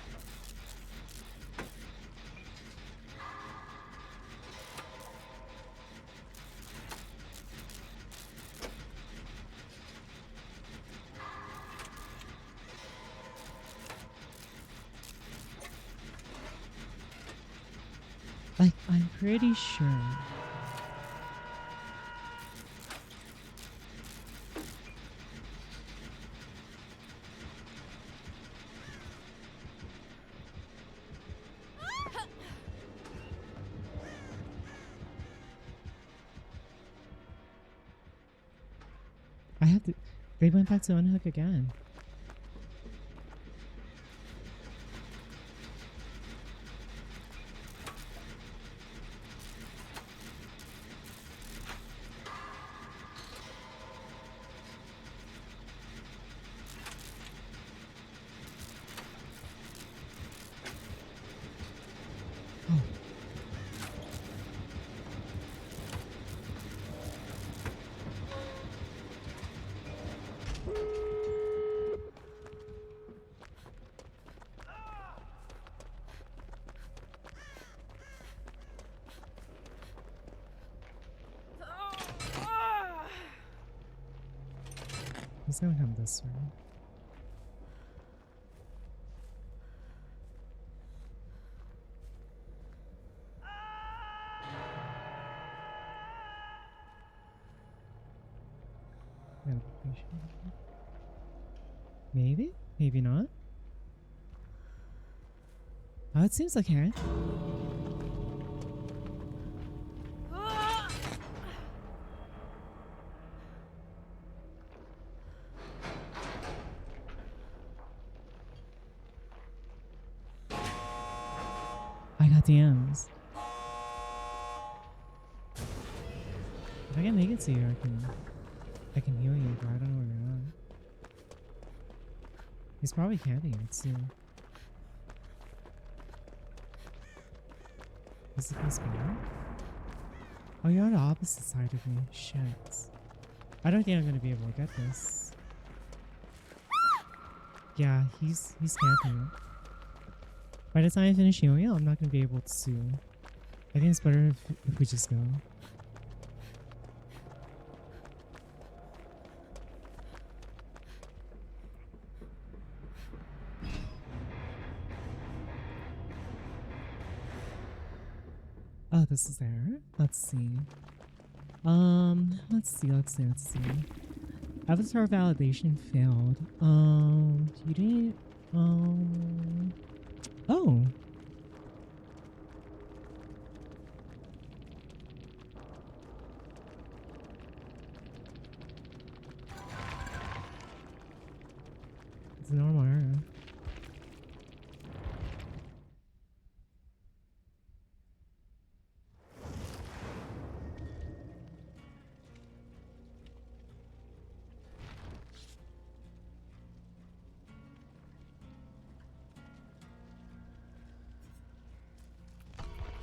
Like, I'm pretty sure. I have to. They went back to unhook again. He's gonna come this way. Maybe? Maybe not? Oh, it seems okay. I got DMs. If I can make it to you, I can heal you, but I don't know where you're at. He's probably camping it soon. Is it this bad? Oh, you're on the opposite side of me. Shit. I don't think I'm gonna be able to get this. Yeah, he's camping it. By the time I finish healing you, I'm not gonna be able to. I think it's better if we just go. Oh, this is there. Let's see. Let's see. Avatar validation failed. You didn't. Oh. It's a normal error.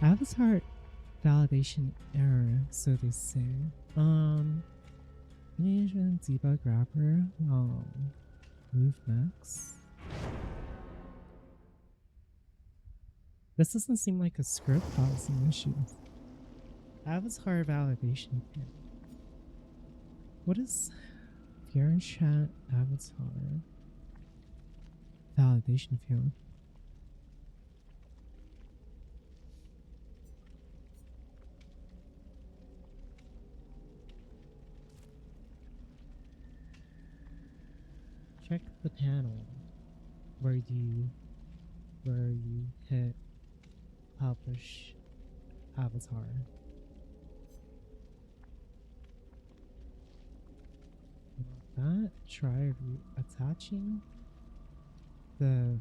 Avatar validation error, so they say. Management debug wrapper. Move max. This doesn't seem like a script causing issues. Avatar validation failed. What is fear in chat avatar validation failed? Check the panel where you hit publish avatar. That try attaching the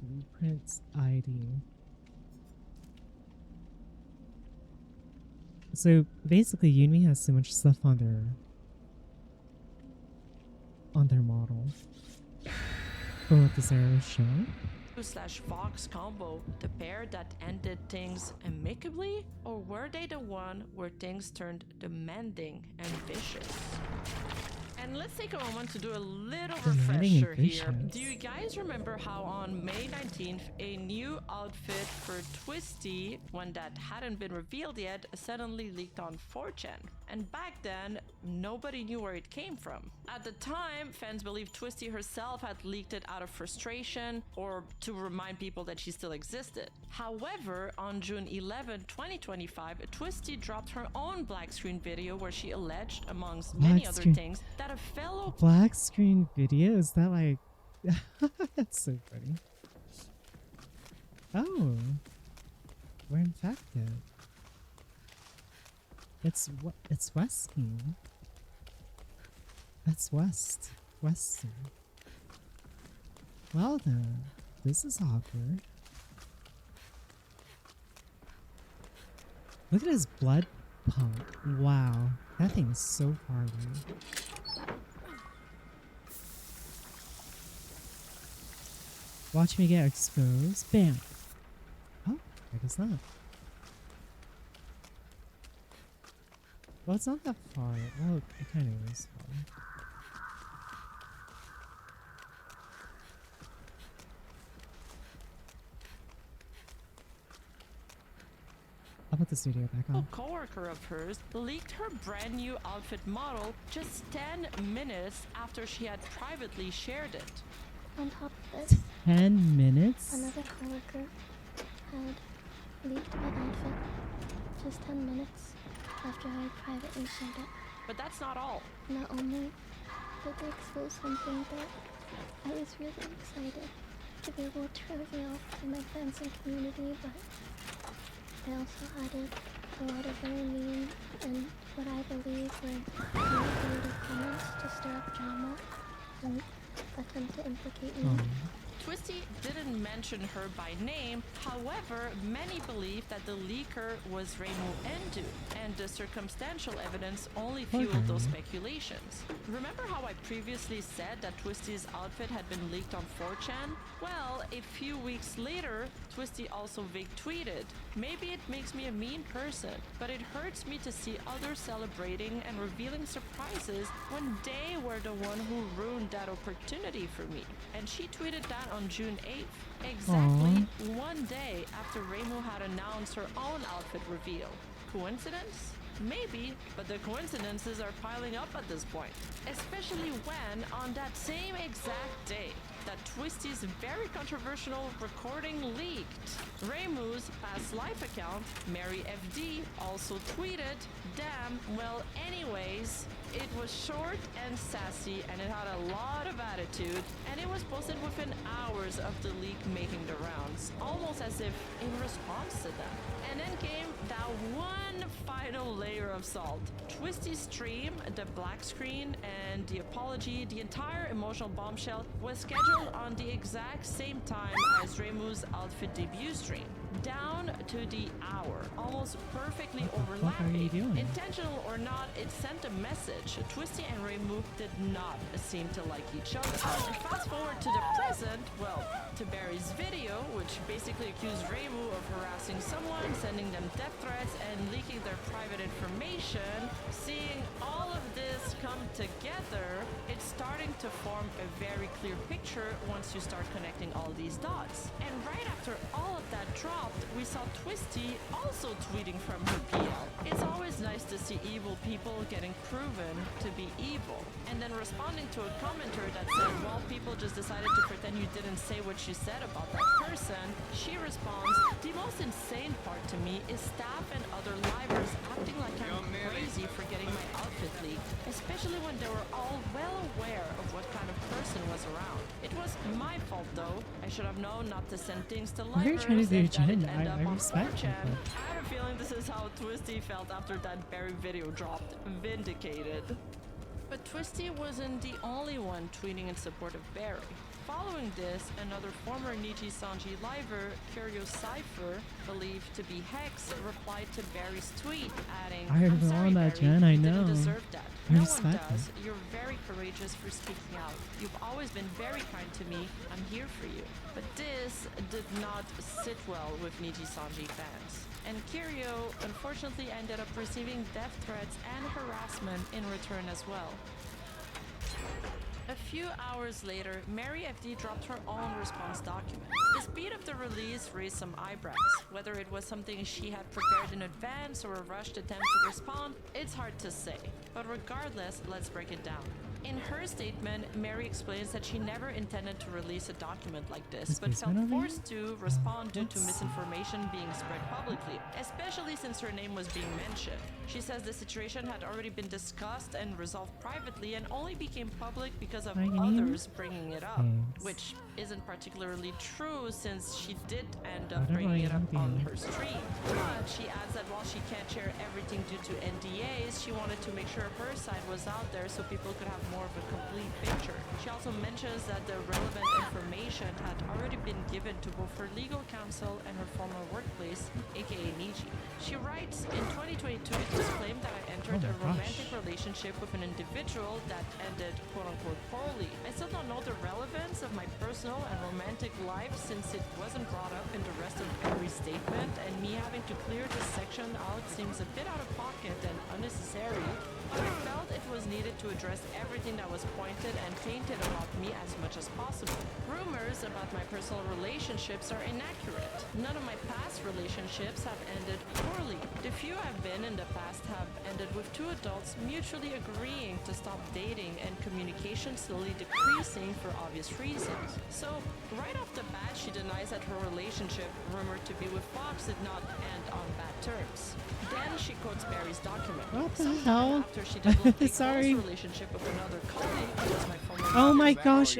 blueprint ID. So basically, Udemy has so much stuff on their model. From what this arrow is showing. /Fox combo, the pair that ended things amicably, or were they the one where things turned demanding and vicious? And let's take a moment to do a little Demanding refresher here. impatience. Do you guys remember how on May 19th, a new outfit for Twisty, one that hadn't been revealed yet, suddenly leaked on 4chan? And back then, nobody knew where it came from. At the time, fans believed Twisty herself had leaked it out of frustration or to remind people that she still existed. However, on June 11, 2025, Twisty dropped her own black screen video where she alleged, amongst many Black other screen. things, that a fellow Black screen video? Is that like... That's so funny. Oh. We're infected. It's Westy. That's Westy. Well then, this is awkward. Look at his blood pump. Wow, that thing is so far away. Watch me get exposed. Bam. Oh, I guess not. Well, it's not that far. Well, it kind of is far. I'll put this video back A on. coworker of hers leaked her brand new outfit model just 10 minutes after she had privately shared it. On top of this, 10 minutes? another coworker had leaked my outfit just 10 minutes after I privately shared it. But that's not all. Not only did they expose something that I was really excited to be able to reveal to my fans and community, but they also added a lot of very mean and what I believe were manipulative comments to stir up drama and attempt to implicate me. Twisty didn't mention her by name, however, many believe that the leaker was Reimu Endu, and the circumstantial evidence only fueled those speculations. Remember how I previously said that Twisty's outfit had been leaked on 4chan? Well, a few weeks later, Twisty also tweeted, "Maybe it makes me a mean person, but it hurts me to see others celebrating and revealing surprises when they were the one who ruined that opportunity for me." And she tweeted that on June 8th, exactly one day after Reimu had announced her own outfit reveal. Coincidence? Maybe, but the coincidences are piling up at this point. Especially when, on that same exact day, that Twisty's very controversial recording leaked, Reimu's past life account, Mary FD, also tweeted, "Damn, well anyways, it was short and sassy and it had a lot of attitude, and it was posted within hours of the leak making the rounds, almost as if in response to them." And then came that one final layer of salt. Twisty's stream, the black screen, and the apology, the entire emotional bombshell, was scheduled on the exact same time as Reimu's outfit debut stream. Down to the hour, almost perfectly overlapping. Intentional or not, it sent a message. Twisty and Reimu did not seem to like each other. And fast forward to the present, well, to Barry's video, which basically accused Reimu of harassing someone, sending them death threats, and leaking their private information. Seeing all of this come together, it's starting to form a very clear picture once you start connecting all these dots. And right after all of that dropped, we saw Twisty also tweeting from her PL. It's always nice to see evil people getting proven to be evil. And then responding to a commenter that said, "Well, people just decided to pretend you didn't say what you said about that person," she responds, "The most insane part to me is staff and other livers acting like I'm crazy for getting my outfit leaked, especially when they were all well aware of what kind of person was around. It was my fault though. I should have known not to send things to What are you livers trying to do, and that it Jen? end up I on respect 4chan. you, I have a feeling this is how Twisty felt after that Barry video dropped. Vindicated. But Twisty wasn't the only one tweeting in support of Barry. Following this, another former Niji Sanji liver, Curio Cypher, believed to be Hex, replied to Barry's tweet, adding, I heard "I'm sorry, all that, Barry, Jen, I you know. didn't deserve that. I No one respect does. You're very courageous for speaking out. You've always been very kind to me. I'm here for you." But this did not sit well with Niji Sanji fans. And Curio unfortunately ended up receiving death threats and harassment in return as well. few hours later, Mary FD dropped her own response document. The speed of the release raised some eyebrows. Whether it was something she had prepared in advance or a rushed attempt to respond, it's hard to say. But regardless, let's break it down. In her statement, Mary explains that she never intended to release a document like this, but felt forced to respond due to misinformation being spread publicly, especially since her name was being mentioned. She says the situation had already been discussed and resolved privately and only became public because of others bringing it up, which isn't particularly true since she did end up bringing it up on her stream. But she adds that while she can't share everything due to NDAs, she wanted to make sure her side was out there so people could have more of a complete picture. She also mentions that the relevant information had already been given to both her legal counsel and her former workplace, aka Niji. She writes, in 2022 it was claimed that I entered a romantic relationship with an individual that ended quote-unquote poorly. I still don't know the relevance of my personal and romantic life since it wasn't brought up in the rest of every statement, and me having to clear this section out seems a bit out of pocket and unnecessary, but I felt it was needed to address everything that was pointed and painted about me as much as possible. Rumors about my personal relationships are inaccurate. None of my past relationships have ended poorly. The few I've been in the past have ended with two adults mutually agreeing to stop dating and communication slowly decreasing for obvious reasons. So, right off the bat, she denies that her relationship, rumored to be with Fox, did not end on bad terms. Then she quotes Barry's document. What the hell? After she developed a Sorry. close relationship with another colleague who was my former Oh my manager, gosh,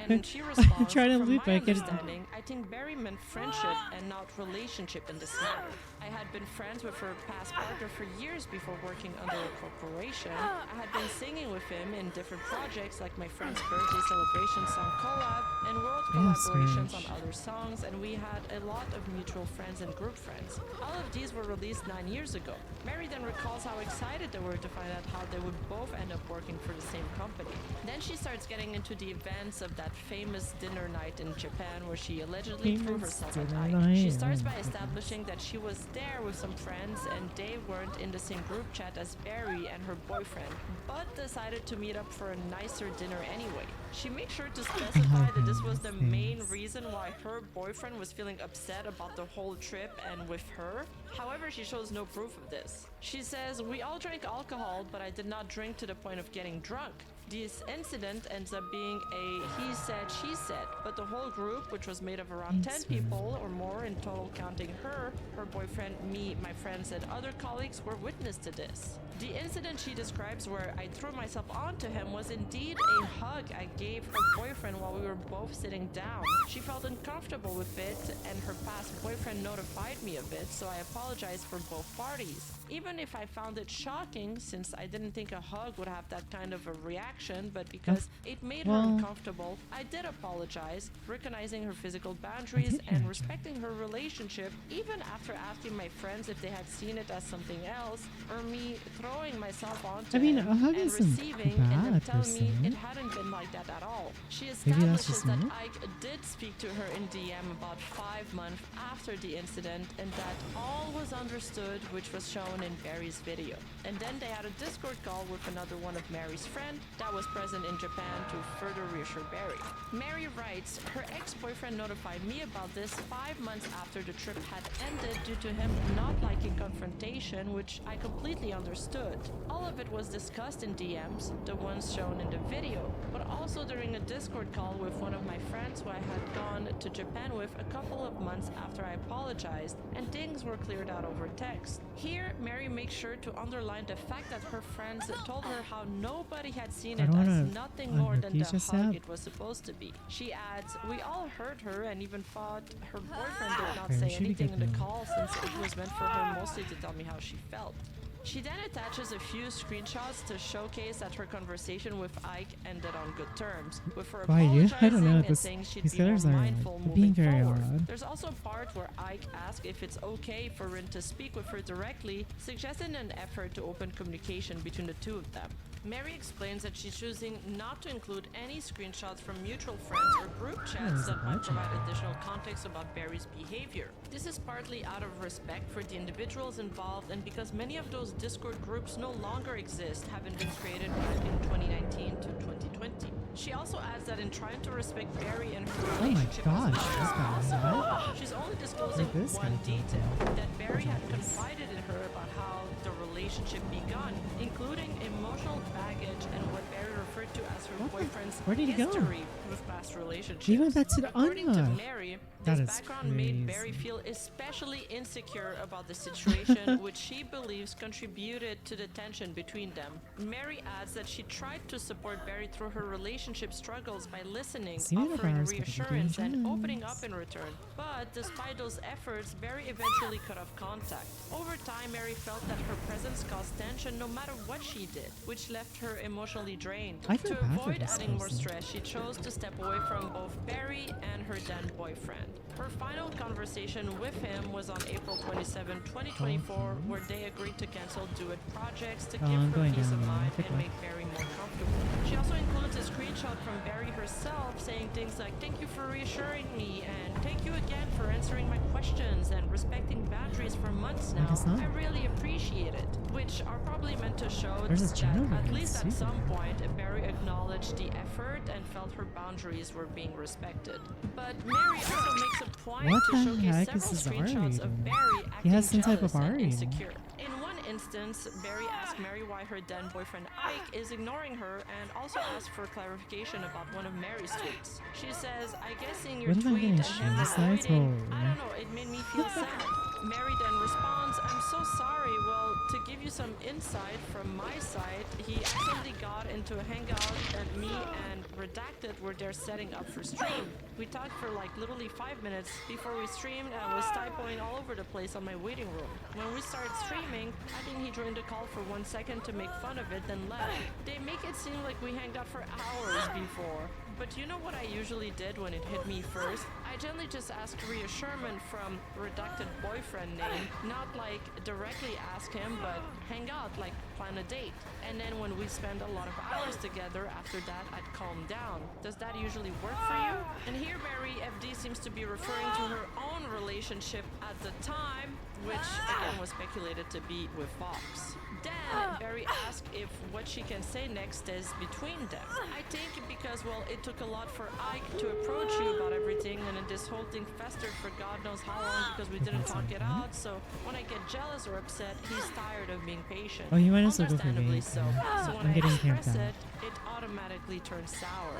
and she I'm responds, trying to from loop my it. understanding, I think Barry meant friendship and not relationship in this matter. I had been friends with her past partner for years before working under a corporation. I had been singing with him in different projects like my friend's birthday celebration song collab and world collaborations on other songs, and we had a lot of mutual friends and group friends. All of these were released 9 years ago. Mary then recalls how excited they were to find out how they would both end up working for the same company. Then she starts getting into the events of that famous dinner night in Japan where she allegedly threw herself at Ike. She starts by establishing that she was there with some friends and they weren't in the same group chat as Barry and her boyfriend, but decided to meet up for a nicer dinner anyway. She makes sure to specify that this was the main reason why her boyfriend was feeling upset about the whole trip and with her. However, she shows no proof of this. She says, "We all drank alcohol, but I did not drink to the point of getting drunk." This incident ends up being a he said, she said, but the whole group, which was made of around 10 people or more in total counting her boyfriend, me, my friends, and other colleagues, were witness to this. The incident she describes where I threw myself onto him was indeed a hug I gave her boyfriend while we were both sitting down. She felt uncomfortable with it and her past boyfriend notified me of it, so I apologized for both parties. Even if I found it shocking, since I didn't think a hug would have that kind of a reaction, but because it made her uncomfortable, I did apologize, recognizing her physical boundaries and respecting her relationship, even after asking my friends if they had seen it as something else, or me throwing myself onto him a hug and isn't receiving and then bad telling me per it se. hadn't been like that at all. She Maybe that's establishes just that me? Ike did speak to her in DM about 5 months after the incident and that all was understood, which was shown in Barry's video. And then they had a Discord call with another one of Mary's friend that was present in Japan to further reassure Barry. Mary writes, her ex-boyfriend notified me about this 5 months after the trip had ended due to him not liking confrontation, which I completely understood. All of it was discussed in DMs, the ones shown in the video, but also during a Discord call with one of my friends who I had gone to Japan with a couple of months after I apologized, and things were cleared out over text. Here, Mary makes sure to underline the fact that her friends told her how nobody had seen I it don't as wanna nothing more than the unrepeat just hug that. it was supposed to be. She adds, we all heard her and even thought her boyfriend did not Okay, say we should be anything good in the now. call since it was meant for her mostly to tell me how she felt. She then attaches a few screenshots to showcase that her conversation with Ike ended on good terms, with her Why, dude? I don't apologizing know. and This, saying she'd these be more colors are mindful being moving very forward. odd. There's also a part where Ike asks if it's okay for Rin to speak with her directly, suggesting an effort to open communication between the two of them. Mary explains that she's choosing not to include any screenshots from mutual friends or group chats that might provide additional context about Barry's behavior. This is partly out of respect for the individuals involved and because many of those Idol's Discord groups no longer exist, having been created in 2019 to 2020. She also adds that in trying to respect Barry and her Oh my relationship gosh, as this guy is possible, she's only disclosing Where'd this one guy come detail, from? that Barry had confided in her about how the relationship begun, including emotional baggage and what Barry referred to as her boyfriend's Where did he go? history with past relationships. He went back to the According to Anya. Mary, That this is background made crazy. Barry feel especially insecure about the situation, which she believes contributed to the tension between them. Mary adds that she tried to support Barry through her relationship struggles by listening, Seen offering virus reassurance, and opening notifications. up in return. But despite those efforts, Barry eventually cut off contact. Over time, Mary felt that her presence caused tension no matter what she did, which left her emotionally drained. I feel To bad for avoid this adding more person. stress, she chose to step away from both Barry and her then boyfriend. Her final conversation with him was on April 27, 2024, where they agreed to cancel duet projects to give I'm her going peace down of the mind traffic and light. make Barry more comfortable. She also includes a screenshot from Barry herself saying things like, "Thank you for reassuring me," and "Thank you again for answering my questions and respecting boundaries for months now. guess not. I really appreciate it," which are probably meant to show There's a that gentleman at in least at suit. some point Barry acknowledged the effort and felt her boundaries were being respected. But Mary also makes a point What to the showcase heck is several this R screenshots of rating? Barry He acting has some type jealous of R and rating. insecure. In one instance, Barry asked Mary why her then boyfriend Ike is ignoring her and also asked for clarification about one of Mary's tweets. She says, "I guess seeing your What am I tweet getting and him shoes? avoiding, I I don't know, it made me feel sad." Mary then responds, "I'm so sorry. Well, to give you some insight from my side, he accidentally got into a hangout and me and Redacted were there setting up for stream. We talked for like literally 5 minutes before we streamed and I was typoing all over the place on my waiting room. When we started streaming, I think he joined the call for 1 second to make fun of it, then left. They make it seem like we hanged out for hours before. But you know what I usually did when it hit me first? I generally just asked reassurance from Redacted boyfriend name, not like directly ask him, but hang out, like plan a date. And then when we spend a lot of hours together, after that I'd calm down. Does that usually work for you?" And here Mary FD seems to be referring to her own relationship at the time, which again was speculated to be with Fox. Then Barry asked if what she can say next is between them. "I think because, well, it took a lot for Ike to approach you about everything, and then this whole thing festered for God knows how long because we didn't talk it out, so when I get jealous or upset, he's tired of being patient." Oh, you might also go for Understandably vague. so. So when I'm I getting express camped out. it automatically turns sour.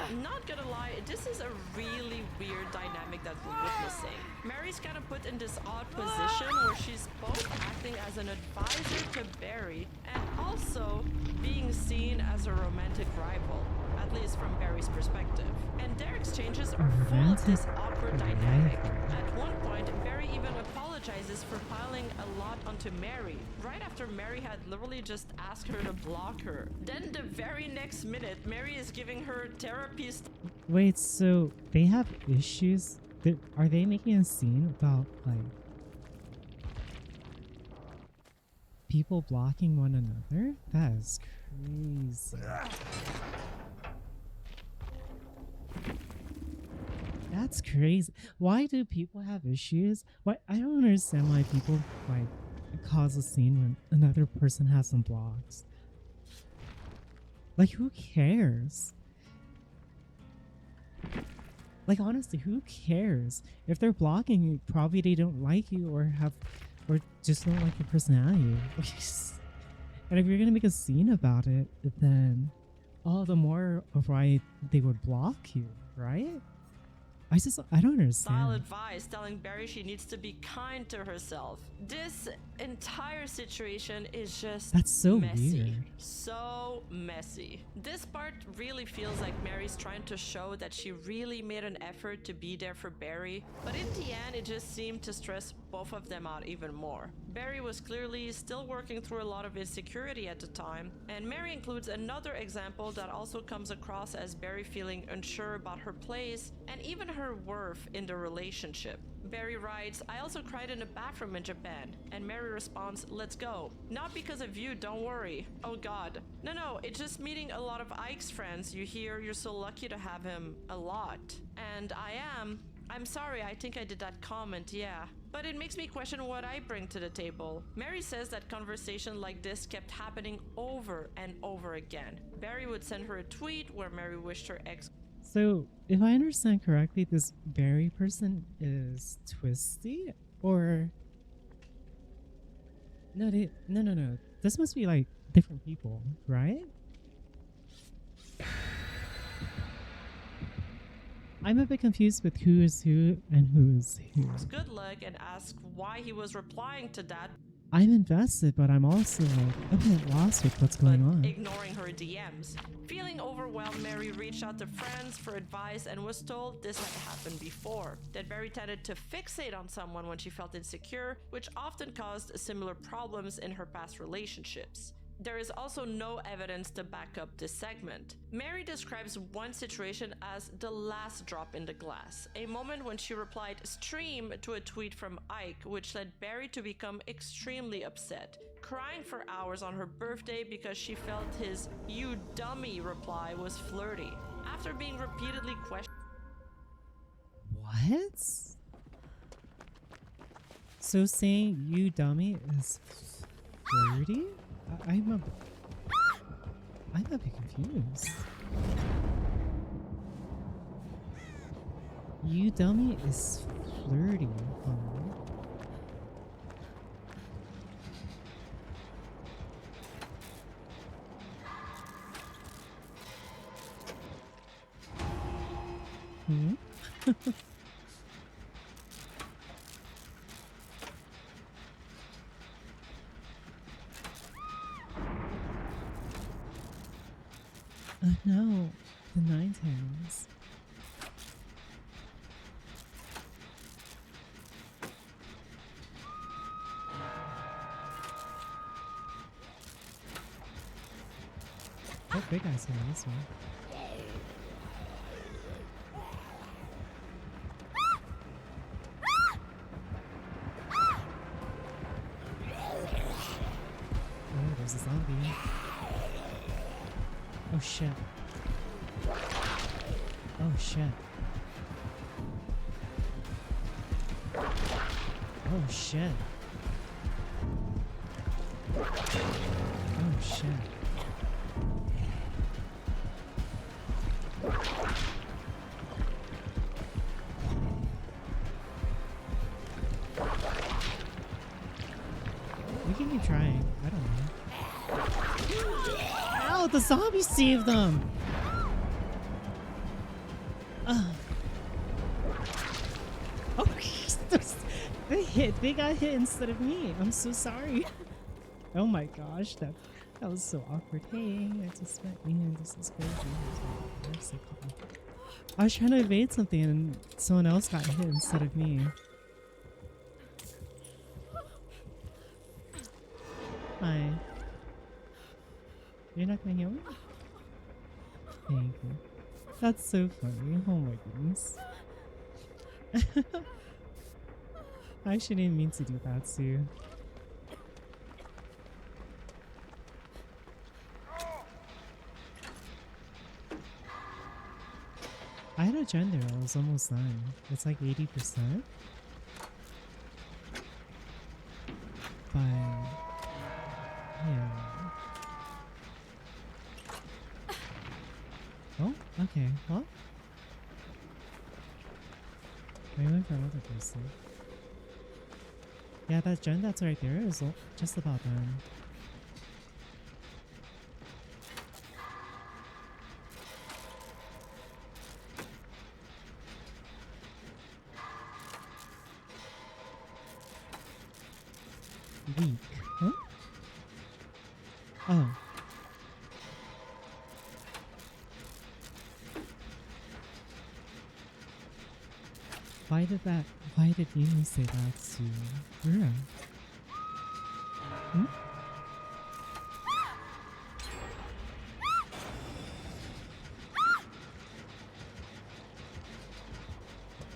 And not gonna lie, this is a really weird dynamic that we're witnessing. Mary's kind of put in this odd position where she's both acting as an advisor to Barry and also being seen as a romantic rival, at least from Barry's perspective. And their exchanges are full of this awkward dynamic. At one point, Barry even apologizes for piling a lot onto Mary, right after Mary had literally just asked her to block her. Then the very next minute, Mary is giving her therapy Wait, so they have issues? Are they making a scene about, like, people blocking one another? That is crazy. That's crazy. Why do people have issues? Why I don't understand why people like cause a scene when another person has some blocks. Like, who cares? Like, honestly, who cares? If they're blocking you, probably they don't like you or just don't like your personality. And if you're gonna make a scene about it, then all the more of why they would block you, right? I don't style understand. advice telling Barry she needs to be kind to herself. This entire situation is just That's so messy. weird. So messy. This part really feels like Mary's trying to show that she really made an effort to be there for Barry, but in the end it just seemed to stress both of them out even more. Barry was clearly still working through a lot of insecurity at the time, and Mary includes another example that also comes across as Barry feeling unsure about her place and even her worth in the relationship. Barry writes, "I also cried in a bathroom in Japan," and Mary responds, "Let's go. Not because of you, don't worry. Oh god. No, it's just meeting a lot of Ike's friends. You hear you're so lucky to have him a lot. And I am. I'm sorry, I think I did that comment, yeah. But it makes me question what I bring to the table. Mary says that conversation like this kept happening over and over again. Barry would send her a tweet where Mary wished her ex. So, if I understand correctly, this Barry person is Twisty? Or... No, no. This must be like different people, right? I'm a bit confused with who is who and who is who. Good luck and asked why he was replying to that, I'm invested, but I'm also like a bit lost with what's going on. ignoring her DMs. Feeling overwhelmed, Mary reached out to friends for advice and was told this had happened before. That Mary tended to fixate on someone when she felt insecure, which often caused similar problems in her past relationships. There is also no evidence to back up this segment. Mary describes one situation as the last drop in the glass, a moment when she replied stream to a tweet from Ike, which led Barry to become extremely upset, crying for hours on her birthday because she felt his "you dummy" reply was flirty. After being repeatedly questioned. What? So saying "you dummy" is flirty? I'm a bit confused. You dummy is flirty. Hmm? No, the Nine Tails. Oh, big guy's here this one. Oh, there's a zombie. Oh shit. Oh shit. Oh shit. Oh shit. We can keep trying. I don't know. Ow, the zombies saved them! Oh, they got hit instead of me. I'm so sorry. Oh my gosh, that was so awkward. Hey, I just met you. This is crazy. I was trying to evade something and someone else got hit instead of me. Hi. You're not gonna heal me? Thank you. That's so funny. Oh my goodness. I actually didn't mean to do that to you. I had a gender, I was almost done. It's like 80%. But yeah. Oh, okay. Well, I went for another person. Yeah, that gen that's right there is just about done. Weak, huh? Oh. Why did you say that to Rura? Hmm?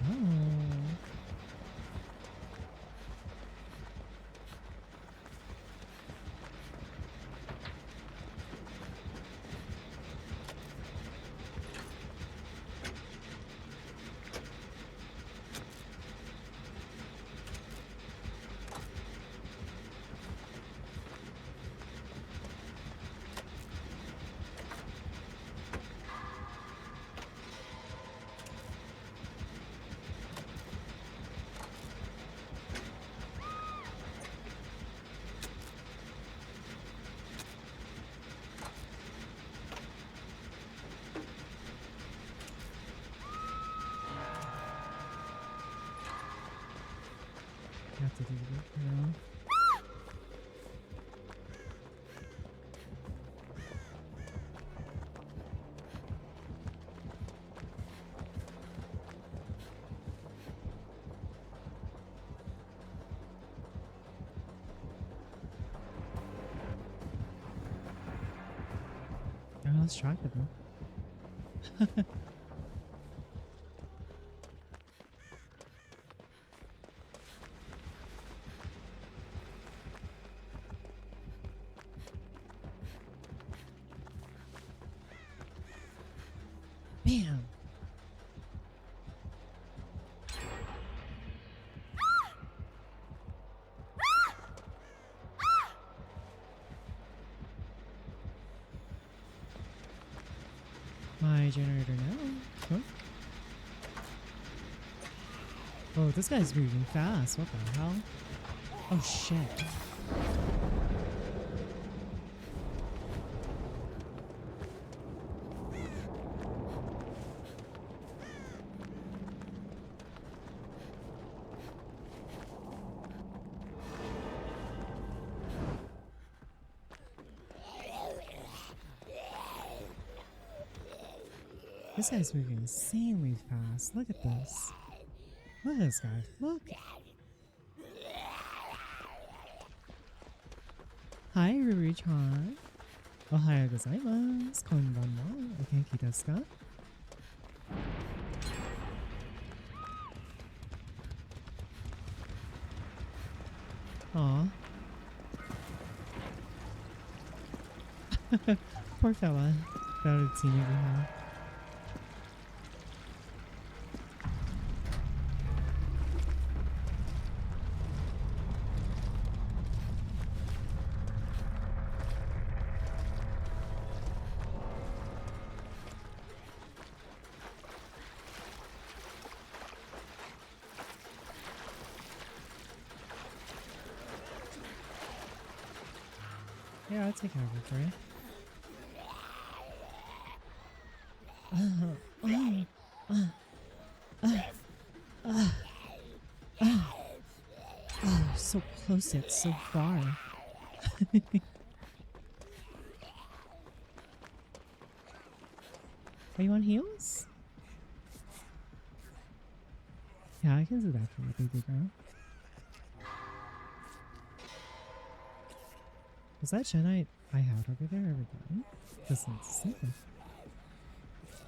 Oh. have to do it, you know? Oh, let's try it then. Bam! My generator now. Huh? Oh, this guy's moving fast. What the hell? Oh shit. This guy's moving insanely fast. Look at this. Look at this guy. Look. Hi, Ruru-chan. Ohayou gozaimasu. Konbanwa. O genki desu ka? Aw. Poor fella. Without a teammate we have. Yeah, I'll take care of it for you. Oh, so close yet so far. Are you on heels? Yeah, I can do that for you, baby girl. Was that Genite I had over there ever done? Doesn't seem.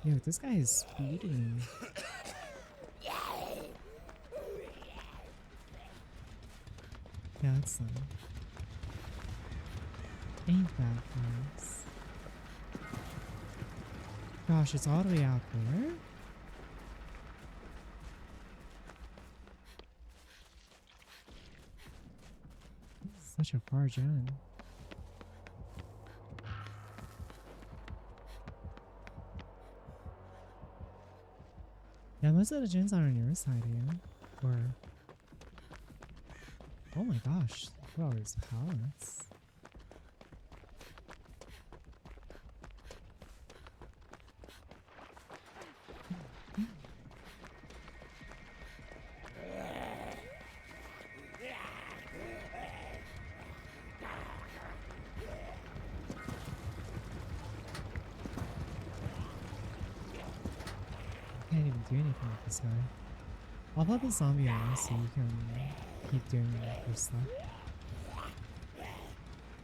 Yo, this guy is speeding. Yeah, that's ain't that nice? Gosh, it's all the way out there. Such a far gen. Yeah, most of the gens are on your side here. Or... oh my gosh, look at all these pallets. Can't even do anything with this guy. I'll put the zombie on so you can keep doing your stuff.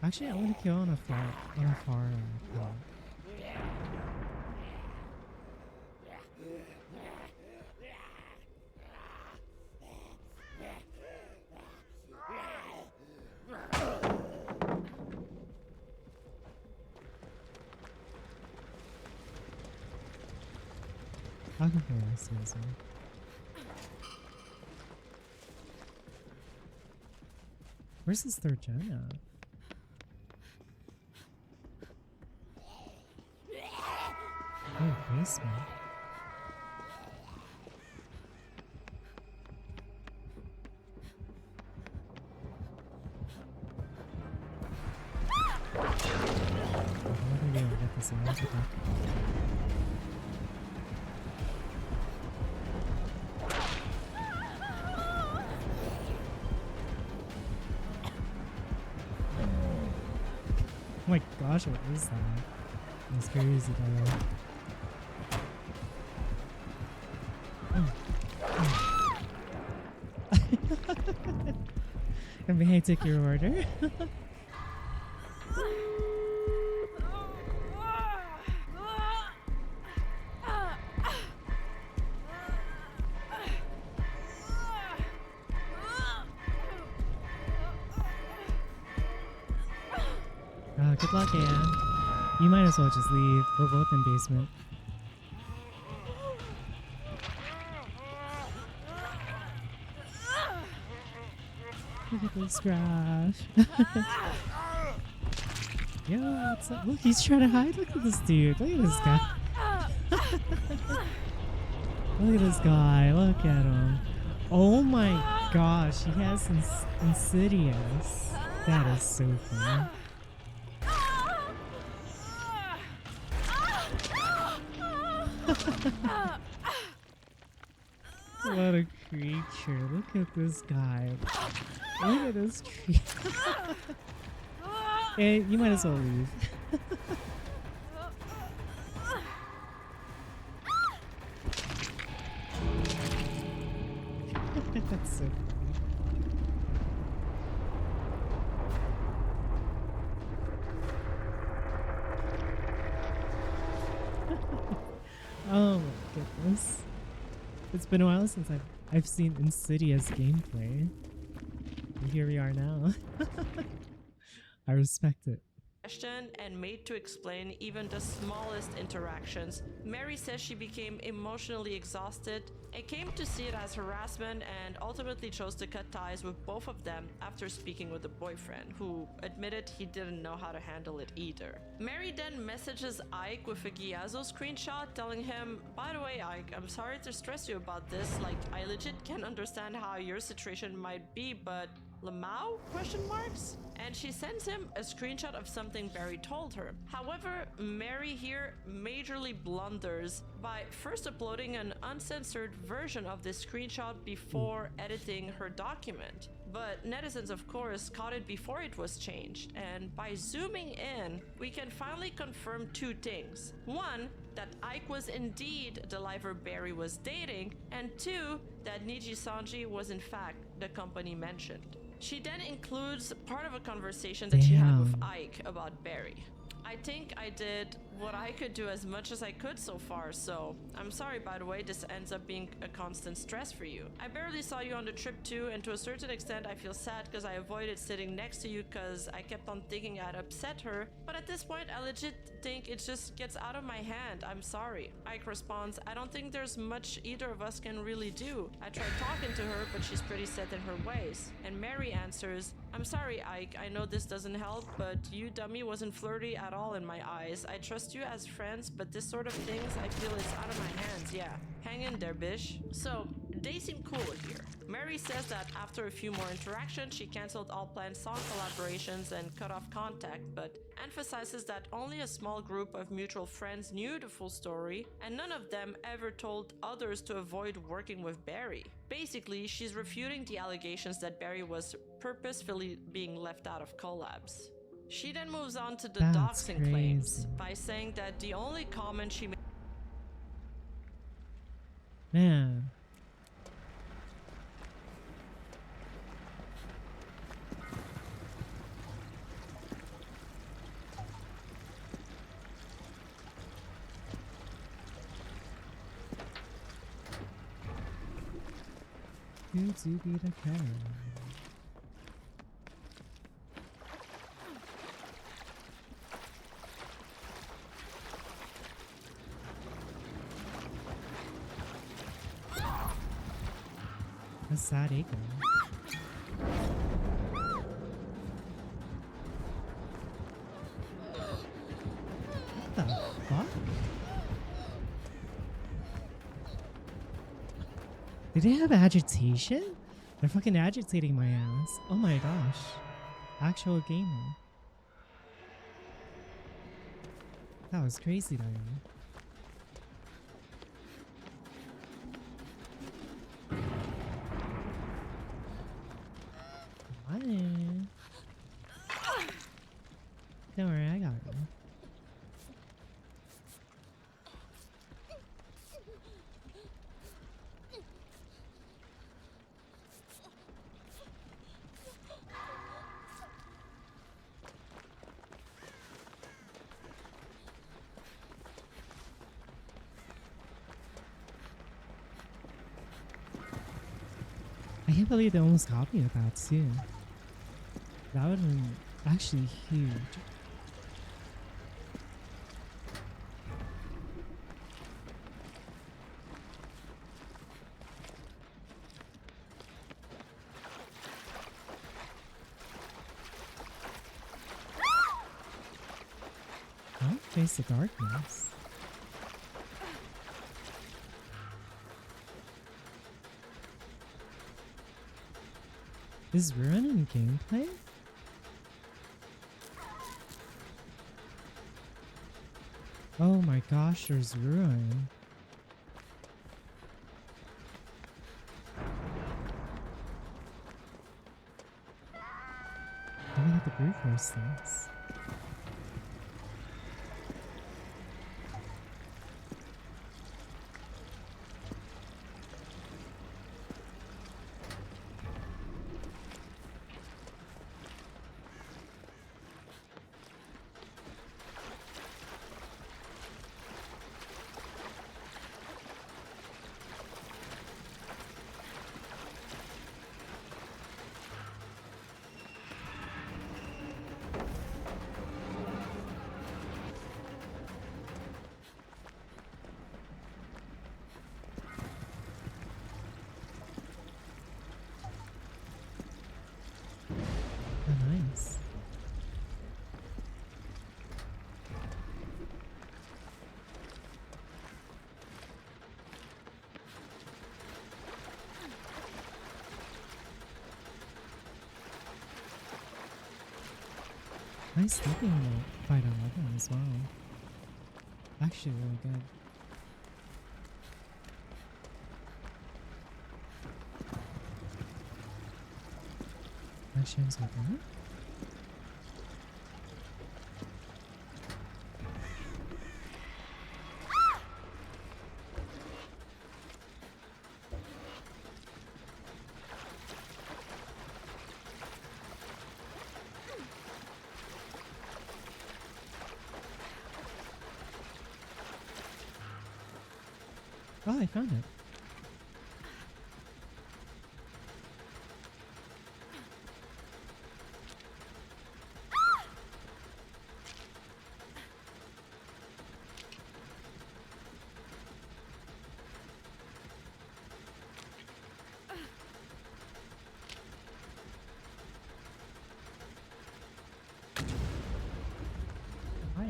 Actually, I want to kill on a far pad. I'll compare this to this one. Where's this third gen at? Oh, basement. I'm not gonna be able to get this out. Okay. my gosh, what is that? That's crazy, Diana. And may I take your order? Good luck, Anne. You might as well just leave. We're both in basement. Look at this crash. Yo, what's up? Look, he's trying to hide. Look at this dude. Look at this guy. Look at this guy. Look at him. Oh my gosh, he has Insidious. That is so funny. What a creature. Look at this guy. Look at this creature. Hey, you might as well leave. That's so funny. Oh my goodness. It's been a while since I've seen Insidious gameplay. And here we are now. I respect it. And made to explain even the smallest interactions. Mary says she became emotionally exhausted and came to see it as harassment and ultimately chose to cut ties with both of them after speaking with the boyfriend, who admitted he didn't know how to handle it either. Mary then messages Ike with a Gyazo screenshot telling him, "By the way, Ike, I'm sorry to stress you about this. Like, I legit can't understand how your situation might be, but Lamau? Question marks?" And she sends him a screenshot of something Barry told her. However, Mary here majorly blunders by first uploading an uncensored version of this screenshot before editing her document. But netizens, of course, caught it before it was changed, and by zooming in, we can finally confirm two things. One, that Ike was indeed the lifer Barry was dating, and two, that Niji Sanji was in fact the company mentioned. She then includes part of a conversation that she had with Ike about Barry. I think I did what I could do as much as I could so far, so I'm sorry, by the way, this ends up being a constant stress for you. I barely saw you on the trip too, and to a certain extent I feel sad because I avoided sitting next to you because I kept on thinking I'd upset her, but at this point I legit think it just gets out of my hand. I'm sorry. Ike responds, "I don't think there's much either of us can really do. I tried talking to her, but she's pretty set in her ways." And Mary answers, "I'm sorry, Ike, I know this doesn't help, but you dummy wasn't flirty at all in my eyes. I trust you as friends, but this sort of things, I feel it's out of my hands, yeah. Hang in there, bish." So, they seem cool here. Mary says that after a few more interactions, she cancelled all planned song collaborations and cut off contact, but emphasizes that only a small group of mutual friends knew the full story, and none of them ever told others to avoid working with Barry. Basically, she's refuting the allegations that Barry was purposefully being left out of collabs. She then moves on to the doxing claims by saying that the only comment she made. Man. Who do be the cat? A sad acre. What the fuck? Did they have agitation? They're fucking agitating my ass. Oh my gosh. Actual gamer. That was crazy, Diana. Don't worry, I got I can't believe they almost got me with that too. That would have been actually huge. Don't face the darkness. Is Ruin in gameplay? Oh my gosh, there's Ruin. Look at the brute force things. Oh, nice. Nice sleeping fight on weapon as well. Actually, really good. Actions like that. Oh, I found it. Hi.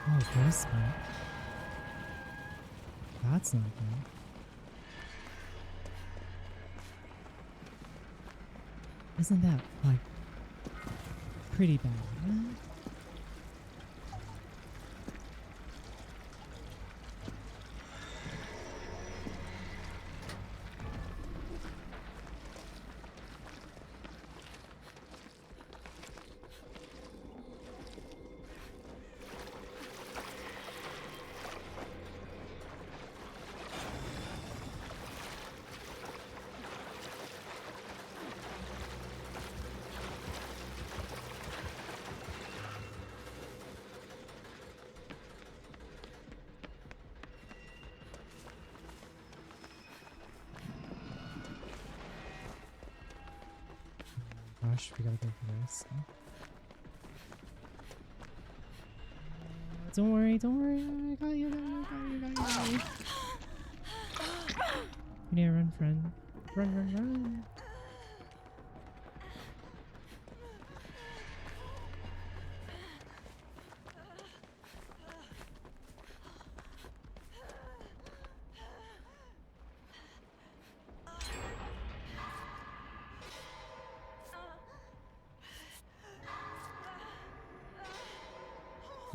Oh, ghost smoke. That's not good. Isn't that, like, pretty bad? Gosh, we gotta go for this. Don't worry, don't worry. I got you, got you. You need to run, friend. Run, run, run.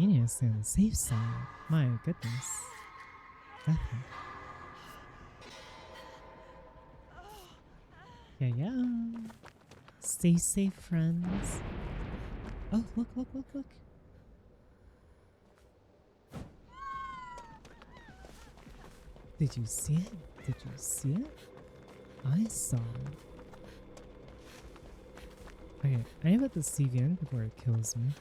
You need to stay on the safe side. My goodness. Definitely. Yeah. Stay safe, friends. Oh, look. Did you see it? Did you see it? I saw it. Okay, I need to put the CV in before it kills me.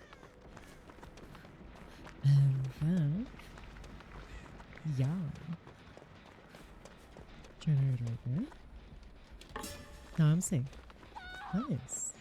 And then... yeah. Generator right there. Now I'm safe. Nice.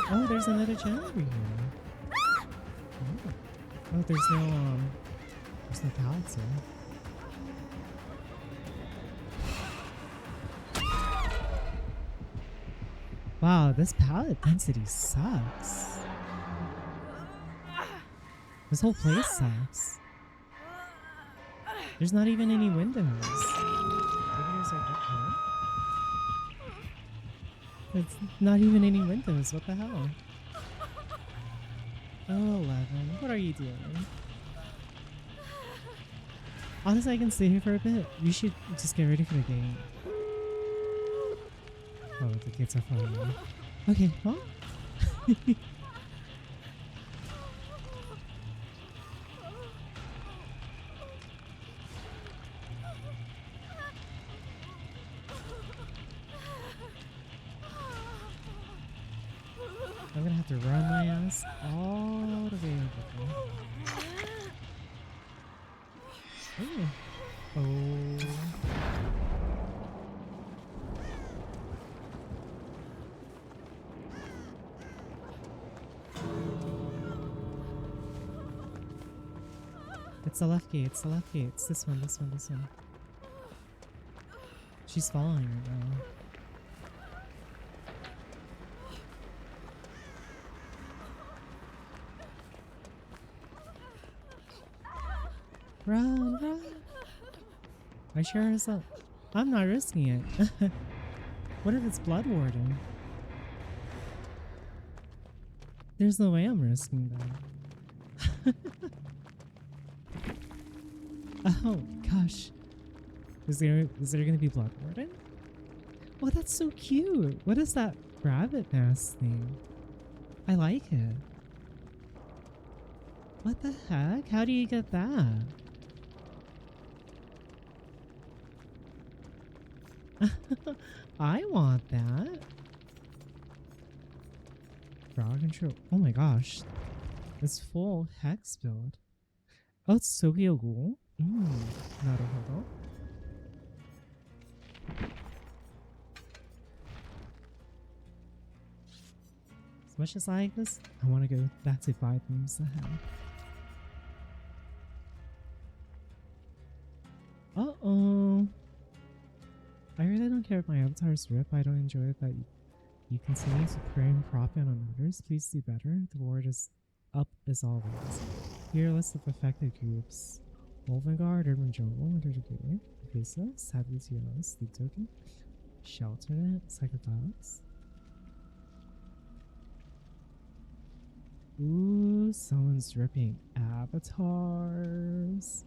Oh, there's another gem over here. Oh, there's no pallets here. Wow, this pallet density sucks. This whole place sucks. There's not even any windows. Maybe there's like huh? It's not even any windows. What the hell? Oh, 11. What are you doing? Honestly, I can stay here for a bit. You should just get ready for the game. Oh, the kids are following me. Okay, well. I'm gonna have to run my ass all the way over there. Oh. It's the left gate, it's the left gate. It's this one, this one, this one. She's following right now. Run, run. I sure as up. I'm not risking it. What if it's Blood Warden? There's no way I'm risking that. Oh gosh. Is there gonna be Blood Warden? Oh, that's so cute. What is that rabbit mask thing? I like it. What the heck? How do you get that? I want that. Draw control. Oh my gosh. This full hex build. Oh, it's Tokyo Ghoul. Naruhodo. As much as I like this, I want to go back to 5 moves ahead. Uh-oh. I really don't care if my avatar's rip. I don't enjoy it that you continue to prey and profit on others. Please do better. The ward is up as always. Here are a list of affected groups. Wolfengard, Urban Jungle, Interdegree, Evasive, Sadly TLS, Sleep Token, Shelter, Psychotics. Ooh, someone's ripping avatars.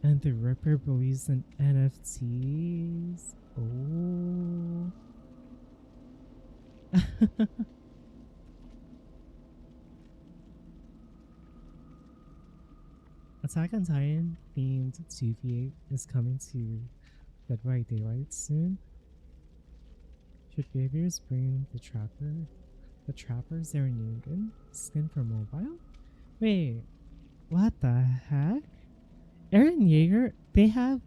And the Ripper believes in NFTs. Oh. Attack on Titan themed 2v8 is coming to Dead by Daylight soon. Should Behaviors bring the Trappers Eren Yeager skin for mobile? Wait, what the heck? Eren Yeager, they have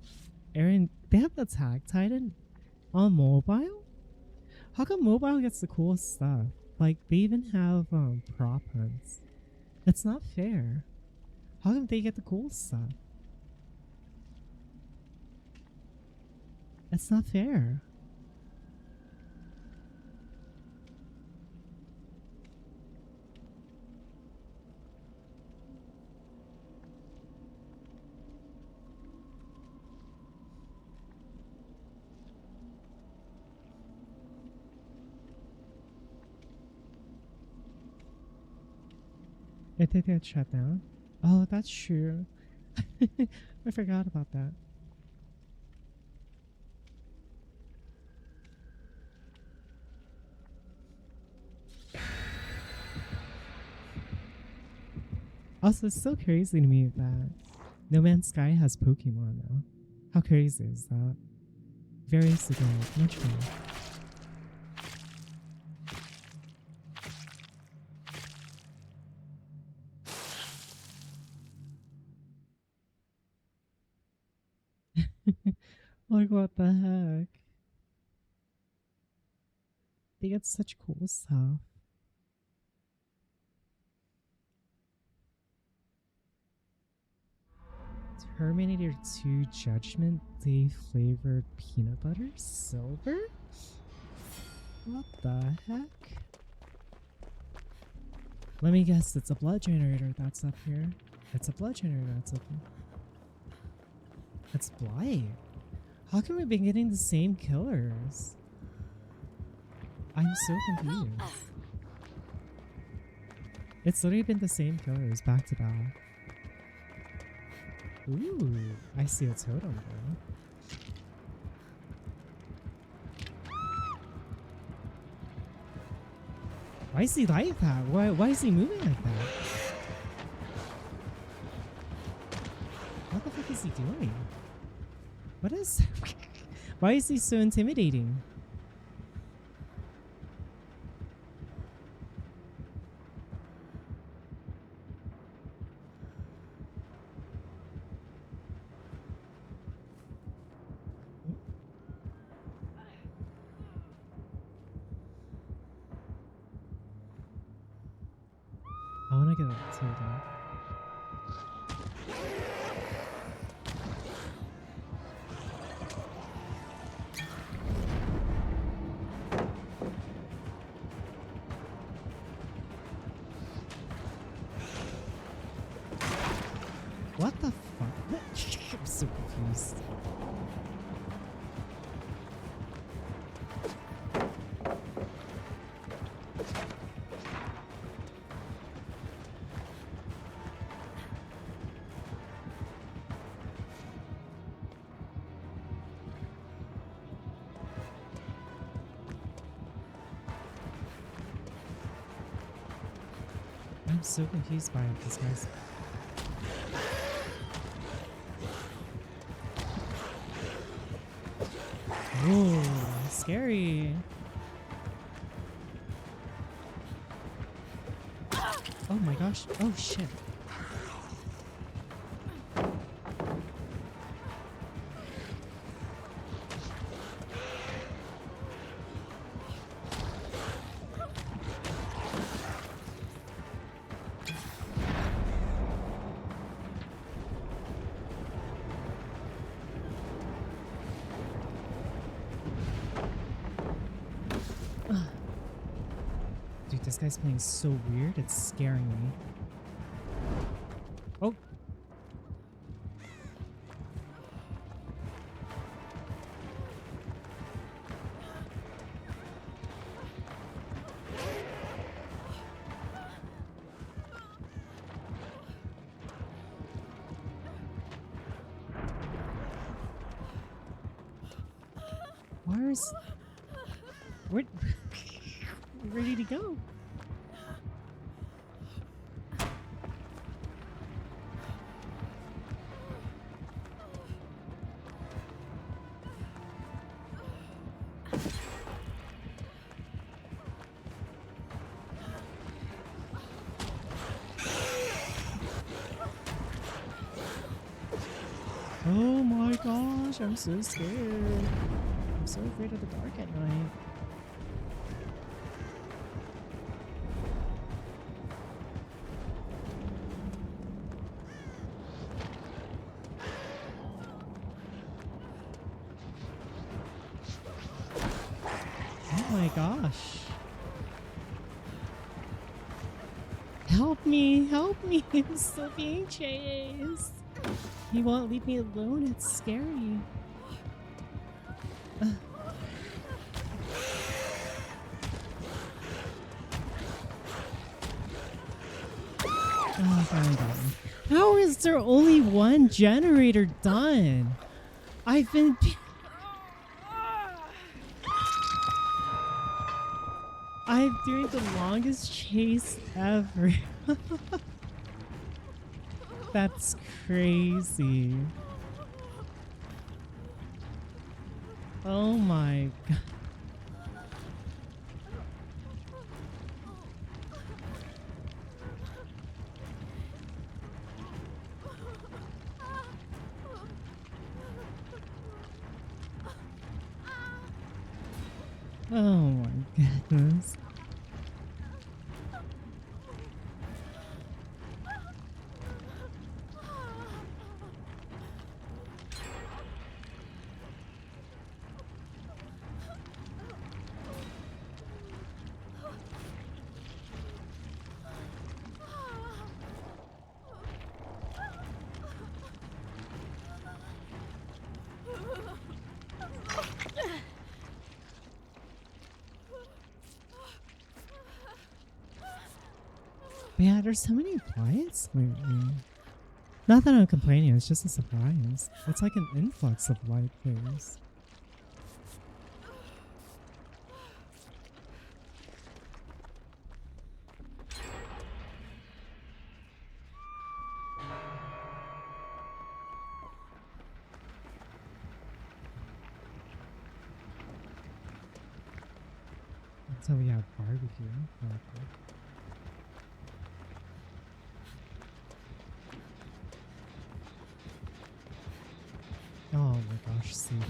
Attack Titan on mobile? How come mobile gets the cool stuff? Like, they even have prop hunts. It's not fair. How come they get the cool stuff? It's not fair. I think that shut down. Oh, that's true. I forgot about that. Also, it's so crazy to me that No Man's Sky has Pokemon now. How crazy is that? Very super, much fun. Like, what the heck? They get such cool stuff. Terminator 2 Judgment Day flavored peanut butter silver? What the heck? Let me guess, it's a blood generator that's up here. It's a blood generator that's up here. It's Blight. How come we've been getting the same killers? I'm so confused. It's literally been the same killers back to back. Ooh, I see a totem though. Why is he like that? Why is he moving like that? What the fuck is he doing? What is... Why is he so intimidating? I want to get a totem. What the fuck? I'm so confused. I'm so confused by this guy's. Ooh, scary. Oh my gosh. Oh shit. Dude, this guy's playing so weird, it's scaring me. Oh! Where's... Where... We're ready to go. Oh my gosh, I'm so scared. I'm so afraid of the dark at night. my gosh. Help me, help me. I'm still being chased. He won't leave me alone. It's scary. Oh, finally got me. How is there only one generator done? I've been... I'm doing the longest chase ever. That's crazy. Oh my god. Oh my goodness. Yeah, there's so many quiets lately. Not that I'm complaining, it's just a surprise. It's like an influx of light players. So we have barbecue. Okay. Oh my gosh, see that.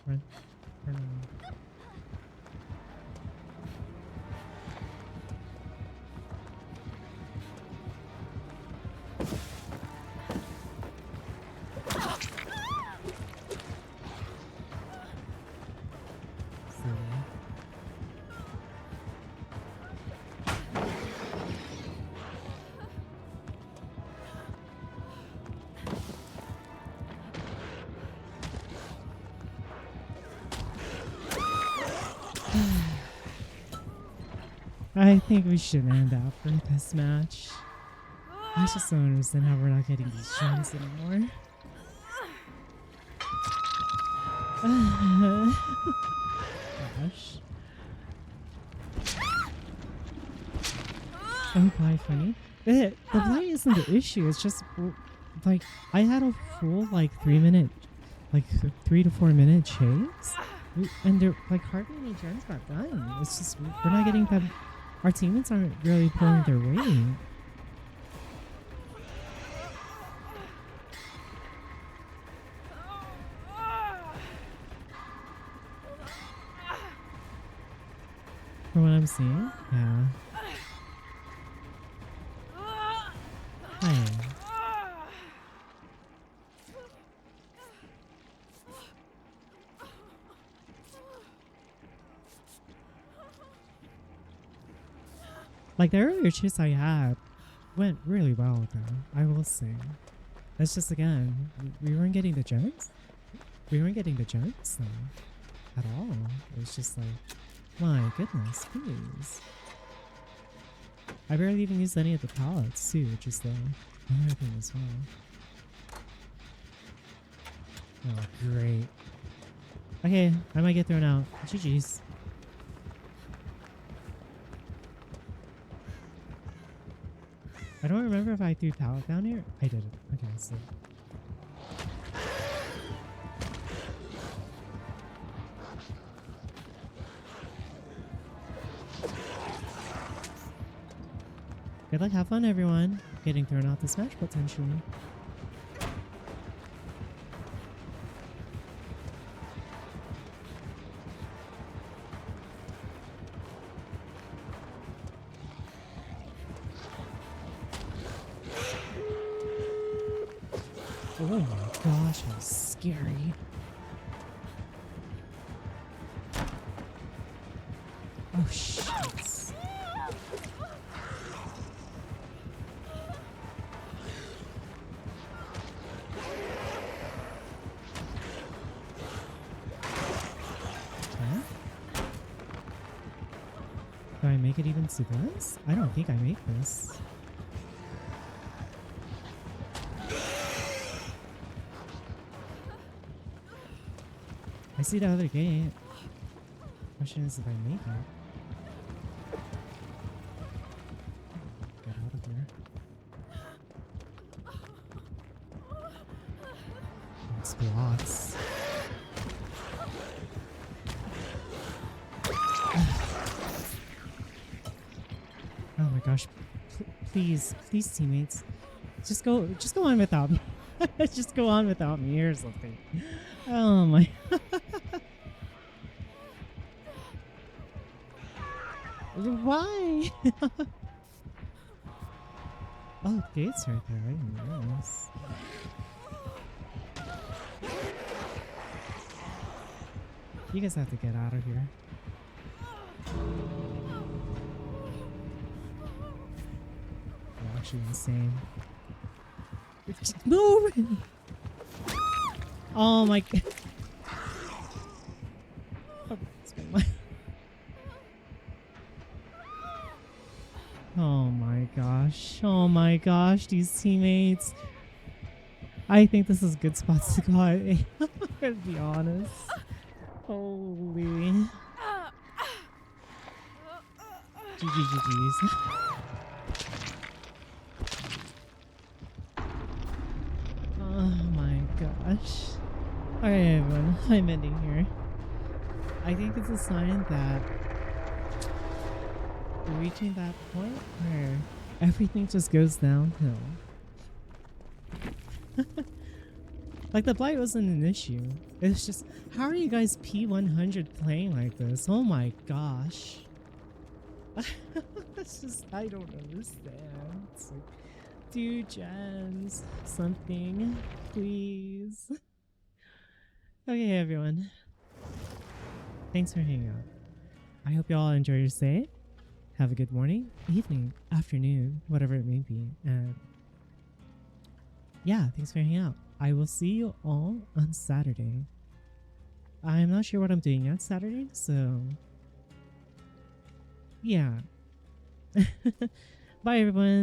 Run. Run away. I think we should end after this match. I just don't understand how we're not getting these gems anymore. Gosh. Oh, quite funny. The light isn't the issue. It's just like I had a full like 3 to 4 minute chase, and there like hardly any gems got done. It's just we're not getting that. Our teammates aren't really pulling their weight. From what I'm seeing, yeah. Hi. Like the earlier chase I had went really well though, I will say. It's just again, we weren't getting the gems. We weren't getting the gems though, at all. It was just like, my goodness, please. I barely even used any of the pallets too, which is the other thing as well. Oh, great. Okay, I might get thrown out. GG's. I don't remember if I threw pallet down here. I did it. Okay, so. Good luck, have fun everyone. Getting thrown out this match potentially. Oh my gosh, that was scary. Oh shit. Huh? Do I make it even to this? I don't think I make this. I see the other gate. Question is if I make it. Get out of here. It's blocks. Oh my gosh. Please, please teammates. Just go on without me. Just go on without me or something. Oh my. Why? Oh, gate's right there. I didn't realize. You guys have to get out of here. You're actually insane. No! Oh my god. Oh my gosh. Oh my gosh, these teammates. I think this is a good spot to go. I'm gonna be honest. Holy. GGGG's. Oh my gosh. Alright everyone, I'm ending here. I think it's a sign that we're reaching that point where everything just goes downhill. Like the blight wasn't an issue. It's just, how are you guys P100 playing like this? Oh my gosh. That's just, I don't understand. It's like, do gems, something, please. Okay everyone. Thanks for hanging out. I hope you all enjoy your stay. Have a good morning, evening, afternoon, whatever it may be. And yeah, thanks for hanging out. I will see you all on Saturday. I'm not sure what I'm doing on Saturday, so yeah. Bye everyone.